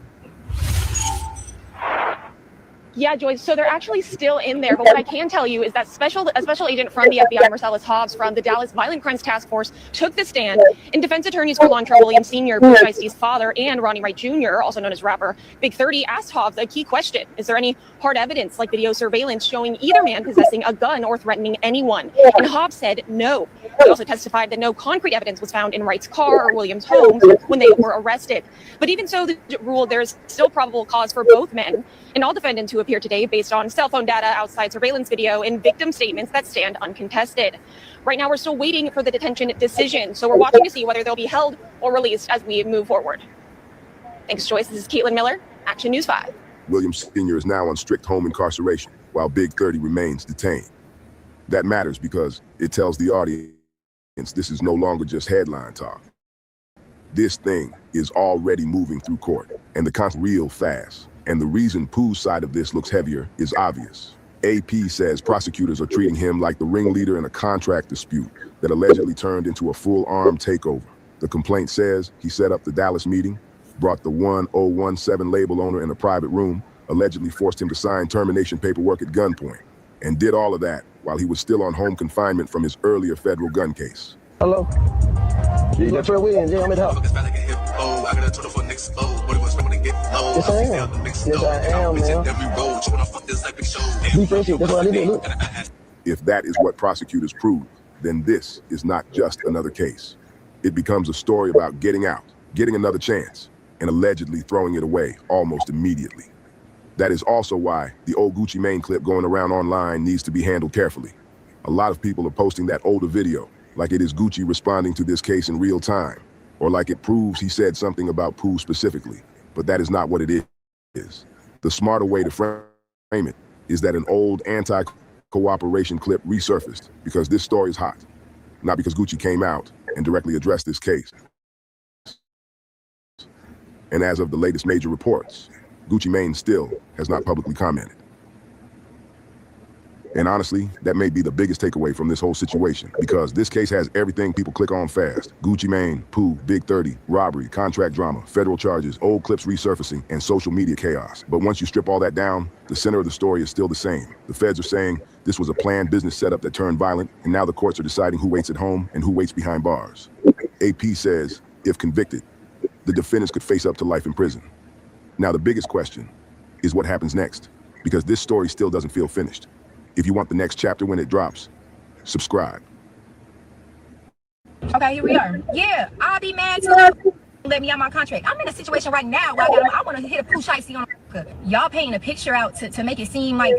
Yeah, Joyce. So they're actually still in there. But what I can tell you is that a special agent from the FBI, Marcellus Hobbs, from the Dallas Violent Crimes Task Force, took the stand. And defense attorneys for Lontrell Williams Sr., Bruce Shiesty's father, and Ronnie Wright Jr., also known as rapper Big 30, asked Hobbs a key question: is there any hard evidence, like video surveillance, showing either man possessing a gun or threatening anyone? And Hobbs said no. He also testified that no concrete evidence was found in Wright's car or Williams' home when they were arrested. But even so, the rule, there's still probable cause for both men and all defendants who appear today based on cell phone data, outside surveillance video, and victim statements that stand uncontested. Right now, we're still waiting for the detention decision, so we're watching to see whether they'll be held or released as we move forward. Thanks, Joyce. This is Caitlin Miller, Action News 5. Williams Sr. is now on strict home incarceration, while Big 30 remains detained. That matters because it tells the audience this is no longer just headline talk. This thing is already moving through court, and the real fast. And the reason Pooh's side of this looks heavier is obvious. AP says prosecutors are treating him like the ringleader in a contract dispute that allegedly turned into a full-armed takeover. The complaint says he set up the Dallas meeting, brought the 1017 label owner in a private room, allegedly forced him to sign termination paperwork at gunpoint, and did all of that while he was still on home confinement from his earlier federal gun case. Hello? Yes, I am, man. Be friendship, that's what I did, look. If that is what prosecutors prove, then this is not just another case. It becomes a story about getting out, getting another chance, and allegedly throwing it away almost immediately. That is also why the old Gucci Mane clip going around online needs to be handled carefully. A lot of people are posting that older video like it is Gucci responding to this case in real time, or like it proves he said something about Pooh specifically, but that is not what it is. The smarter way to frame it is that an old anti-cooperation clip resurfaced because this story is hot, not because Gucci came out and directly addressed this case. And as of the latest major reports, Gucci Mane still has not publicly commented. And honestly, that may be the biggest takeaway from this whole situation, because this case has everything people click on fast. Gucci Mane, Pooh, Big 30, robbery, contract drama, federal charges, old clips resurfacing, and social media chaos. But once you strip all that down, the center of the story is still the same. The feds are saying this was a planned business setup that turned violent, and now the courts are deciding who waits at home and who waits behind bars. AP says, if convicted, the defendants could face up to life in prison. Now the biggest question is what happens next, because this story still doesn't feel finished. If you want the next chapter when it drops, subscribe. Okay, here we are. Yeah, I'll be mad too. Let me out my contract. I'm in a situation right now where I want to hit a poo shicey on y'all painting a picture out to make it seem like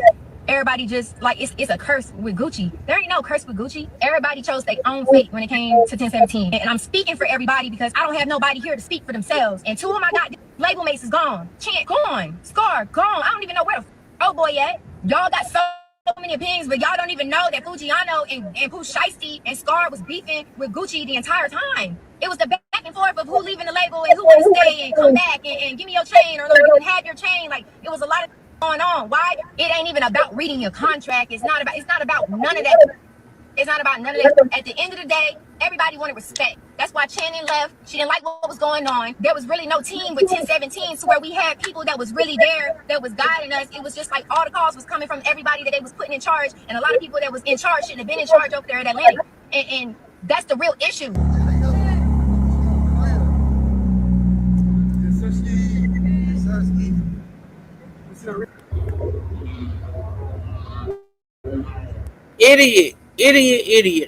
everybody just like it's a curse with Gucci. There ain't no curse with Gucci. Everybody chose their own fate when it came to 1017. And I'm speaking for everybody because I don't have nobody here to speak for themselves. And two of my goddamn label mates is gone. Chant gone. Scar gone. I don't even know where the old boy at. Y'all got so many opinions, but y'all don't even know that Fujiano and Pooh Shiesty and Scar was beefing with Gucci the entire time. It was the back and forth of who leaving the label and who want to stay and come back and give me your chain or you can have your chain. Like it was a lot of going on. Why? It ain't even about reading your contract. It's not about none of that. It's not about none of that. At the end of the day, everybody wanted respect. That's why Channing left. She didn't like what was going on. There was really no team with 1017 to where we had people that was really there, that was guiding us. It was just like all the calls was coming from everybody that they was putting in charge. And a lot of people that was in charge shouldn't have been in charge over there at Atlantic. And that's the real issue. Idiot.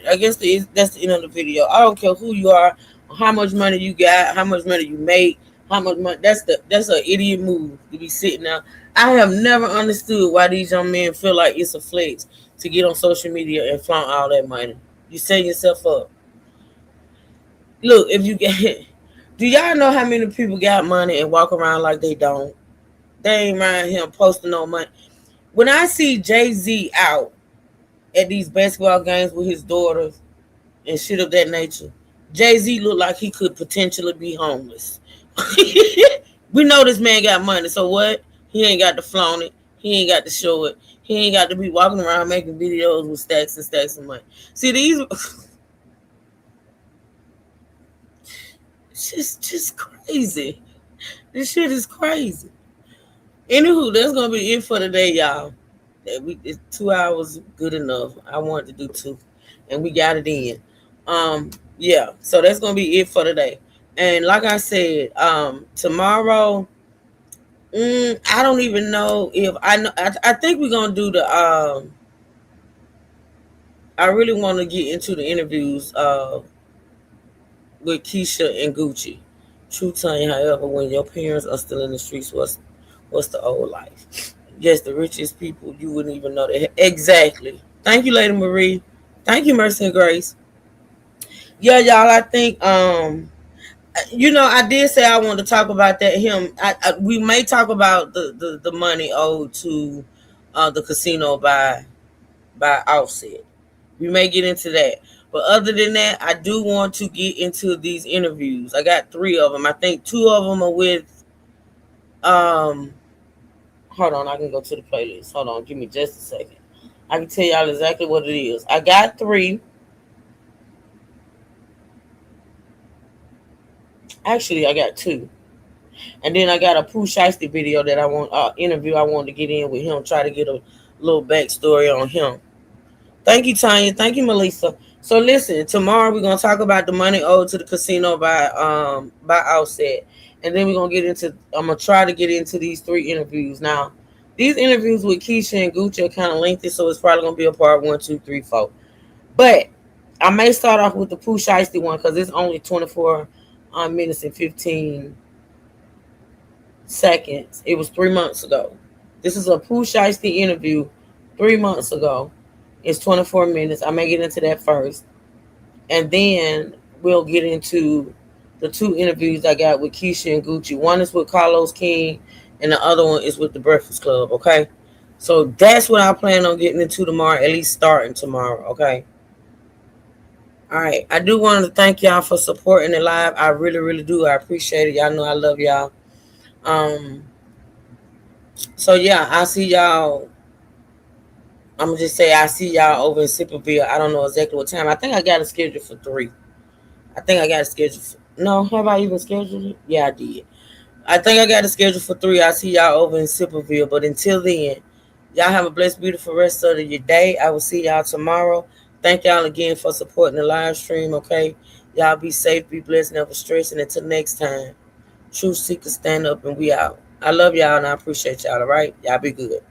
I guess that's the end of the video. I don't care who you are, how much money you got, how much money you make, how much money. That's an idiot move to be sitting there. I have never understood why these young men feel like it's a flex to get on social media and flaunt all that money. You set yourself up. Look, if you get, do y'all know how many people got money and walk around like they don't? They ain't around here posting no money. When I see Jay-Z out at these basketball games with his daughters and shit of that nature, Jay-Z look like he could potentially be homeless. We know this man got money, so what? He ain't got to flaunt it. He ain't got to show it. He ain't got to be walking around making videos with stacks and stacks of money. See, these it's just crazy. This shit is crazy. Anywho, that's gonna be it for today, y'all. It's 2 hours good enough. I wanted to do 2, and we got it in. Yeah, so that's gonna be it for today. And like I said, tomorrow, I don't even know if I know. I think we're gonna do the. I really want to get into the interviews with Keisha and Gucci. True telling, however, when your parents are still in the streets, what's the old life? Yes, the richest people, you wouldn't even know that. Exactly. Thank you, Lady Marie. Thank you, Mercy and Grace. Yeah, y'all, I think I did say I wanted to talk about that. We may talk about the money owed to the casino by Offset. We may get into that. But other than that, I do want to get into these interviews. I got 3 of them. I think 2 of them are with hold on, I can go to the playlist. Hold on, give me just a second. I can tell y'all exactly what it is. I got 3. Actually, I got 2. And then I got a Pooh Shiesty video that I want interview I wanted to get in with him, try to get a little backstory on him. Thank you, Tanya. Thank you, Melissa. So listen, tomorrow we're gonna talk about the money owed to the casino by Offset. And then we're gonna get into I'm gonna try to get into these 3 interviews. Now, these interviews with Keisha and Gucci are kind of lengthy, so it's probably gonna be a part 1, 2, 3, 4. But I may start off with the Pooh Shiesty one because it's only 24 minutes and 15 seconds. It was 3 months ago. This is a Pooh Shiesty interview 3 months ago. It's 24 minutes. I may get into that first. And then we'll get into the 2 interviews I got with Keisha and Gucci. One is with Carlos King, and the other one is with the Breakfast Club, okay? So that's what I plan on getting into tomorrow, at least starting tomorrow, okay? All right. I do want to thank y'all for supporting the live. I really, really do. I appreciate it. Y'all know I love y'all. So yeah, I see y'all. I'm gonna just say I see y'all over in Sipperville. I don't know exactly what time. I think I got a schedule for 3. I think I got a schedule for, no, have I even scheduled it? Yeah, I did. I think I got a schedule for 3. I see y'all over in Sipperville. But until then, y'all have a blessed, beautiful rest of your day. I will see y'all tomorrow. Thank y'all again for supporting the live stream, okay? Y'all be safe, be blessed, never stress. And until next time, truth seekers stand up and we out. I love y'all and I appreciate y'all, all right? Y'all be good.